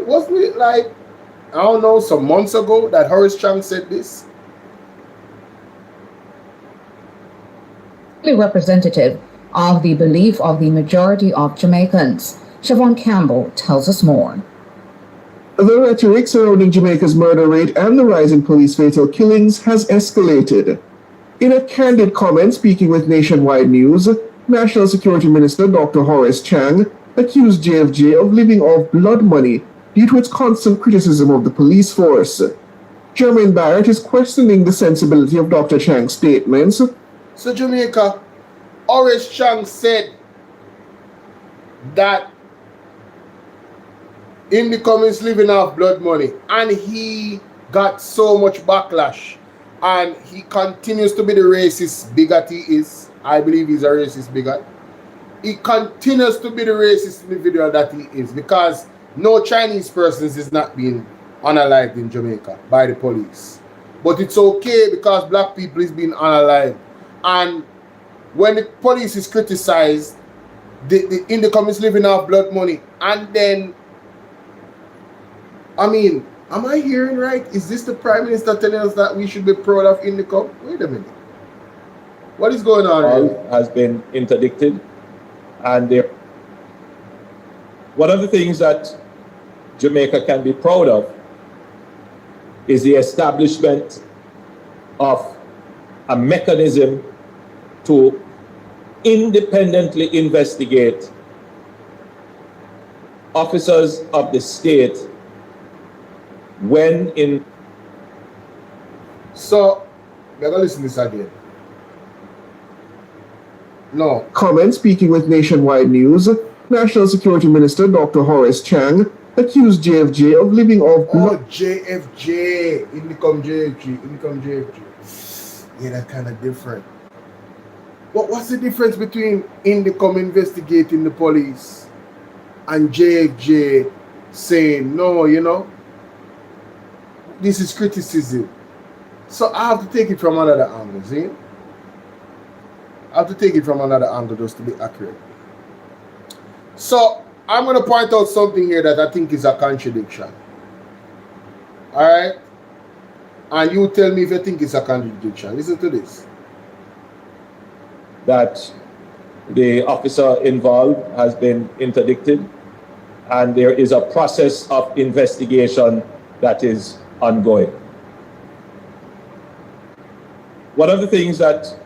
wasn't it like, I don't know, some months ago that Horace Chang said this? Representative of the belief of the majority of Jamaicans. Siobhan Campbell tells us more. The rhetoric surrounding Jamaica's murder rate and the rise in police fatal killings has escalated. In a candid comment speaking with Nationwide News, National Security Minister Dr. Horace Chang accused JFJ of living off blood money due to its constant criticism of the police force. Jermaine Barrett is questioning the sensibility of Dr. Chang's statements. So Jamaica, Horace Chang said that Indicom is living off blood money, and he got so much backlash, and he continues to be the racist bigot he is. I believe he's a racist bigot. He continues to be the racist individual that he is, because no Chinese persons is not being unalived in Jamaica by the police. But it's okay because black people is being unalived. And when the police is criticized, the Indicom is living off blood money. And then, I mean, am I hearing right? Is this the Prime Minister telling us that we should be proud of Indicom? Wait a minute. What is going on here? Has been interdicted. And one of the things that Jamaica can be proud of is the establishment of a mechanism to independently investigate officers of the state when in... So, we're going to listen to this again. No. Comment speaking with Nationwide News, National Security Minister Dr. Horace Chang accused JFJ of living off blood. Oh, JFJ. Indicom JFJ. Indicom JFJ. Yeah, that's kind of different. But what's the difference between Indicom investigating the police and JFJ saying, no, you know, this is criticism? So I have to take it from another angle, see? I have to take it from another angle just to be accurate. So I'm going to point out something here that I think is a contradiction. All right? And you tell me if you think it's a contradiction. Listen to this. That the officer involved has been interdicted and there is a process of investigation that is ongoing. One of the things that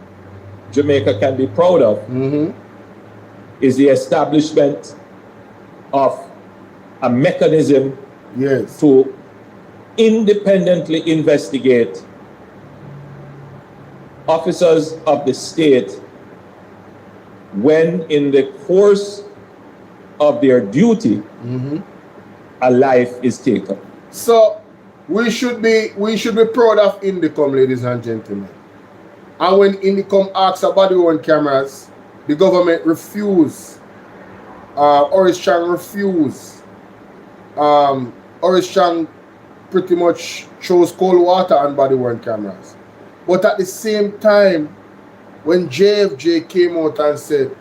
Jamaica can be proud of is the establishment of a mechanism to independently investigate officers of the state when in the course of their duty a life is taken. So we should be proud of Indicom, ladies and gentlemen. And when Indicom asks about the on cameras, the government refused. Horace Chang refused. Horace Chang pretty much chose cold water on body worn cameras. But at the same time, when JFJ came out and said,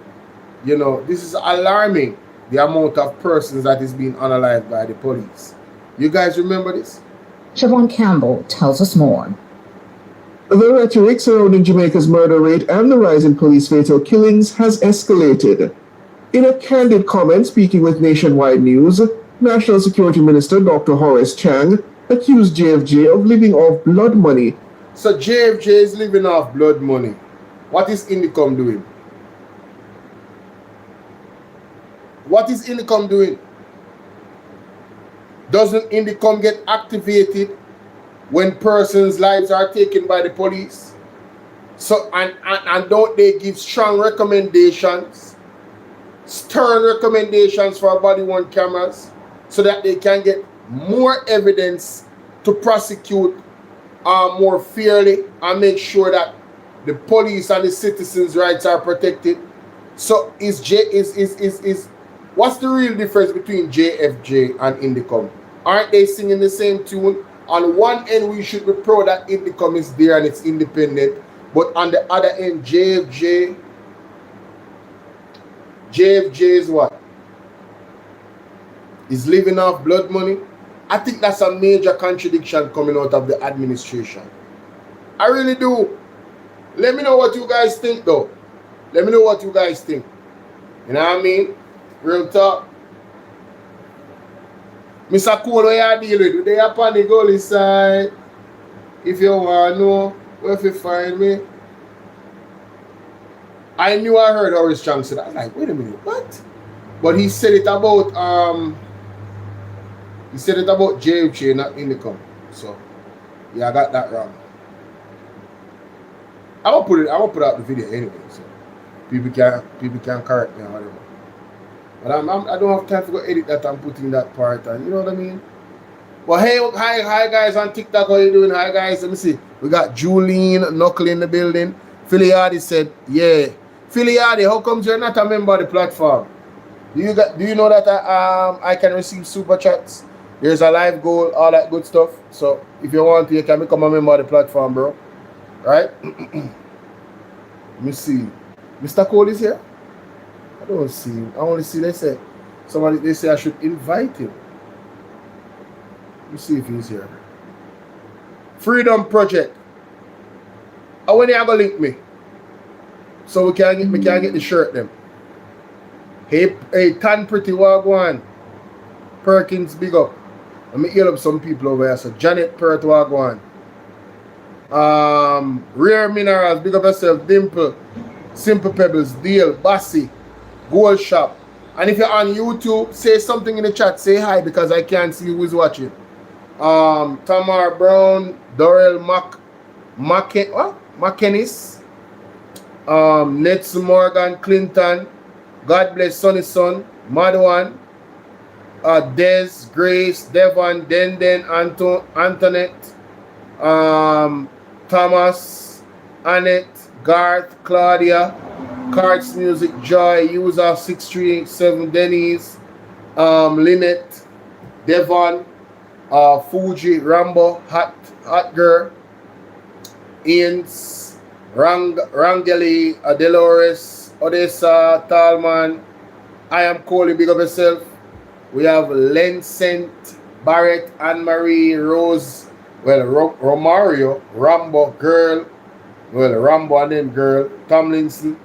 you know, this is alarming, the amount of persons that is being unalived by the police. You guys remember this? Siobhan Campbell tells us more. The rhetoric surrounding Jamaica's murder rate and the rise in police fatal killings has escalated. In a candid comment speaking with Nationwide News, National Security Minister Dr. Horace Chang accused JFJ of living off blood money. So JFJ is living off blood money. What is Indicom doing? What is Indicom doing? Doesn't Indicom get activated when persons' lives are taken by the police? So, and don't they give strong recommendations, stern recommendations for body-worn cameras so that they can get more evidence to prosecute more fairly and make sure that the police and the citizens' rights are protected? So what's the real difference between JFJ and Indicom? Aren't they singing the same tune? On one end, we should be proud that Indicom is there and it's independent, but on the other end, JFJ is what? Is living off blood money? I think that's a major contradiction coming out of the administration. I really do. Let me know what you guys think, though. Let me know what you guys think. You know what I mean? Real talk. Mr. Cole, what you deal with? Do they up on the goalie side? If you want to know, where you find me? I knew I heard Horace Chang say that. I was like, wait a minute, what? But he said it about JFJ, not Indicom. So yeah, I got that wrong. I will put out the video anyway, so people can correct me or whatever. But I don't have time to go edit that and put in that part, and you know what I mean? Well, hey, hi guys on TikTok, how you doing? Hi guys, let me see. We got Julene Knuckle in the building. Philly Hardy said, yeah. Philly Hardy, how come you're not a member of the platform? Do you know that I can receive super chats? There's a live goal, all that good stuff. So if you want to, you can become a member of the platform, bro. Right? Let me see. Mr. Cole is here? I don't see him. I only see, they say I should invite him. Let me see if he's here. Freedom Project. How when you going to link me? So we can get the shirt them. Hey, Tan Pretty Wagwan. Perkins, big up. Let me heal up some people over here. So Janet Perth Wagwan. Rare Minerals, big up yourself. Dimple, Simple Pebbles, Deal, Bassy, Gold Shop. And if you're on YouTube, say something in the chat. Say hi because I can't see who's watching. Tamar Brown, Dorel McKennis, Nets Morgan, Clinton, God bless Sonny Son, Madwan, Des, Grace, Devon, Denden, Antoinette, Thomas, Annette, Garth, Claudia, Cards Music, Joy, User 637, Denise, Lynette, Devon, Fuji, Rambo, Hot Girl, Ian's, Rangeli, Delores, Odessa, Talman, I am Coley, big up yourself. We have Lencent, Barrett, Anne-Marie, Rose, well, Romario, Rambo, Girl, well, Rambo and then Girl, Tomlinson,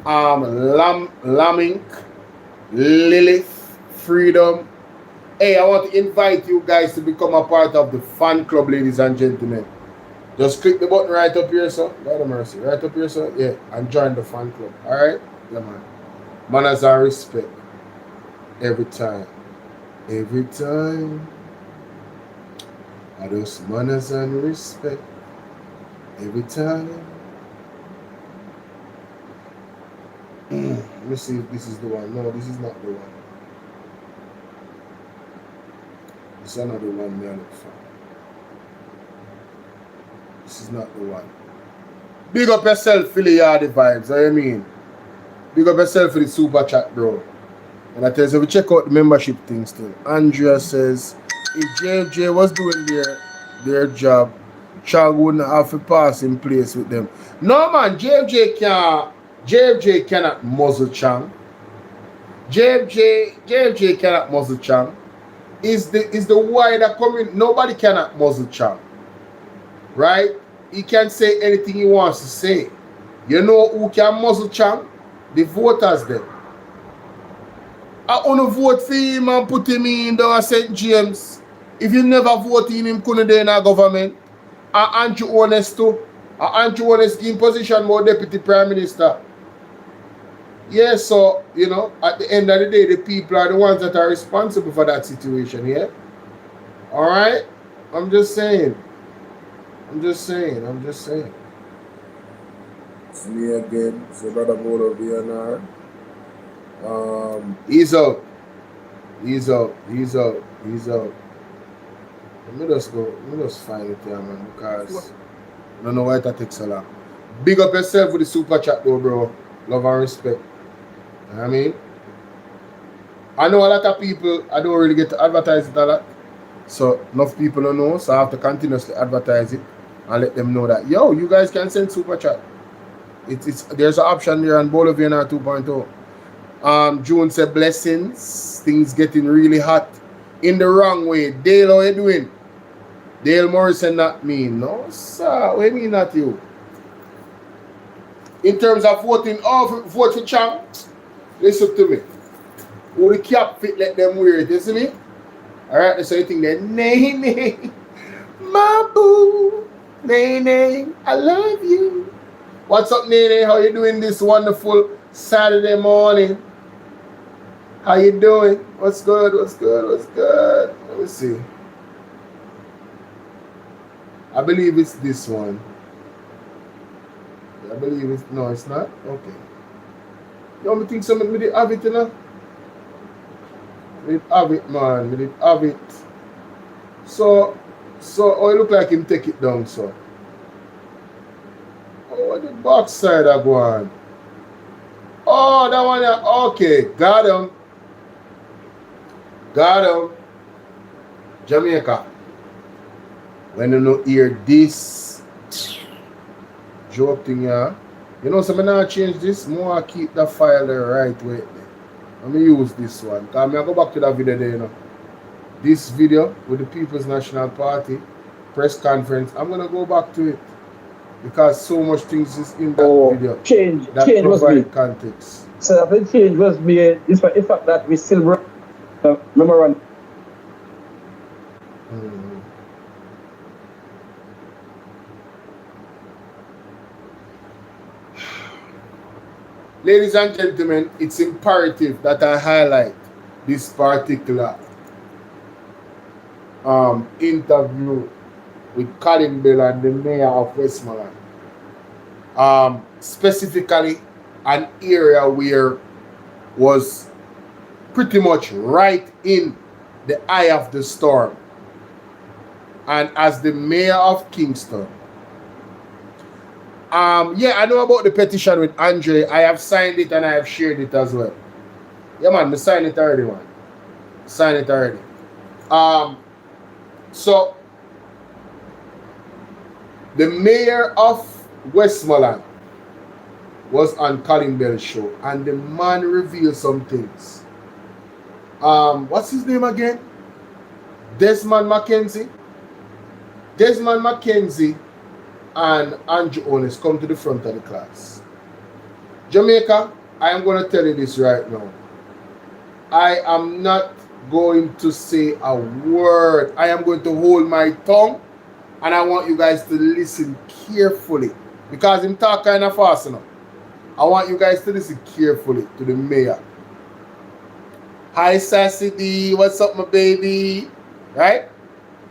Lamink, Lilith, Freedom. Hey, I want to invite you guys to become a part of the fan club, ladies and gentlemen. Just click the button right up here, sir. God have mercy. Right up here, sir. Yeah, and join the fan club. Alright? Yeah, man. Manners and respect. Every time. Every time. I just manners and respect. Every time. Let me see if this is the one. No, this is not the one. This is another one me I look for. This is not the one. Big up yourself, Philly Hardy vibes. What you mean? Big up yourself for the super chat, bro. And I tell you, so we check out the membership thing still. Andrea says, if JFJ was doing their job, Chang wouldn't have to pass in place with them. No man, JFJ cannot muzzle Chang. JFJ cannot muzzle Chang. Is the wider community. Nobody cannot muzzle Chang. Right? He can say anything he wants to say. You know who can muzzle Chang? The voters then. I want to vote for him and put him in the St. James. If you never vote in him, couldn't be in our government. Aren't you honest too? Aren't you honest in position more deputy prime minister? Yeah, so, you know, at the end of the day, the people are the ones that are responsible for that situation, yeah? All right? I'm just saying. It's me again. It's your brother BOLO V&R. He's out. Let me just find it here, man, because I don't know why that takes so long. Big up yourself with the super chat though, bro. Love and respect. You know what I mean? I know a lot of people, I don't really get to advertise it a lot. So enough people don't know, so I have to continuously advertise it and let them know that, yo, you guys can send super chat. There's an option there on BOLO V&R 2.0. June said blessings. Things getting really hot. In the wrong way. Dale, how you doing? Dale Morrison, not me. No, sir. What do you mean not you? In terms of voting, vote for Chang. Listen to me. Who the cap fit, let them wear it. You see me? Alright, so you think that nay, my boo, nay, I love you. What's up, Nene? How you doing this wonderful Saturday morning? How you doing? What's good? Let me see. I believe it's this one. I believe it's... No, it's not? Okay. You want me to think something with the have it, you know? With have it, man. With it have it. So, oh, it look like him take it down, so. Oh, what the backside I go on? Oh, that one, yeah. Okay, got him. Jamaica. When you don't hear this joke thing, yeah. You know, so I'm not change this. More keep the file the right way. Let me use this one. Because I go back to that video there, you know. This video with the People's National Party press conference. I'm gonna go back to it. Because so much things is in that video. Change was me. Context. So the change was me is the fact that we still memorandum. Ladies and gentlemen, it's imperative that I highlight this particular interview with Colin Bell and the mayor of Westmoreland. Specifically, an area where was pretty much right in the eye of the storm. And as the mayor of Kingston, yeah, I know about the petition with Andre. I have signed it and I have shared it as well. Yeah, man, I signed it already, man. Signed it already. So, the mayor of Westmoreland was on Colin Bell's show, and the man revealed some things. What's his name again? Desmond McKenzie. Desmond McKenzie and Andrew Owens come to the front of the class. Jamaica, I am going to tell you this right now. I am not going to say a word. I am going to hold my tongue, and I want you guys to listen carefully, because I'm talking kind of fast enough. I want you guys to listen carefully to the mayor. Hi, Sassy D. What's up, my baby? Right?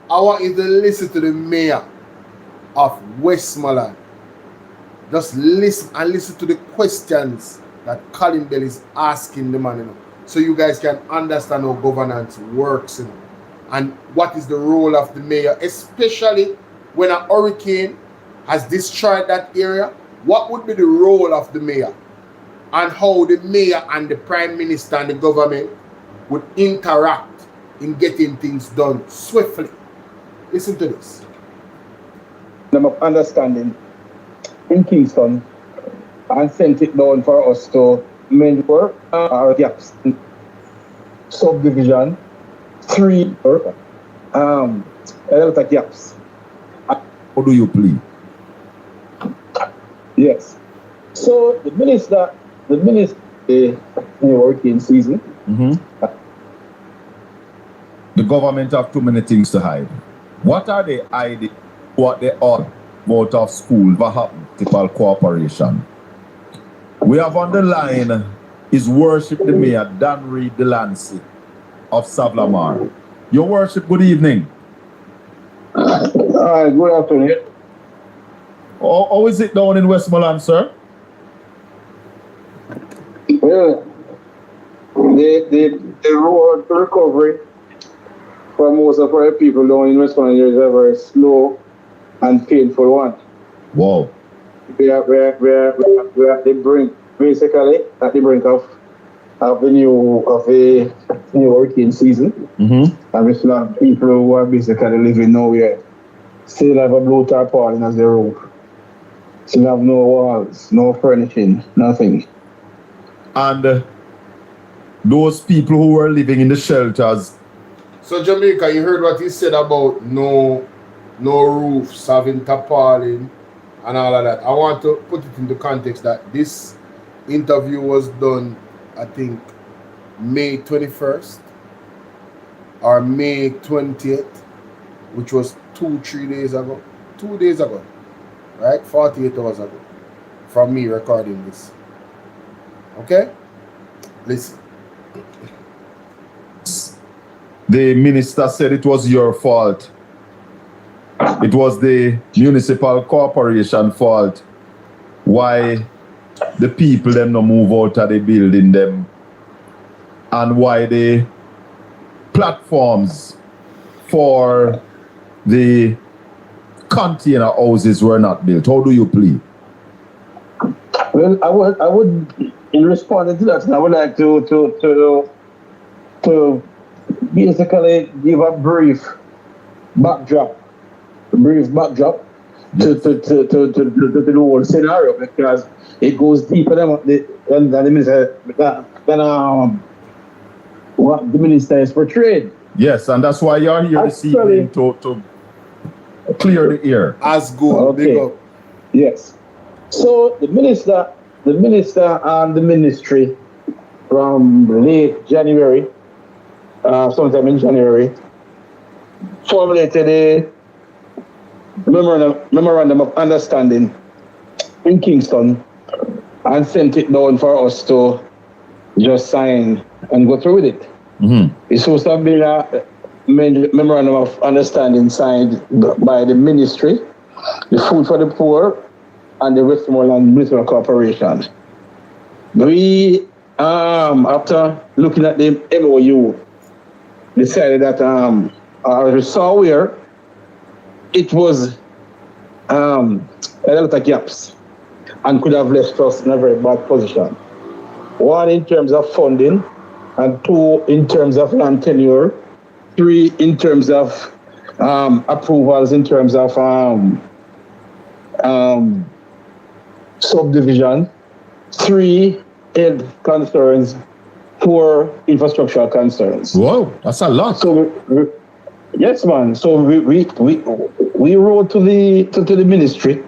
I want you to listen to the mayor of Westmoreland. Just listen and listen to the questions that Colin Bell is asking the man, you know, so you guys can understand how governance works, you know, and what is the role of the mayor, especially when a hurricane has destroyed that area. What would be the role of the mayor, and how the mayor and the prime minister and the government would interact in getting things done swiftly. Listen to this. Of understanding in Kingston and sent it down for us to mend work our gaps. Subdivision 3 a lot of gaps. How do you plead? Yes. So the minister in the working season. The government have too many things to hide. What are they hiding? What they are out of school, what happened to cooperation? We have on the line His Worship the Mayor, Dan Reed Delancey of Savlamar. Your Worship, good evening. Good afternoon. How is it down in Westmoreland, sir? Well, the road to recovery for most of our people down in Westmoreland is a very slow and painful one. Wow. We are at the brink, basically at the brink of the new hurricane season. And we still have people who are basically living nowhere. Still have a blue tarpaulin as their roof. Still have no walls, no furnishing, nothing. And those people who were living in the shelters. So Jamaica, you heard what he said about no roofs, having tarpaulin and all of that. I want to put it into context that this interview was done, I think, May 21st or May 20th, which was 2 days ago, right? 48 hours ago from me recording this. Okay? Listen. The minister said it was your fault. It was the municipal corporation fault. Why the people them no move out of the building them, and why the platforms for the container houses were not built. How do you plead? Well, I would in responding to that, I would like to basically give a brief backdrop to the whole scenario, because it goes deeper than the minister than what the minister is portrayed. Yes, and that's why you're here this evening to clear the air. As good. Okay. Yes. So the minister and the ministry from late January, sometime in January, formulated a memorandum of understanding in Kingston and sent it down for us to just sign and go through with it. It's supposed to have been a memorandum of understanding signed by the ministry, the Food for the Poor, and the Westmoreland Municipal Corporation. We, after looking at the MOU, decided that we saw where it was a lot of gaps and could have left us in a very bad position. One, in terms of funding, and two, in terms of land tenure, three, in terms of approvals, in terms of subdivision, three, health concerns, four, infrastructural concerns. Whoa, that's a lot. So yes, man. So we wrote to the ministry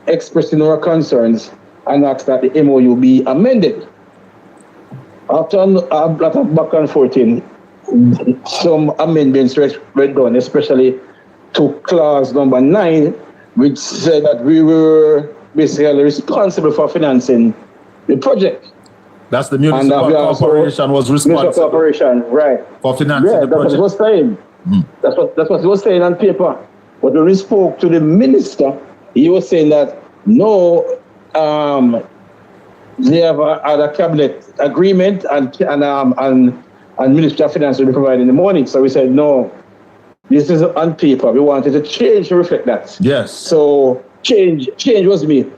expressing our concerns and asked that the MOU be amended. After a lot of back and forth, some amendments were done, especially to clause number 9, which said that we were basically responsible for financing the project. That's the municipal corporation was responsible. Municipal corporation, right? For financing the project. That's what it was saying. That's what it was saying on paper. But when we spoke to the minister, he was saying that no, they have a cabinet agreement and Ministry of Finance will be provided in the morning. So we said no, this is on paper. We wanted to change to reflect that. Yes. So change was made.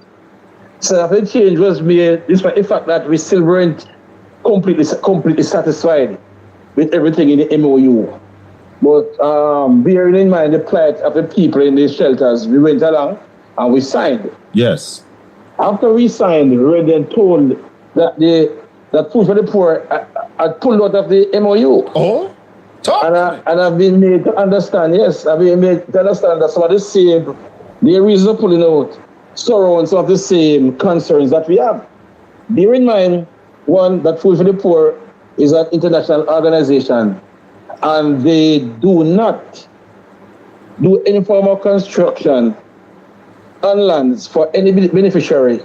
So after the change was made, despite the fact that we still weren't completely satisfied with everything in the MOU. But bearing in mind the plight of the people in these shelters, we went along and we signed. Yes. After we signed, we were then told that that Food for the Poor had pulled out of the MOU. Oh? And I've been made to understand, yes, I've been made to understand that some of the reason of pulling out surround some of the same concerns that we have. Bear in mind, one, that Food for the Poor is an international organization, and they do not do any form of construction on lands for any beneficiary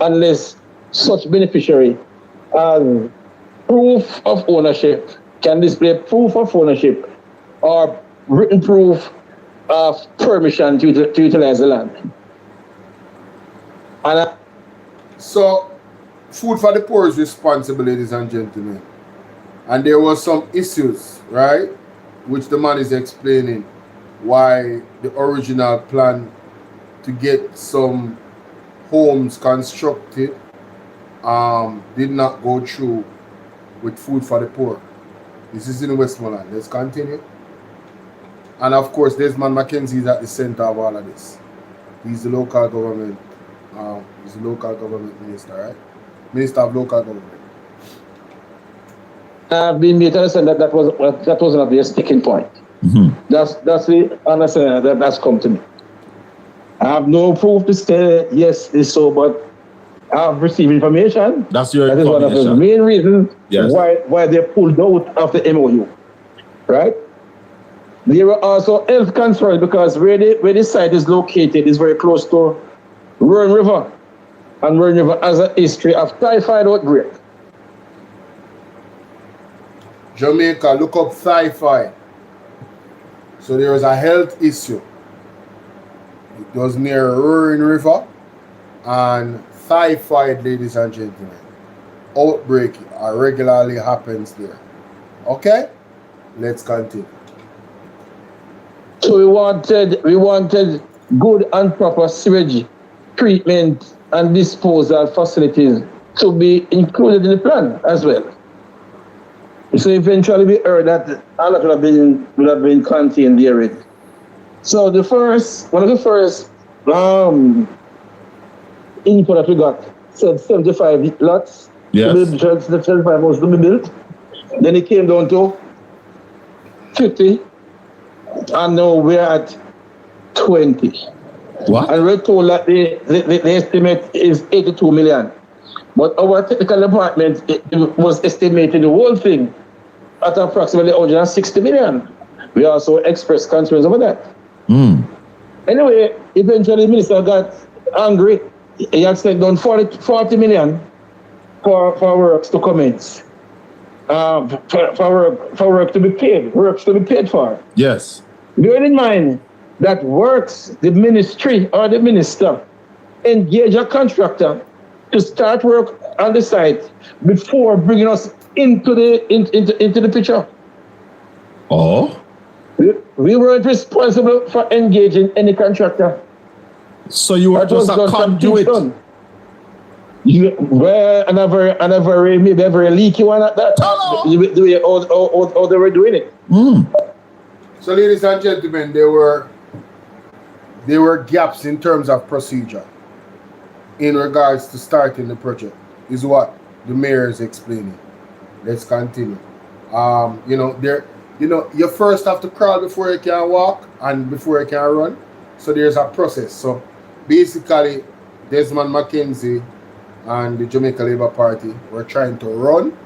unless such beneficiary has proof of ownership, can display proof of ownership or written proof permission to utilize the land. And so, food for the poor is responsible, ladies and gentlemen. And there was some issues, right? Which the man is explaining why the original plan to get some homes constructed did not go through with food for the poor. This is in Westmoreland. Let's continue. And of course, Desmond McKenzie is at the center of all of this. He's the local government. He's the local government minister, right? Minister of local government. I've been made to understand that was not the sticking point. That's the understanding that's come to me. I have no proof to say yes, it's so, but I've received information. That's your that information. That is one of the main reasons why they pulled out of the MOU, right? There were also health concerns because where the site is located is very close to Roan River, and Roan River has a history of typhoid outbreak. Jamaica, look up typhoid. So there was a health issue. It was near Roan River, and typhoid, ladies and gentlemen, outbreak regularly happens there. Okay, let's continue. So we wanted good and proper sewage treatment and disposal facilities to be included in the plan as well. So eventually we heard that a lot would have been contained there. So one of the first input that we got said 75 lots. Yes. 75 was to be built. Then it came down to 50. And now we're at 20. What? And we're told that the estimate is 82 million. But our technical department it was estimating the whole thing at approximately 160 million. We also expressed concerns over that. Anyway, eventually the minister got angry. He had said down 40 million for works to commence. For work to be paid. Works to be paid for. Yes. Bearing in mind that works, the ministry or the minister engage a contractor to start work on the site before bringing us into the picture. Oh? We weren't responsible for engaging any contractor. So you were just a conduit? And a very leaky one at that. The way how they were doing it. So, ladies and gentlemen, there were gaps in terms of procedure in regards to starting the project, is what the mayor is explaining. Let's continue. You first have to crawl before you can walk and before you can run. So there's a process. So basically, Desmond McKenzie and the Jamaica Labour Party were trying to run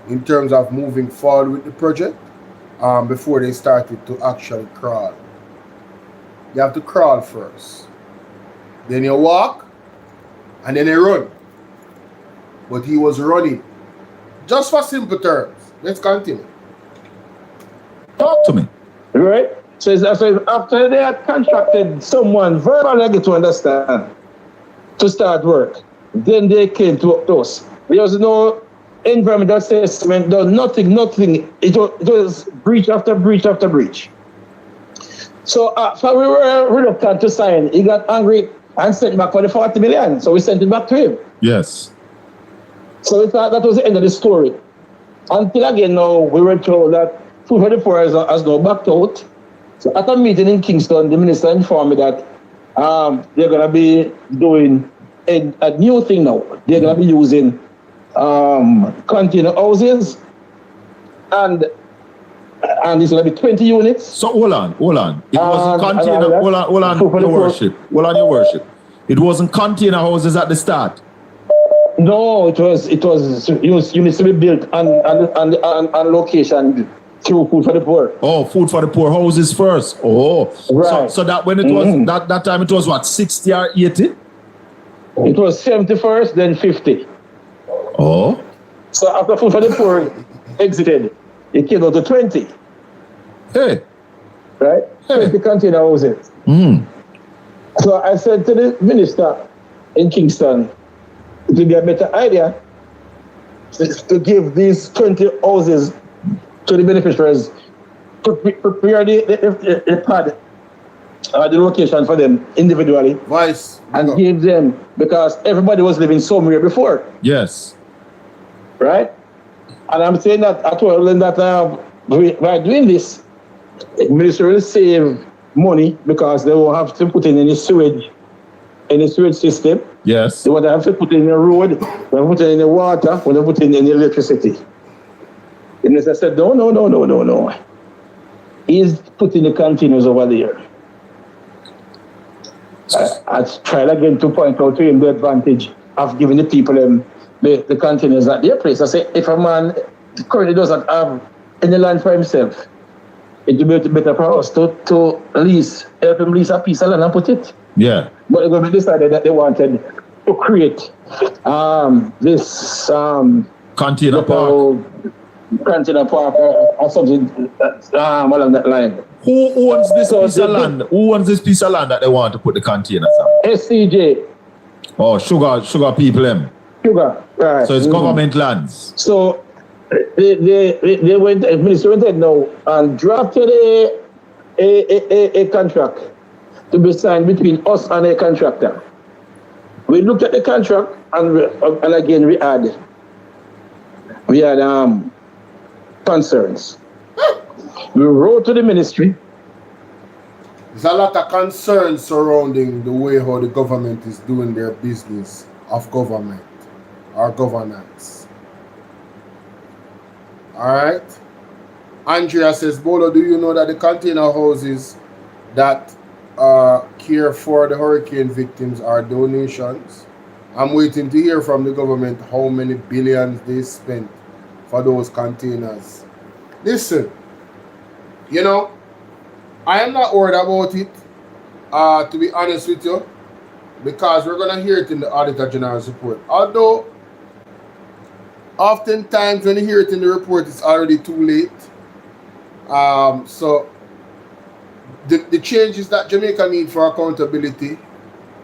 in terms of moving forward with the project before they started to actually crawl. You have to crawl first. Then you walk and then you run. But he was running. Just for simple terms. Let's continue. Talk to me. Right? So after they had contracted someone verbally, I get to understand, to start work, then they came to us. There was no environmental assessment, nothing. It was breach after breach after breach. So we were reluctant to sign. He got angry and sent back for the 40 million. So we sent it back to him. Yes. So we thought that was the end of the story. Until again now, we were told that Food for the Poor has now backed out. So at a meeting in Kingston, the minister informed me that they're going to be doing a new thing now. They're going to be using container houses, and it's going to be 20 units. So hold on. It wasn't container. Hold on, your worship. It wasn't container houses at the start. No, it was units to be built on location through Food for the Poor. Oh, Food for the Poor houses first. Oh, right. So that when it was that time it was what, 60 or 80? It was 70 first, then 50. Oh. So after Food for the Poor exited, it came out to 20. Hey. right? 20 container houses. So I said to the minister in Kingston, it would be a better idea to give these 20 houses to the beneficiaries, to prepare the pad, the location for them individually, and give them, because everybody was living somewhere before. Yes. Right? And I'm saying that I told them that by doing this, the ministry will save money because they won't have to put in any sewage system. Yes. They won't have to put in a road, they won't put in any water, they won't put in any electricity. The minister said, no. He's putting the containers over there. I tried again to point out to him the advantage of giving the people the containers at their place. I say, if a man currently doesn't have any land for himself, it would be better for us to help him lease a piece of land and put it. Yeah. But the government decided that they wanted to create this container park or something along that line. Who owns this piece of land? Who owns this piece of land that they want to put the containers on? SCJ. Oh, sugar people them. Sugar, right. So it's government lands. So they went, the minister went ahead now and drafted a contract to be signed between us and a contractor. We looked at the contract and again we had concerns. We wrote to the ministry. There's a lot of concerns surrounding the way how the government is doing their business of government or governance. Alright? Andrea says, Bolo, do you know that the container houses that care for the hurricane victims are donations? I'm waiting to hear from the government how many billions they spent for those containers. Listen, you know, I am not worried about it, to be honest with you, because we're going to hear it in the Auditor General's report. Although, oftentimes when you hear it in the report, it's already too late. So, the changes that Jamaica need for accountability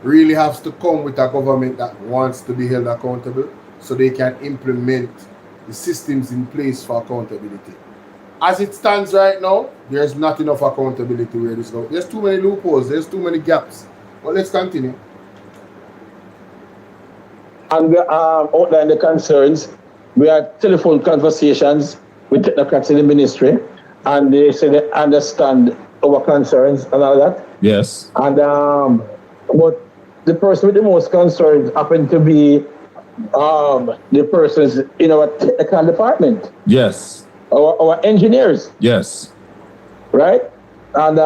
really has to come with a government that wants to be held accountable so they can implement the systems in place for accountability. As it stands right now, there's not enough accountability where this goes. There's too many loopholes, there's too many gaps. But let's continue. And we outlined the concerns. We had telephone conversations with technocrats in the ministry, and they said they understand our concerns and all that. Yes. And but the person with the most concerns happened to be the persons in our technical department. Yes. Our engineers. Yes. Right? And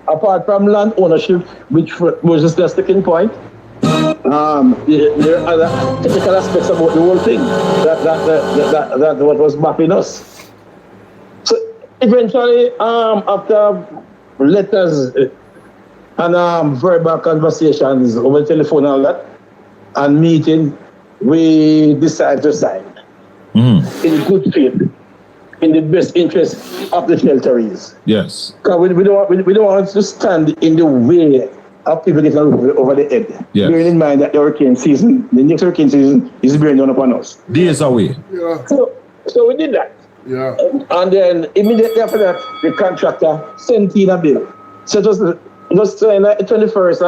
apart from land ownership, which was just the sticking point, there are other technical aspects about the whole thing that what was mapping us. So eventually, after letters and verbal conversations over telephone and all that, and meeting, we decided to sign in good faith, in the best interest of the shelterees. Yes. Because we don't want to stand in the way of people getting over the head. Yes. Bearing in mind that the next hurricane season is bearing down upon us. Days away. Yeah. So we did that. Yeah. And then immediately after that, the contractor sent in a bill. So just the 21st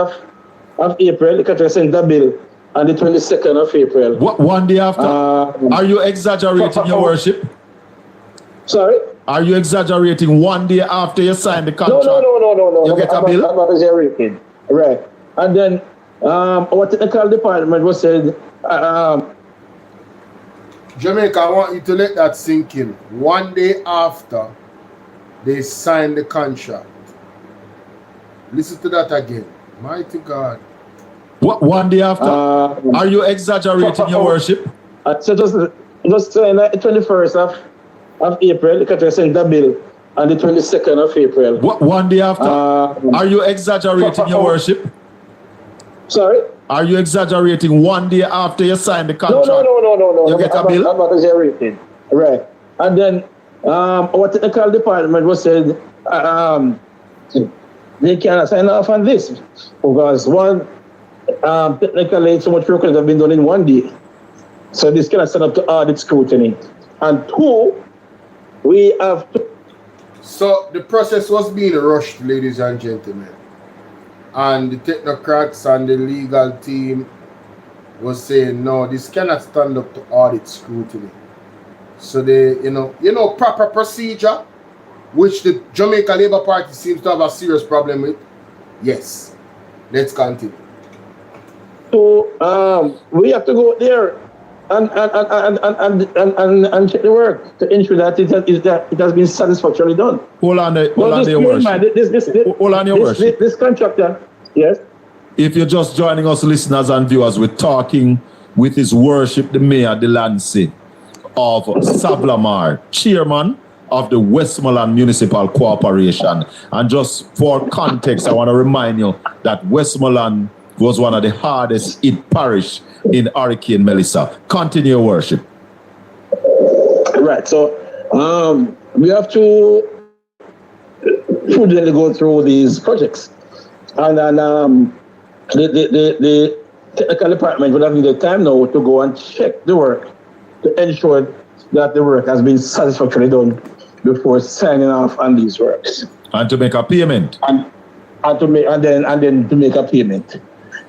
of April, the contractor sent a bill. On the 22nd of April. What, one day after? Are you exaggerating, your worship? Sorry? Are you exaggerating one day after you signed the contract? No. You get a bill? I'm not exaggerating. Right. And then our technical department was said... Jamaica, I want you to let that sink in. One day after they signed the contract. Listen to that again. Mighty God. What, one day after? Are you exaggerating, your worship? So just the 21st of April, the contractor sent a bill on the 22nd of April. What, one day after? Are you exaggerating, your worship? Sorry? Are you exaggerating one day after you signed the contract? No. You get a bill? I'm not exaggerating. Right. And then our technical department was said, they cannot sign off on this because one, technically, so much work could have been done in one day. So this cannot stand up to audit scrutiny. And two, we have to. So the process was being rushed, ladies and gentlemen. And the technocrats and the legal team was saying, no, this cannot stand up to audit scrutiny. So they, proper procedure, which the Jamaica Labour Party seems to have a serious problem with. Yes. Let's continue. So we have to go there and check the work to ensure that it has been satisfactorily done. Hold on your worship. This contractor, yes. If you're just joining us, listeners and viewers, we're talking with His Worship the Mayor Delancey of Sablamar, chairman of the Westmoreland Municipal Corporation. And just for context, I want to remind you that Westmoreland was one of the hardest hit parish in Hurricane Melissa. Continue, worship. Right. So we have to prudently go through these projects, and then the technical department will have the time now to go and check the work to ensure that the work has been satisfactorily done before signing off on these works. And to make a payment. And then to make a payment.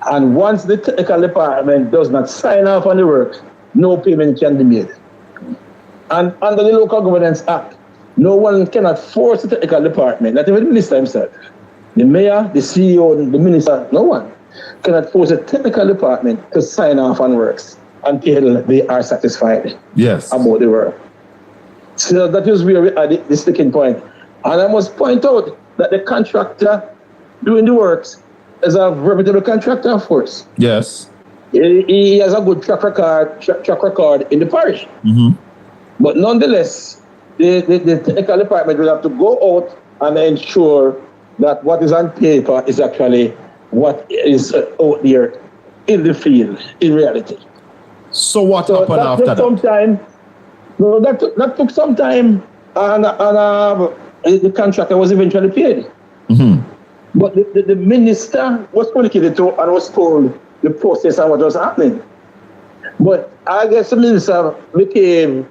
And once the technical department does not sign off on the work, no payment can be made. And under the Local Governance Act, no one cannot force the technical department, not even the minister himself. The mayor, the CEO, the minister, no one cannot force the technical department to sign off on works until they are satisfied about the work. So that is where we are at the sticking point. And I must point out that the contractor doing the works is a reputable contractor, of course. Yes. He has a good track record in the parish. Mm-hmm. But nonetheless, the technical department will have to go out and ensure that what is on paper is actually what is out there in the field, in reality. So what happened after that? That took some time, and the contractor was eventually paid. Mm-hmm. But the minister was communicated to and was told the process and what was happening. But I guess the minister became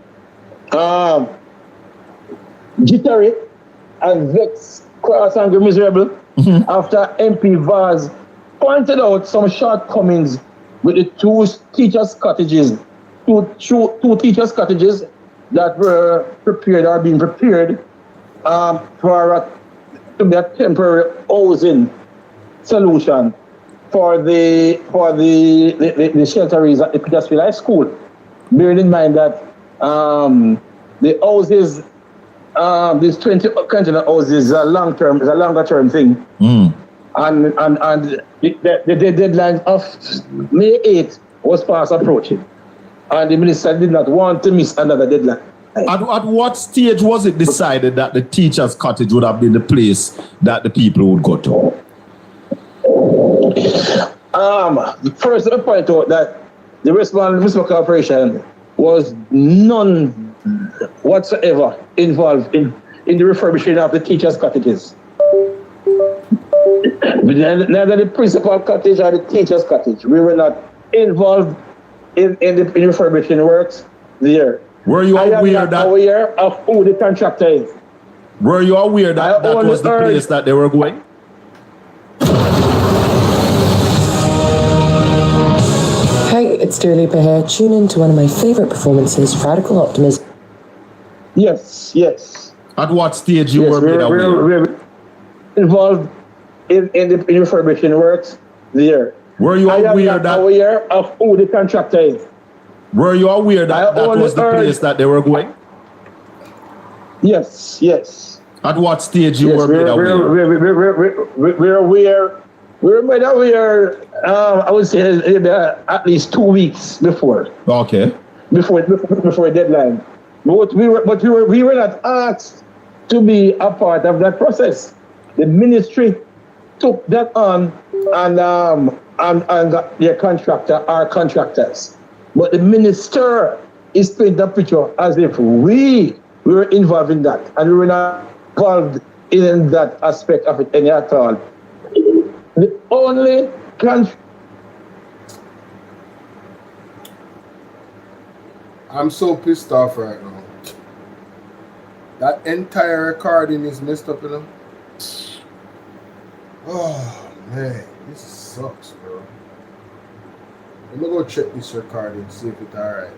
jittery and vexed, cross and miserable after MP Vaz pointed out some shortcomings with the two teachers' cottages that were prepared or being prepared to be a temporary housing solution for the shelteries at the Petersfield High School. Bearing in mind that the houses, these 20 container houses, is a longer term thing. Mm. And the deadline of May 8th was fast approaching. And the minister did not want to miss another deadline. At what stage was it decided that the teacher's cottage would have been the place that the people would go to? First, I point out that the Westmoreland Municipal Corporation was none whatsoever involved in the refurbishing of the teachers' cottages. Neither the principal cottage or the teachers' cottage. We were not involved in refurbishing works there. Were you aware of who the contractor is? Were you aware that that was the place that they were going? Hi, it's Dua Lipa here. Tune in to one of my favorite performances, Radical Optimism. Yes. At what stage you were made aware? We're involved in refurbishing works there. Were you aware of who the contractor is? Were you aware that that was the place that they were going? Yes. At what stage you were made aware? We were made aware, I would say at least 2 weeks before. Okay. Before the deadline. But we were not asked to be a part of that process. The ministry took that on and got their contractor, our contractors. But the minister is painting the picture as if we were involved in that, and we were not involved in that aspect of it any at all. The only I'm so pissed off right now. That entire recording is messed up, you know. Oh man, this sucks, bro. Let me go check this recording, see if it's alright.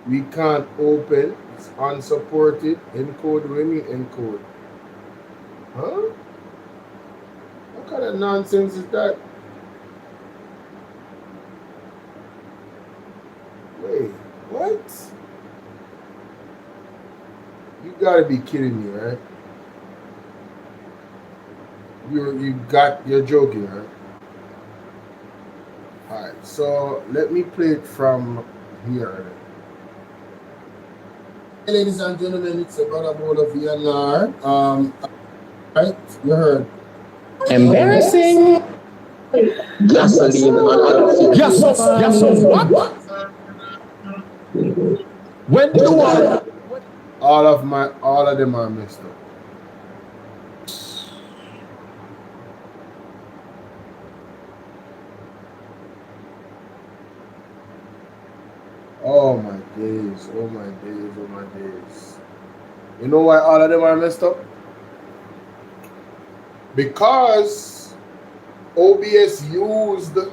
We can't open. It's unsupported. Encode. When we encode. Huh? What kind of nonsense is that? Wait, what? You gotta be kidding me, right? You're joking, right? Alright, so let me play it from here. Hey, ladies and gentlemen, it's a brother BOLO V&R. Right, you heard. Embarrassing. Gasoline on Yes, what? When do I? All of them are messed up. Oh my days, oh my days, oh my days. You know why all of them are messed up? Because OBS used the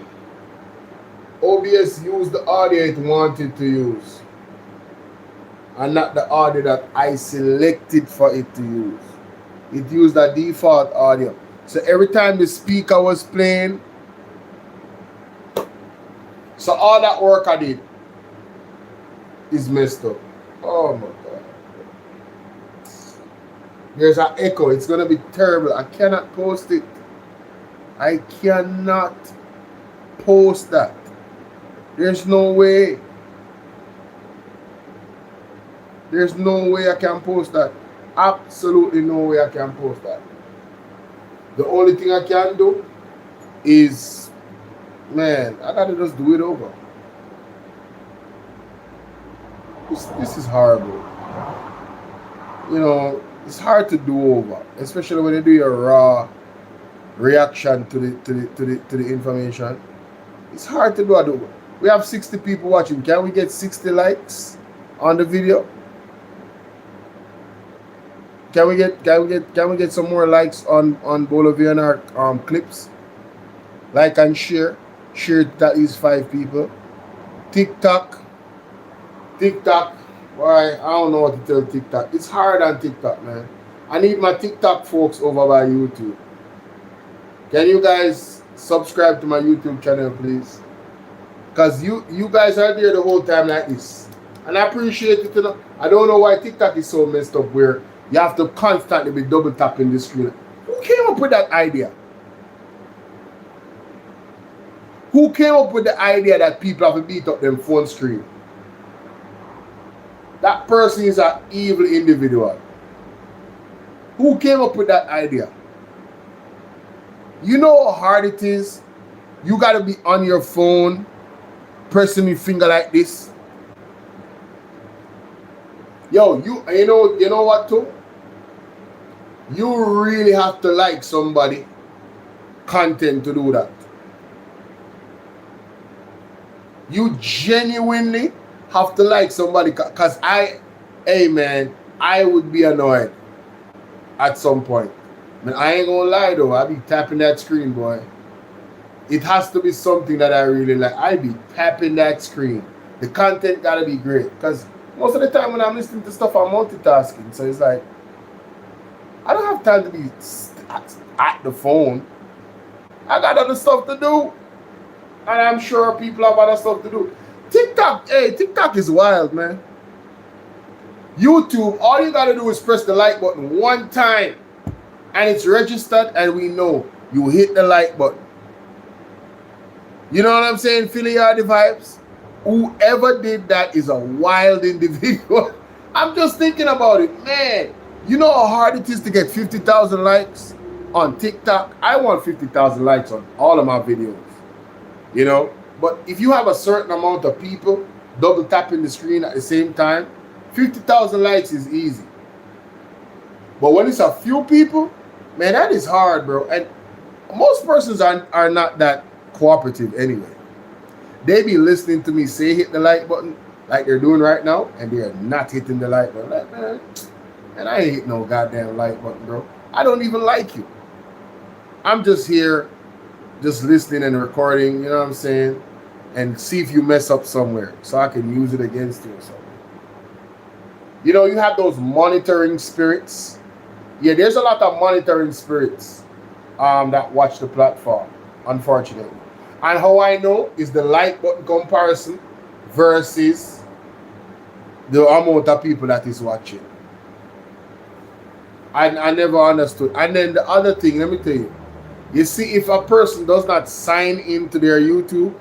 audio it wanted to use, and not the audio that I selected for it to use. It used a default audio. So every time the speaker was playing, so all that work I did is messed up. Oh my God. There's an echo. It's going to be terrible. I cannot post it. I cannot post that. There's no way. There's no way I can post that. Absolutely no way I can post that. The only thing I can do is, man, I gotta just do it over. This is horrible. You know, it's hard to do over, especially when you do your raw reaction to the information. It's hard to do over. We have 60 people watching. Can we get 60 likes on the video? Can we get some more likes on BOLO V&R clips? Like and share. Share to at least 5 people. TikTok. Why? I don't know what to tell TikTok. It's hard on TikTok, man. I need my TikTok folks over by YouTube. Can you guys subscribe to my YouTube channel, please? Because you guys are there the whole time like this. And I appreciate it. I don't know why TikTok is so messed up where you have to constantly be double tapping the screen. Who came up with that idea? Who came up with the idea that people have to beat up them phone screen? That person is an evil individual. Who came up with that idea? You know how hard it is? You gotta be on your phone, pressing your finger like this. Yo, you know what too? You really have to like somebody content to do that. You genuinely have to like somebody, because hey man, I would be annoyed at some point. I mean, I ain't gonna lie though, I be tapping that screen, boy. It has to be something that I really like. I be tapping that screen. The content gotta be great, because most of the time when I'm listening to stuff, I'm multitasking. So it's like, I don't have time to be at the phone. I got other stuff to do. And I'm sure people have other stuff to do. TikTok is wild, man. YouTube, all you gotta do is press the like button one time. And it's registered, and we know you hit the like button. You know what I'm saying? Feeling all the vibes? Whoever did that is a wild individual. I'm just thinking about it, man. You know how hard it is to get 50,000 likes? on TikTok, I want 50,000 likes on all of my videos. You know? But if you have a certain amount of people double tapping the screen at the same time, 50,000 likes is easy. But when it's a few people, man, that is hard, bro. And most persons are not that cooperative anyway. They be listening to me say hit the like button like they're doing right now, and they are not hitting the like button. Like, man, I ain't hit no goddamn like button, bro. I don't even like you. I'm just here, just listening and recording, you know what I'm saying? And see if you mess up somewhere so I can use it against you or something. You know, you have those monitoring spirits. Yeah, there's a lot of monitoring spirits that watch the platform, unfortunately. And how I know is the like button comparison versus the amount of people that is watching. I never understood. And then the other thing, let me tell you. You see, if a person does not sign into their YouTube,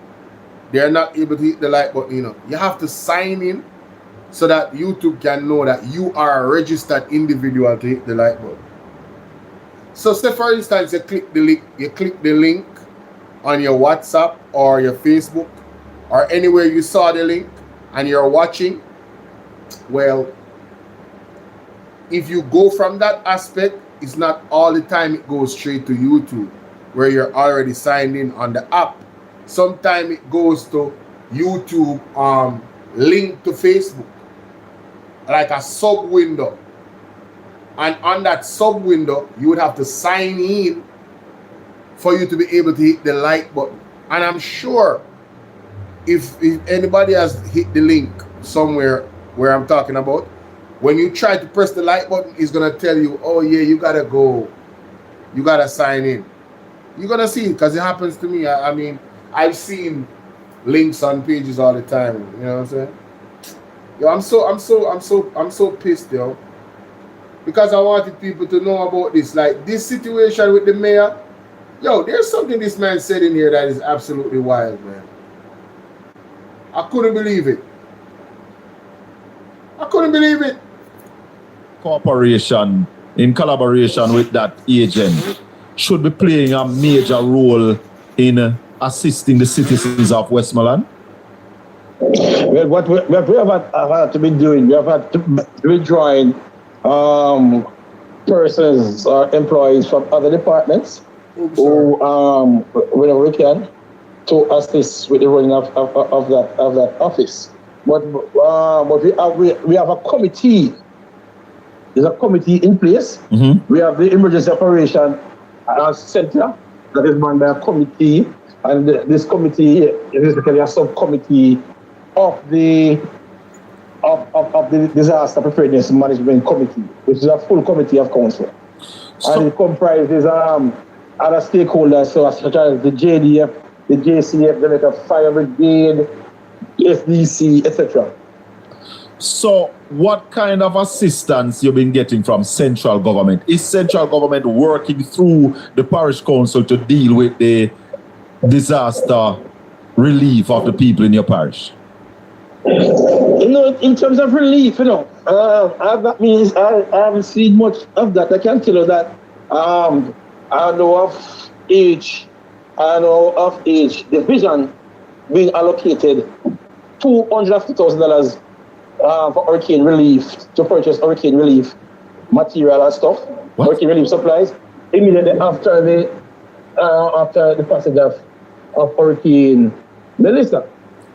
they're not able to hit the like button, you know. You have to sign in so that YouTube can know that you are a registered individual to hit the like button. So say for instance, you click the link on your WhatsApp or your Facebook or anywhere you saw the link and you're watching. Well, if you go from that aspect, it's not all the time it goes straight to YouTube where you're already signed in on the app. Sometimes it goes to YouTube link to Facebook, like a sub window. And on that sub window, you would have to sign in for you to be able to hit the like button. And I'm sure if anybody has hit the link somewhere where I'm talking about, when you try to press the like button, it's going to tell you, oh yeah, you got to go. You got to sign in. You're going to see it because it happens to me. I mean, I've seen links on pages all the time. You know what I'm saying? Yo, I'm so pissed, yo. Because I wanted people to know about this. Like this situation with the mayor. Yo, there's something this man said in here that is absolutely wild, man. I couldn't believe it. I couldn't believe it. Corporation, in collaboration with that agent, should be playing a major role in assisting the citizens of Westmoreland? Well, what we have had to be doing, we have had to be drawing persons or employees from other departments who, whenever we can, to assist with the running of that office. But we have a committee. There's a committee in place. Mm-hmm. We have the emergency operation center that is run by a committee, and this committee is basically a subcommittee of the disaster preparedness management committee, which is a full committee of council, and it comprises other stakeholders, such as the JDF, the JCF, the Jamaica Fire Brigade, SDC, etc. So, what kind of assistance you've been getting from central government? Is central government working through the parish council to deal with the disaster relief of the people in your parish? You know, in terms of relief, you know, that means I haven't seen much of that. I can tell you that I know of each division being allocated $250,000 for hurricane relief, to purchase hurricane relief material and stuff, hurricane relief supplies, immediately after the passage of Hurricane Melissa.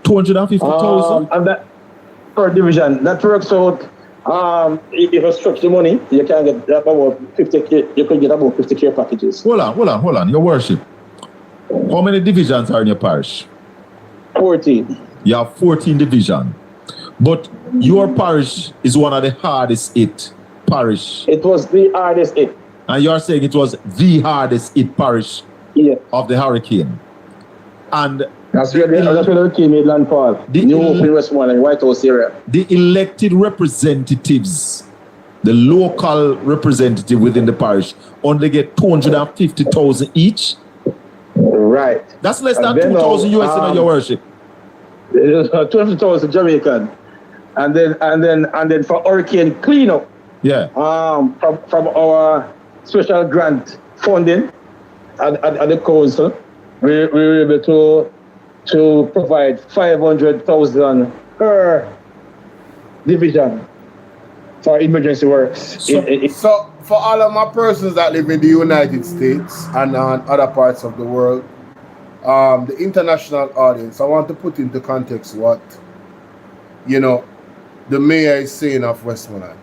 250,000? And that per division, that works out. If you stretch the money, you can get about 50K. You can get about 50 care packages. Hold on, Your Worship. How many divisions are in your parish? 14. You have 14 divisions. But your parish is one of the hardest hit parish. It was the hardest hit. And you are saying it was the hardest hit parish of the hurricane. And that's where the hurricane made landfall. New Hope in Westmoreland, White House area. The elected representatives, the local representative within the parish, only get 250,000 each. Right. That's less than 2,000 US in your worship. 250,000 Jamaican. And then for hurricane cleanup. Yeah. From our special grant funding at the council. We were able to provide 500,000 per division for emergency works. So for all of my persons that live in the United States and other parts of the world, the international audience, I want to put into context what, you know, the mayor is saying of Westmoreland.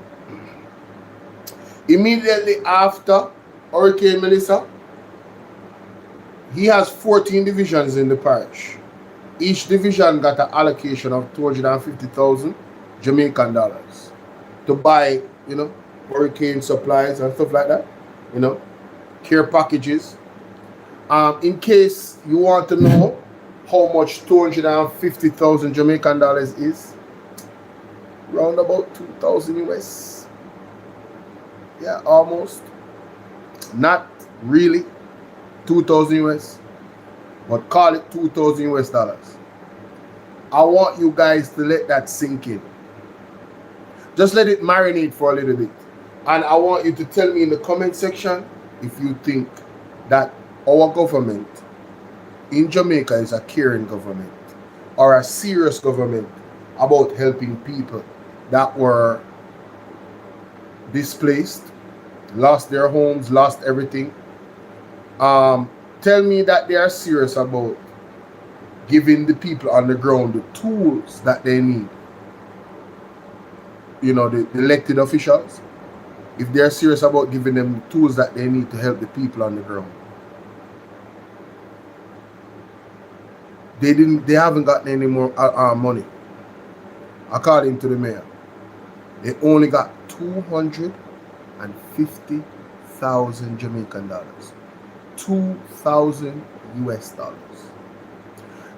Immediately after Hurricane Melissa, he has 14 divisions in the parish. Each division got an allocation of 250,000 Jamaican dollars to buy, you know, hurricane supplies and stuff like that, you know, care packages. In case you want to know how much 250,000 Jamaican dollars is, round about 2,000 US. Yeah, almost. Not really 2,000 US, but call it 2,000 US dollars. I want you guys to let that sink in. Just let it marinate for a little bit. And I want you to tell me in the comment section if you think that our government in Jamaica is a caring government or a serious government about helping people that were displaced, lost their homes, lost everything. Tell me that they are serious about giving the people on the ground the tools that they need. You know, the elected officials, if they're serious about giving them the tools that they need to help the people on the ground. They haven't gotten any more money, according to the mayor. They only got 250,000 Jamaican dollars. 2,000 US dollars.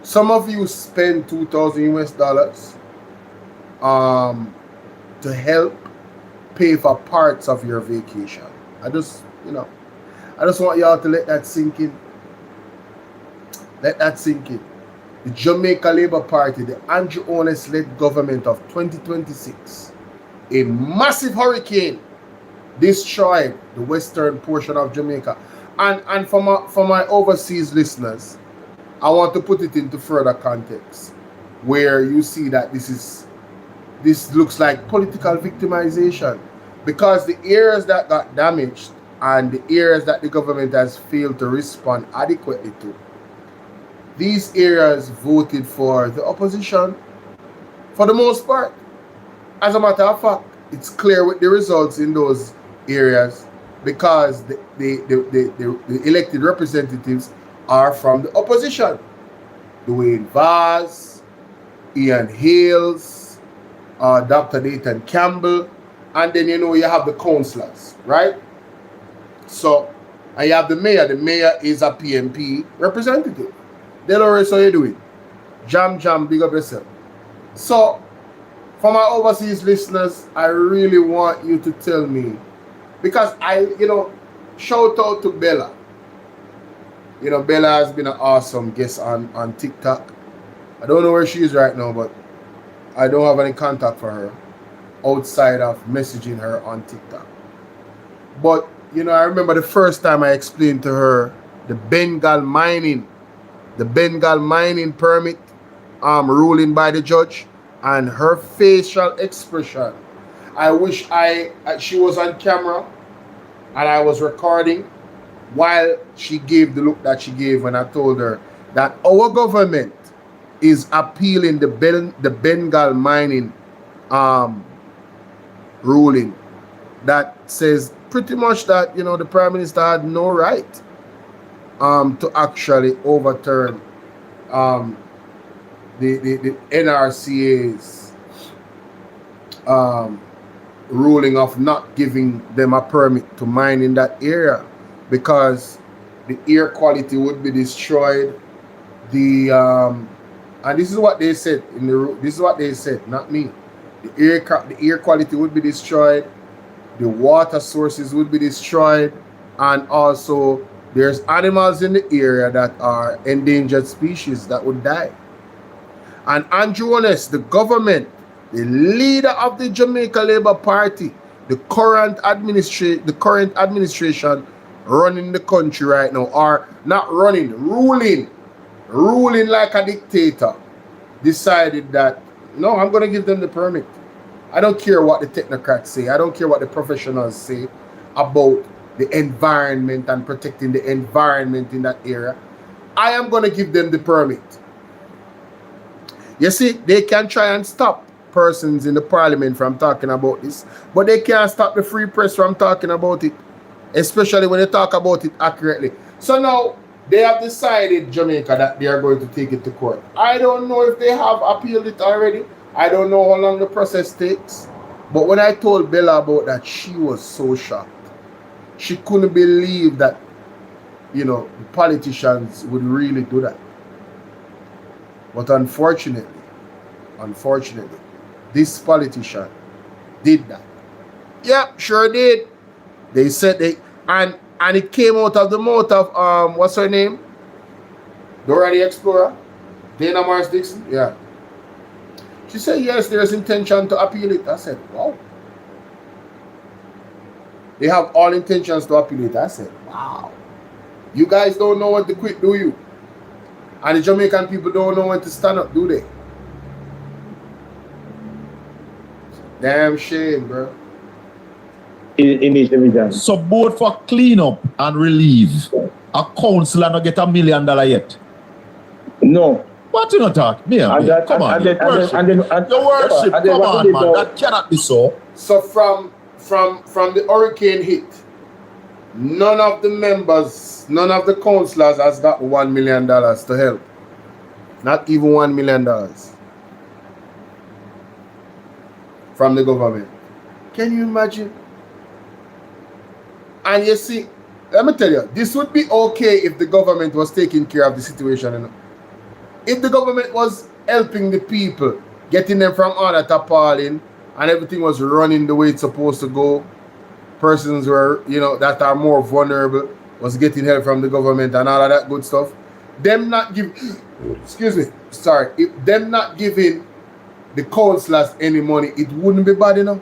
Some of you spend 2,000 US dollars to help pay for parts of your vacation. I just want y'all to let that sink in. Let that sink in. The Jamaica Labour Party, the Andrew Holness-led government of 2026, a massive hurricane destroyed the western portion of Jamaica. And for my overseas listeners, I want to put it into further context, where you see that this looks like political victimization, because the areas that got damaged and the areas that the government has failed to respond adequately to, these areas voted for the opposition for the most part. As a matter of fact, it's clear with the results in those areas, because the elected representatives are from the opposition. Dwayne Vaz, Ian Hales, Dr. Nathan Campbell, and then you have the councillors, right? So, and you have the mayor. The mayor is a PMP representative. Delores, how you doing? Jam, big up yourself. So, for my overseas listeners, I really want you to tell me, because shout out to Bella. Bella has been an awesome guest on TikTok. I don't know where she is right now, but I don't have any contact for her outside of messaging her on TikTok. But, I remember the first time I explained to her the Bengal mining permit ruling by the judge, and her facial expression. I wish she was on camera and I was recording while she gave the look that she gave when I told her that our government is appealing the Bengal mining ruling that says pretty much that the Prime Minister had no right to actually overturn the NRCA's ruling of not giving them a permit to mine in that area, because the air quality would be destroyed. And this is what they said this is what they said, not me. The air quality would be destroyed, the water sources would be destroyed, and also there's animals in the area that are endangered species that would die. And Andrew Holness, the government, the leader of the Jamaica Labour Party, the current administration running the country right now, or not running, ruling like a dictator, decided that, no, I'm going to give them the permit. I don't care what the technocrats say. I don't care what the professionals say about the environment and protecting the environment in that area. I am going to give them the permit. You see, they can try and stop persons in the parliament from talking about this, but they can't stop the free press from talking about it, especially when they talk about it accurately. So now, they have decided, Jamaica, that they are going to take it to court. I don't know if they have appealed it already. I don't know how long the process takes. But when I told Bella about that, she was so shocked. She couldn't believe that, you know, the politicians would really do that. But unfortunately, this politician did that. Yep, sure did. They said they, and it came out of the mouth of, what's her name? Dora the Explorer? Dana Mars Dixon? Yeah. She said, yes, there's intention to appeal it. I said, wow. They have all intentions to appeal it. I said, wow. You guys don't know when to quit, do you? And the Jamaican people don't know when to stand up, do they? Damn shame, bro. In each division. So both for clean up and relieve, a councillor not get $1 million yet? No. What you not talk? Come on, your worship, come on, man. That cannot be so. So from the hurricane hit, none of the members, none of the councillors has got $1 million to help. Not even $1 million from the government. Can you imagine? And you see, let me tell you, this would be okay if the government was taking care of the situation. You know? If the government was helping the people, getting them from all that appalling, and everything was running the way it's supposed to go, persons were, you know, that are more vulnerable was getting help from the government and all of that good stuff. Them not give, excuse me, sorry, if them not giving the councillors any money, it wouldn't be bad enough.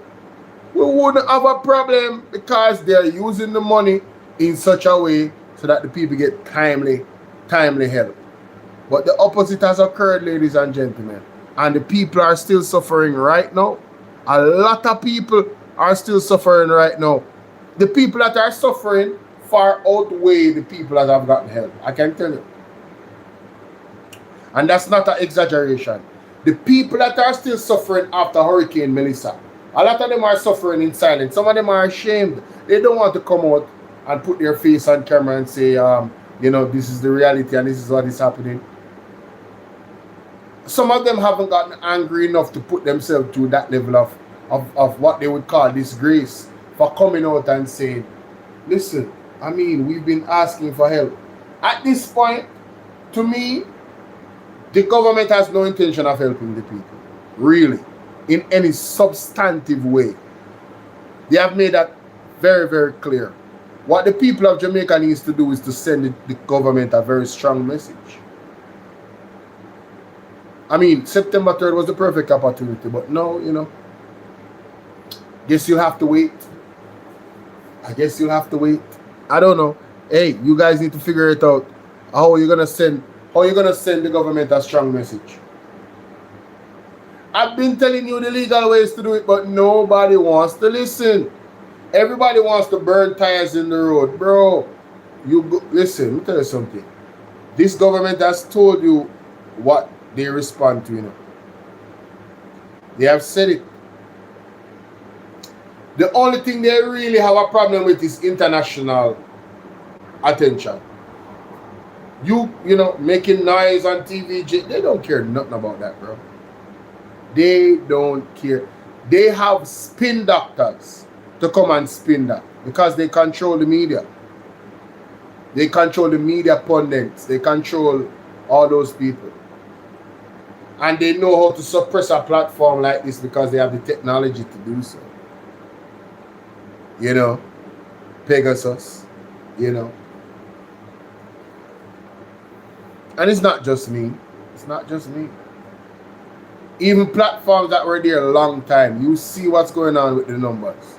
We wouldn't have a problem because they're using the money in such a way so that the people get timely help. But the opposite has occurred, ladies and gentlemen. And the people are still suffering right now. A lot of people are still suffering right now. The people that are suffering far outweigh the people that have gotten help. I can tell you. And that's not an exaggeration. The people that are still suffering after Hurricane Melissa, a lot of them are suffering in silence. Some of them are ashamed. They don't want to come out and put their face on camera and say, you know, this is the reality and this is what is happening. Some of them haven't gotten angry enough to put themselves to that level of what they would call disgrace for coming out and saying, listen, I mean, we've been asking for help. At this point, to me, the government has no intention of helping the people. Really. In any substantive way. They have made that very, very clear. What the people of Jamaica needs to do is to send the government a very strong message. I mean, September 3rd was the perfect opportunity, but no, you know, guess you'll have to wait. I guess you'll have to wait. I don't know. Hey, you guys need to figure it out. How are you gonna send the government a strong message? I've been telling you the legal ways to do it, but nobody wants to listen. Everybody wants to burn tires in the road. Bro, listen, let me tell you something. This government has told you what they respond to, you know. They have said it. The only thing they really have a problem with is international attention. You know, making noise on TV, they don't care nothing about that, bro. They don't care. They have spin doctors to come and spin that because they control the media. They control the media pundits. They control all those people. And they know how to suppress a platform like this because they have the technology to do so. You know, Pegasus, you know. And it's not just me. It's not just me. Even platforms that were there a long time, you see what's going on with the numbers.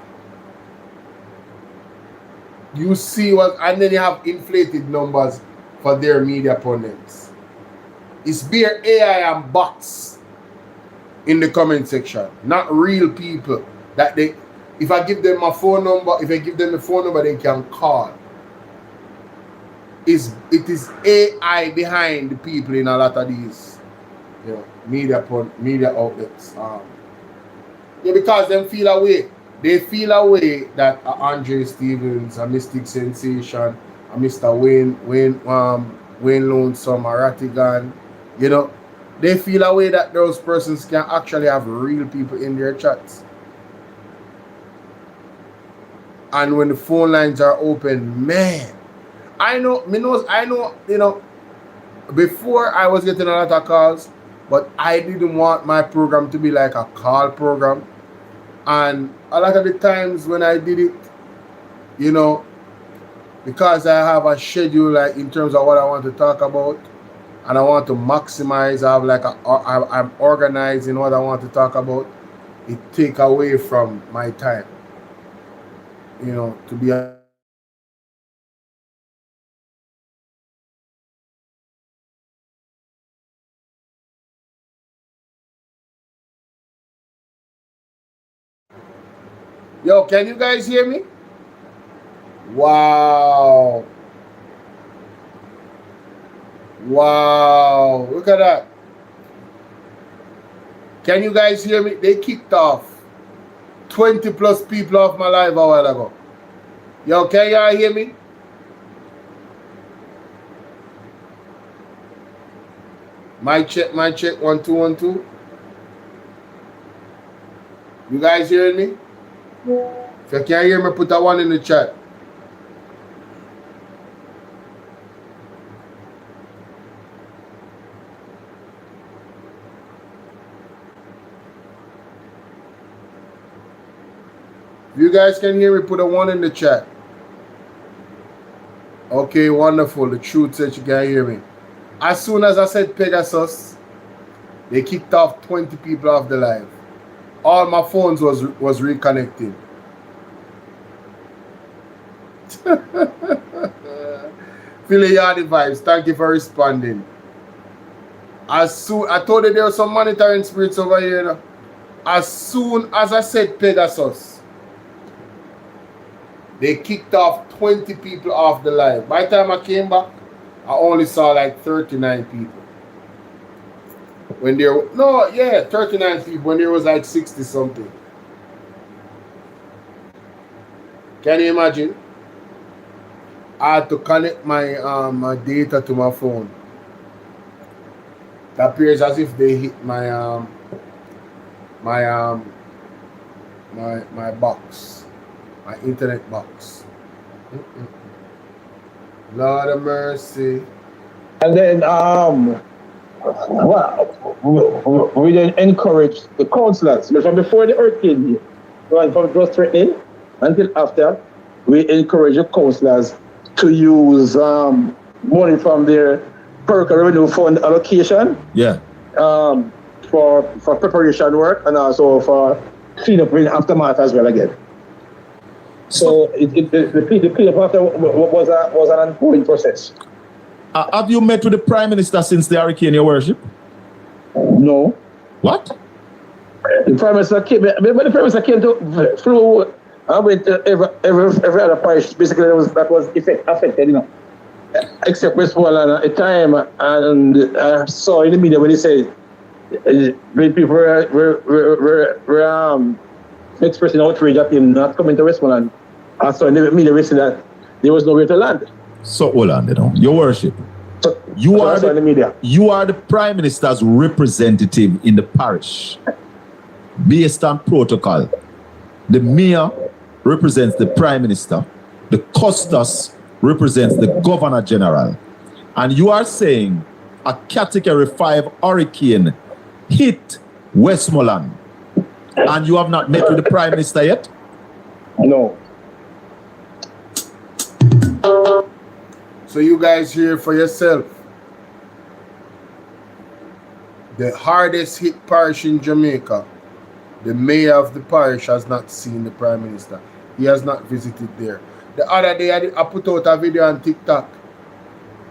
you see what, and then you have inflated numbers for their media pundits. It's bare AI and bots in the comment section, not real people that they, if I give them my phone number, if I give them the phone number, they can call. It is AI behind the people in a lot of these, you know, media outlets. Yeah, because them feel away. They feel away that Andre Stevens, a Mystic Sensation, a Mr. Wayne Lonesome, a Rattigan, you know, they feel away that those persons can actually have real people in their chats. And when the phone lines are open, man, I know, you know, before I was getting a lot of calls, but I didn't want my program to be like a call program. And a lot of the times when I did it, you know, because I have a schedule like in terms of what I want to talk about, and I want to maximize, I have like I'm organizing what I want to talk about, it take away from my time, you know, to be a Yo, can you guys hear me? Wow. Wow. Look at that. Can you guys hear me? They kicked off 20 plus people off my live a while ago. Yo, can y'all hear me? My check, 1 2 1 2. You guys hearing me? If you can't hear me, put a 1 in the chat. If you guys can hear me, put a 1 in the chat. Okay, wonderful. The truth said you can't hear me. As soon as I said Pegasus, they kicked off 20 people off the live. All my phones was reconnecting. Philly Yardy vibes, thank you for responding. As soon, I told you there were some monitoring spirits over here. You know? As soon as I said Pegasus, they kicked off 20 people off the live. By the time I came back, I only saw like 39 people. When there, no, yeah, 39 people when there was like 60 something. Can you imagine? I had to connect my my data to my phone. It appears as if they hit my my box, my internet box. Lord of mercy. And then well, we then encourage the councillors. From before the hurricane, from just threatening until after, we encourage the councillors to use money from their Perk Revenue Fund allocation. Yeah. For preparation work and also for cleanup in aftermath as well again. So the cleanup after was an ongoing process. Have you met with the Prime Minister since the hurricane, Your Worship? No. What? The Prime Minister came. When the Prime Minister came to flew, I went to every other parish. Basically, that was affected, you know, except Westmoreland at the time. And I saw in the media when he said when people were expressing outrage at him not coming to Westmoreland. I saw in the media that there was nowhere to land. So hold on, you know, Your Worship. You are the Prime Minister's representative in the parish. Based on protocol, the mayor represents the Prime Minister, the custos represents the Governor General, and you are saying a Category 5 hurricane hit Westmoreland, and you have not met with the Prime Minister yet? No. So you guys hear for yourself. The hardest hit parish in Jamaica, the mayor of the parish has not seen the Prime Minister. He has not visited there. The other day I put out a video on TikTok.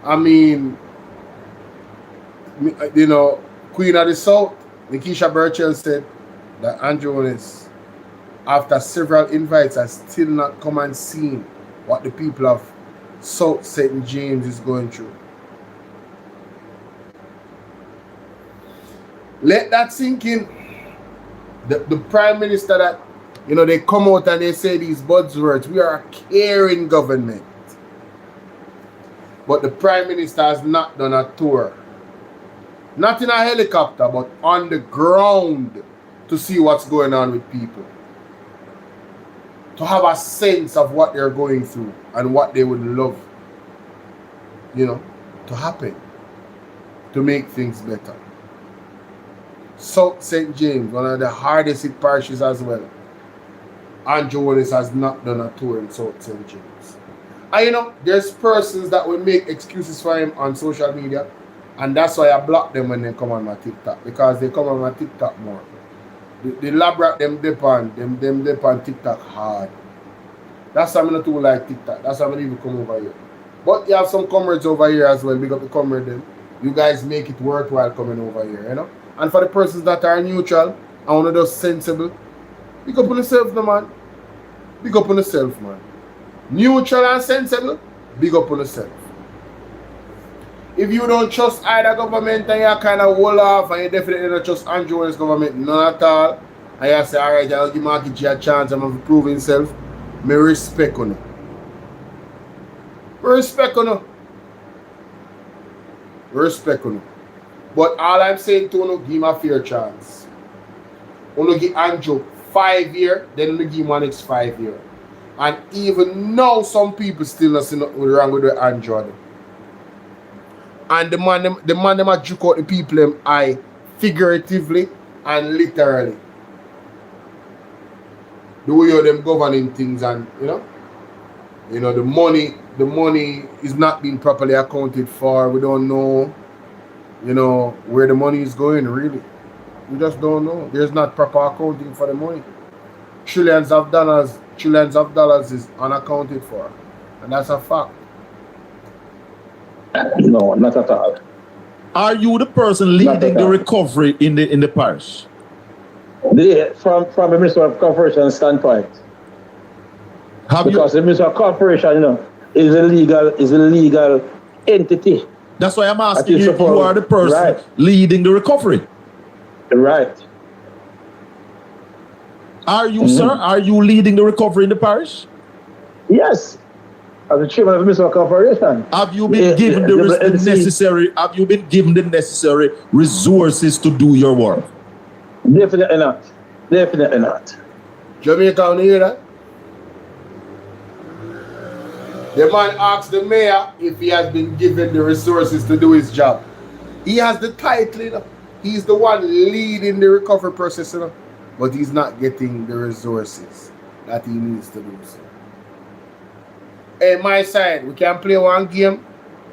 I mean, you know, Queen of the South, Nikisha Burchell said that Andrew Holness, after several invites, has still not come and seen what the people of South St. James is going through. Let that sink in. The Prime Minister that, you know, they come out and they say these buzzwords, we are a caring government. But the Prime Minister has not done a tour. Not in a helicopter, but on the ground to see what's going on with people. To have a sense of what they're going through and what they would love, you know, to happen. To make things better. South St. James, one of the hardest hit parishes as well. Andrew Holness has not done a tour in South St. James. And you know, there's persons that will make excuses for him on social media, and that's why I block them when they come on my TikTok, because they come on my TikTok more. The lab rat them dip on TikTok hard. That's why I'm not too like TikTok. That's why I'm even come over here. But you have some comrades over here as well. Big up the comrade them. You guys make it worthwhile coming over here, you know. And for the persons that are neutral and one of those sensible, pick up on yourself, no man. Big up on yourself, man. Neutral and sensible, big up on yourself. If you don't trust either government and you kind of hold off and you definitely don't trust Andrew Holness government, none at all, and you say, alright, I'll give Marky G a chance, I'm going to prove himself, me respect on it. Respect on it. Respect on it. But all I'm saying to you, give him a fair chance. You give Andrew 5 years, then you give him one next 5 years. And even now, some people still not see nothing wrong with the Andrew. And the man them a juke out the people them eye figuratively and literally. The way of them governing things, and you know the money is not being properly accounted for. We don't know, you know, where the money is going really. We just don't know. There's not proper accounting for the money. Trillions of dollars is unaccounted for. And that's a fact. No, not at all. Are you the person leading the recovery in the parish? From the Minister of Corporation standpoint. Because the Minister of Corporation, you know, is a legal entity. That's why I'm asking you, you are the person leading the recovery. Right. Are you, sir? Are you leading the recovery in the parish? Yes. As the chairman of the Minister of Corporation. Have you been given the necessary? Have you been given the necessary resources to do your work? Definitely not. Definitely not. Jamaica, you hear that? The man asked the mayor if he has been given the resources to do his job. He has the title, you know. He's the one leading the recovery process, you know, but he's not getting the resources that he needs to do so. Hey, my side, we can play one game.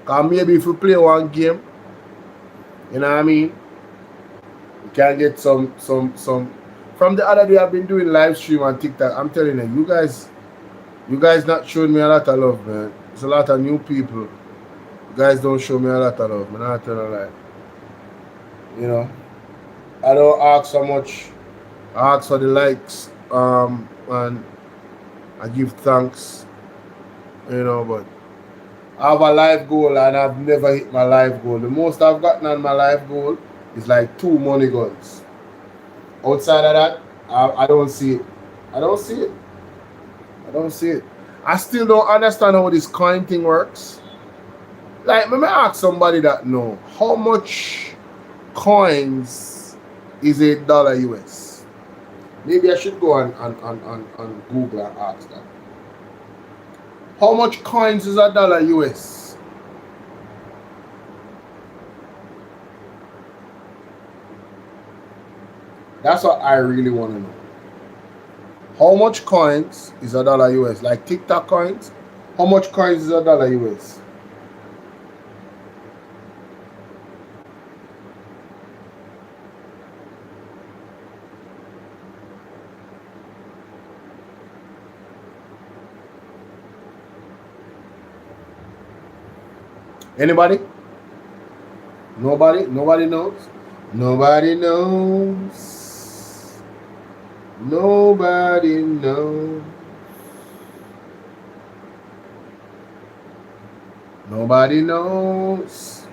Because maybe if we play one game, you know what I mean, we can get some. From the other day, I've been doing live stream on TikTok. I'm telling you, you guys not showing me a lot of love, man. There's a lot of new people. You guys don't show me a lot of love, man. I'm not telling you lie. You know, I don't ask so much. I ask for the likes, and I give thanks. You know, but I have a life goal and I've never hit my life goal. The most I've gotten on my life goal is like 2 money guns. Outside of that, I don't see it. I don't see it. I don't see it. I still don't understand how this coin thing works. Like, let me ask somebody that know how much coins is $1 US. Maybe I should go on Google and ask that. How much coins is $1 US? That's what I really want to know. How much coins is $1 US? Like TikTok coins? How much coins is $1 US? Anybody? Nobody? Nobody knows? Nobody knows. Nobody knows. Nobody knows.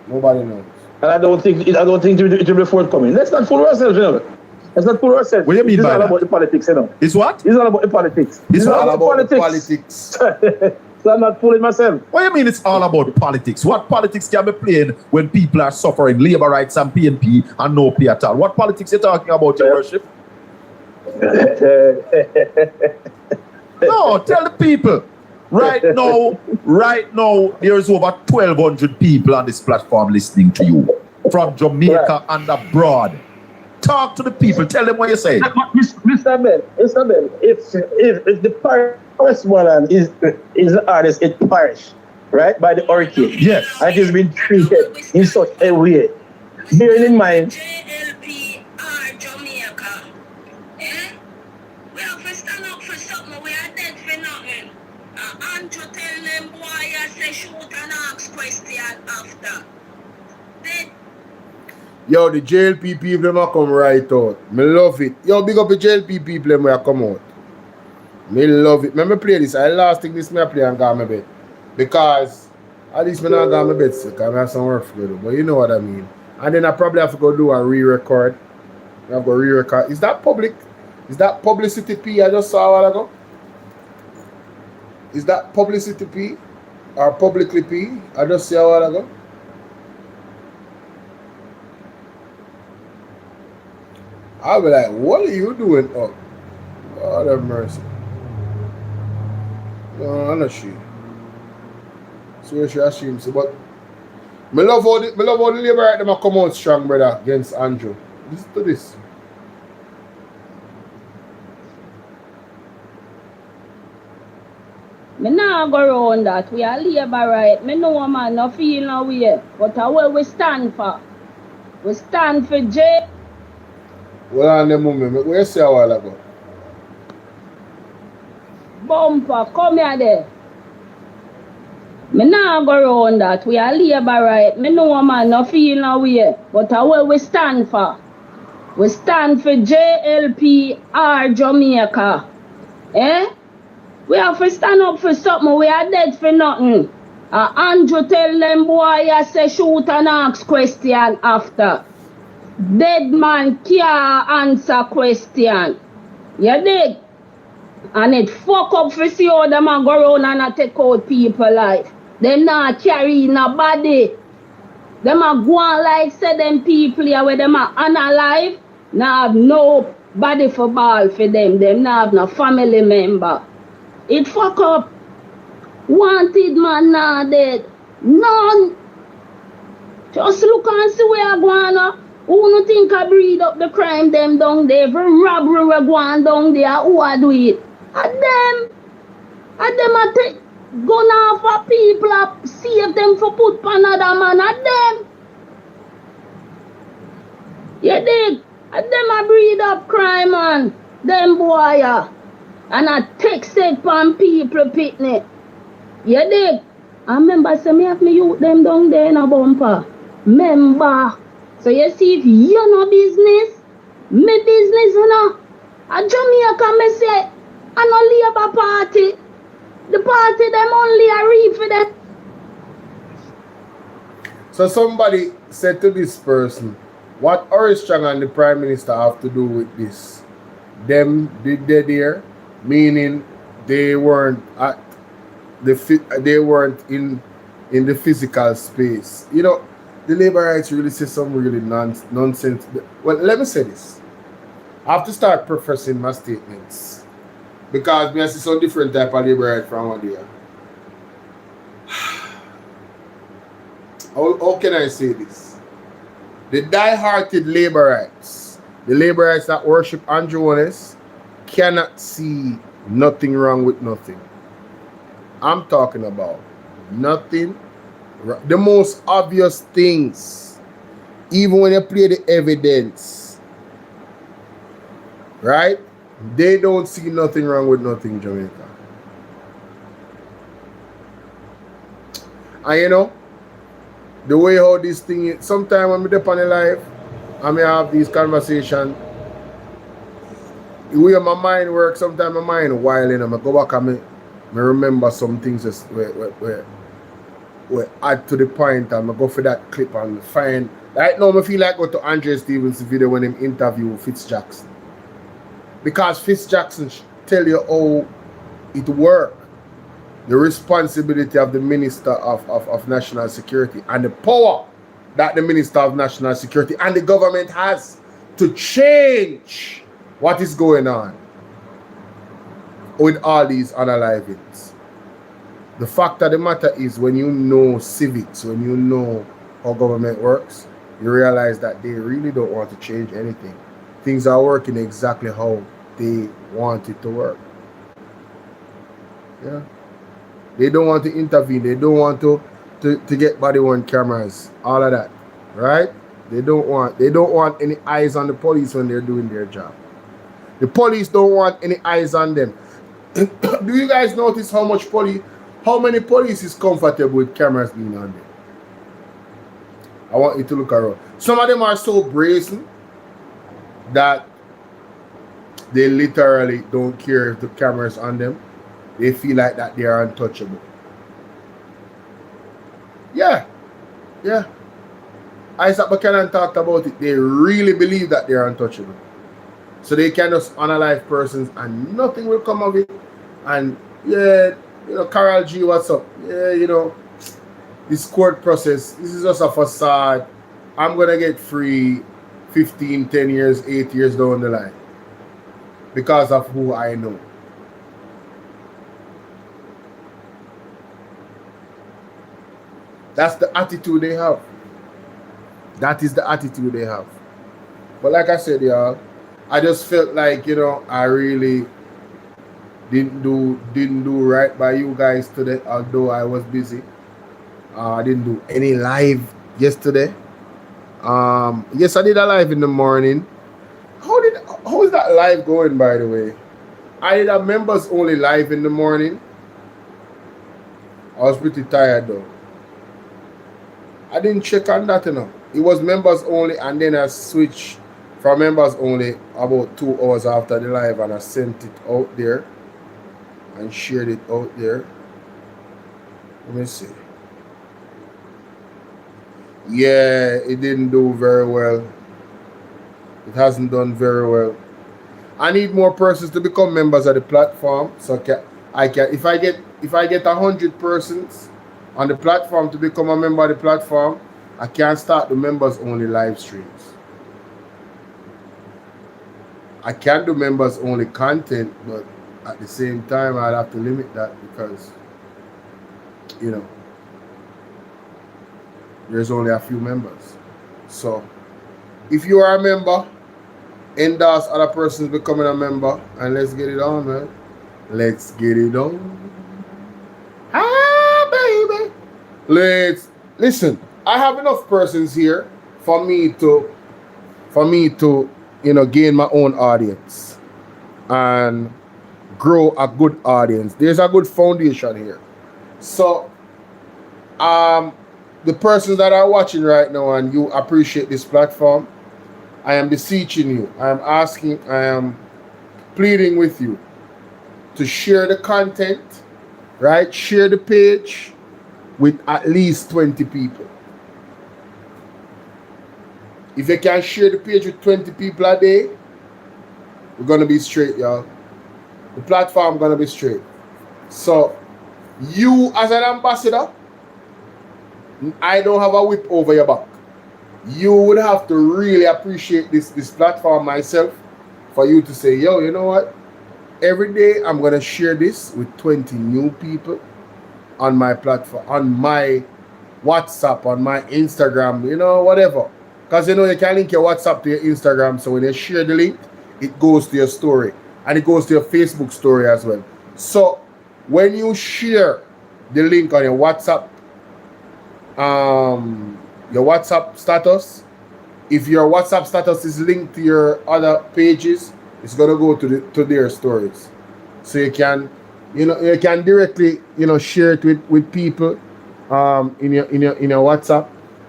Nobody knows. And I don't think it will be forthcoming. Let's not fool ourselves, you know. Let's not fool ourselves. What do you mean this by is all that? about the politics, you know. It's what? It's all about the politics. It's all about the politics. So I'm not fooling myself. What do you mean it's all about politics? What politics can be playing when people are suffering labor rights and PNP and no pay at all? What politics are you talking about, your worship? No, tell the people. Right now, there's over 1,200 people on this platform listening to you from Jamaica and abroad. Talk to the people. Tell them what you say. Mr. Ben, if the parish Westmoreland is the hardest hit parish, right, by the hurricane. Yes. And it has been treated in such a way. Bearing in mind, Jamaica. We have to stand up for something. We are dead for nothing. And to tell them boy, I say shoot and ask question after. Yo, the JLP people them a come right out. Me love it. Yo, big up the JLP people them a come out. Me love it. Me play this. I last thing this me play and go my bed. Because at least me not go my bed sick. I have some work to do. But you know what I mean. And then I probably have to go do a re-record. I have to go re-record. Is that public? Is that publicity P I just saw a while ago? Is that publicity P? Or publicly P? I just saw a while ago. I'll be like, what are you doing? Oh, God have mercy. No, I'm not sure. So she assumes, but me love how the labor right them come out strong, brother, against Andrew. Listen to this. Me nah go around that. We are labor right. Me know a man no feel no way. But what we stand for? We stand for J. Well, on the moment, where you say a while ago? Bumper, come here there. Me nah go around that. We are labor right. Me know a man no feel no way. But what we stand for? We stand for JLPR Jamaica. We have to stand up for something. We are dead for nothing. Andrew tell them boy I say shoot and ask question after. Dead man can't answer question. You dig? And it fuck up for see how them a go around and a take out people life. Them not carry in a body. Them a go on like say them people here where them are unalive. Now have no body for ball for them. Them not have no family member. It fuck up. Wanted man not dead. None. Just look and see where I go on. Who no think I breed up the crime them down there? Every robbery we go on down there, who I do it? And them I take gun off of people up, save them for put for another man. And them. You dig? And them I breed up crime, man. Them boy. And I take sick from people picnic. You dig? I remember say me have me youth them down there in a bumper. Member. So you see if you no business, me business you know. A Jamaica me say, I no Labour Party. The party them only a read for them. So somebody said to this person, what Armstrong and the Prime Minister have to do with this? Them did they there? Meaning they weren't at they weren't in the physical space. You know, the labor rights really say some really nonsense. Well, let me say this. I have to start prefacing my statements because I see some different type of labor right from out there. How can I say this? The die-hearted labor rights, the labor rights that worship Andrew Wallace, cannot see nothing wrong with nothing. I'm talking about nothing. The most obvious things, even when you play the evidence, right? They don't see nothing wrong with nothing, Jamaica. And you know, the way how this thing is, sometimes when I'm up on the live, I may have these conversations. The way my mind works, sometimes my mind wilding, and I go back and I remember some things where add to the point, and I go for that clip and find. Right now, I feel like go to Andre Stevens' video when him interview Fitz Jackson. Because Fitz Jackson tell you how it works. The responsibility of the Minister of National Security and the power that the Minister of National Security and the government has to change what is going on with all these unalivings. The fact of the matter is, when you know civics, when you know how government works, you realize that they really don't want to change anything. Things are working exactly how they want it to work. Yeah. They don't want to intervene. They don't want to get body-worn cameras. All of that. Right? They don't want any eyes on the police when they're doing their job. The police don't want any eyes on them. Do you guys notice how many police is comfortable with cameras being on them? I want you to look around. Some of them are so brazen that they literally don't care if the camera's on them. They feel like that they are untouchable. Yeah. Yeah. Isaac Buchanan talked about it. They really believe that they are untouchable. So they can just unalive persons and nothing will come of it. And yeah, you know, Carol G, what's up? Yeah, you know, this court process, this is just a facade. I'm going to get free 15, 10 years, 8 years down the line because of who I know. That's the attitude they have. That is the attitude they have. But like I said, y'all, I just felt like, you know, I really didn't do right by you guys today, although I was busy. I didn't do any live yesterday. Yes, I did a live in the morning. How is that live going, by the way? I did a members only live in the morning. I was pretty tired though. I didn't check on that, you know. It was members only, and then I switched from members only about 2 hours after the live, and I sent it out there and shared it out there. Let me see. Yeah, it didn't do very well. It hasn't done very well. I need more persons to become members of the platform, so I can if I get 100 persons on the platform to become a member of the platform, I can start the members only live streams. I can do members only content, but at the same time I'd have to limit that because, you know, there's only a few members. So if you are a member, endorse other persons becoming a member, and let's get it on, man. Let's get it on. Baby. Let's listen. I have enough persons here for me to you know, gain my own audience and grow a good audience. There's a good foundation here. So the persons that are watching right now and you appreciate this platform, I am beseeching you, I am asking, I am pleading with you to share the content, right? Share the page with at least 20 people. If you can share the page with 20 people a day, we're going to be straight, y'all. The platform going to be straight. So, you as an ambassador, I don't have a whip over your back. You would have to really appreciate this platform myself for you to say, yo, you know what? Every day I'm going to share this with 20 new people on my platform, on my WhatsApp, on my Instagram, you know, whatever. Because, you know, you can link your WhatsApp to your Instagram. So when you share the link, it goes to your story. And it goes to your Facebook story as well. So when you share the link on your WhatsApp status, if your WhatsApp status is linked to your other pages, it's going to go to their stories. So you can, you know, you can directly, you know, share it with people in your WhatsApp.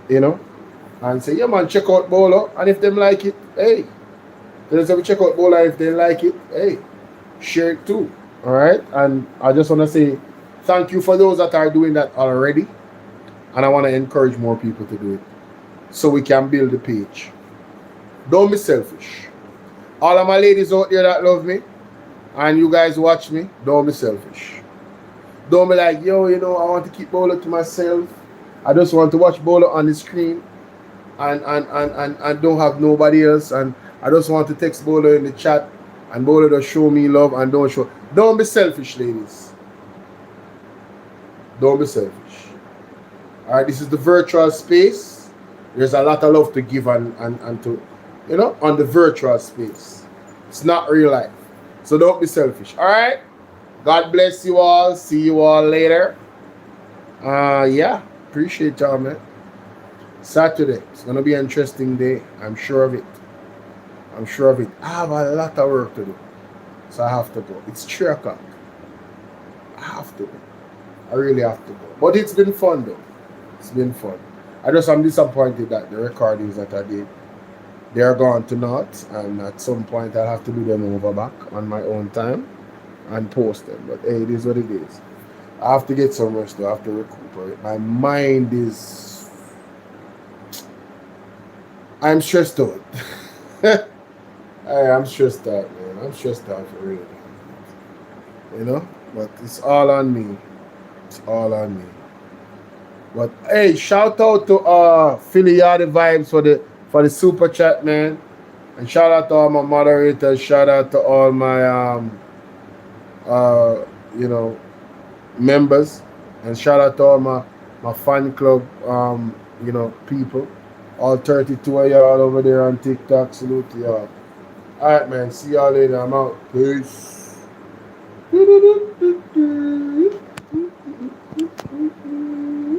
you know, and say, yeah man, check out Bolo, and if them like it, hey, they say we check out Bolo, if they like it, hey, share it too. All right, and I just want to say thank you for those that are doing that already, and I want to encourage more people to do it so we can build the page. Don't be selfish. All of my ladies out there that love me and you guys watch me, don't be selfish. Don't be like, yo, you know, I want to keep Bolo to myself. I just want to watch Bolo on the screen and don't have nobody else, and I just want to text Bolo in the chat and Bolo just show me love and don't show. Don't be selfish, ladies. Don't be selfish. All right, this is the virtual space. There's a lot of love to give and to, you know, on the virtual space. It's not real life. So don't be selfish. All right. God bless you all. See you all later. Yeah. Appreciate y'all, man. Saturday. It's going to be an interesting day. I'm sure of it. I'm sure of it. I have a lot of work to do. So I have to go. It's 3 o'clock. I have to go. I really have to go. But it's been fun, though. It's been fun. I'm disappointed that the recordings that I did, they're gone to naught, and at some point I'll have to do them over back on my own time and post them. But hey, it is what it is. I have to get some rest though. I have to recuperate. My mind is... I'm stressed out. I'm stressed out, man. I'm stressed out for real. You know? But it's all on me. It's all on me. But hey, shout out to Philly Yardy Vibes for the super chat, man. And shout out to all my moderators. Shout out to all my you know, members. And shout out to all my fan club you know, people. All 32 of y'all over there on TikTok. Salute to y'all. Alright, man. See y'all later. I'm out. Peace.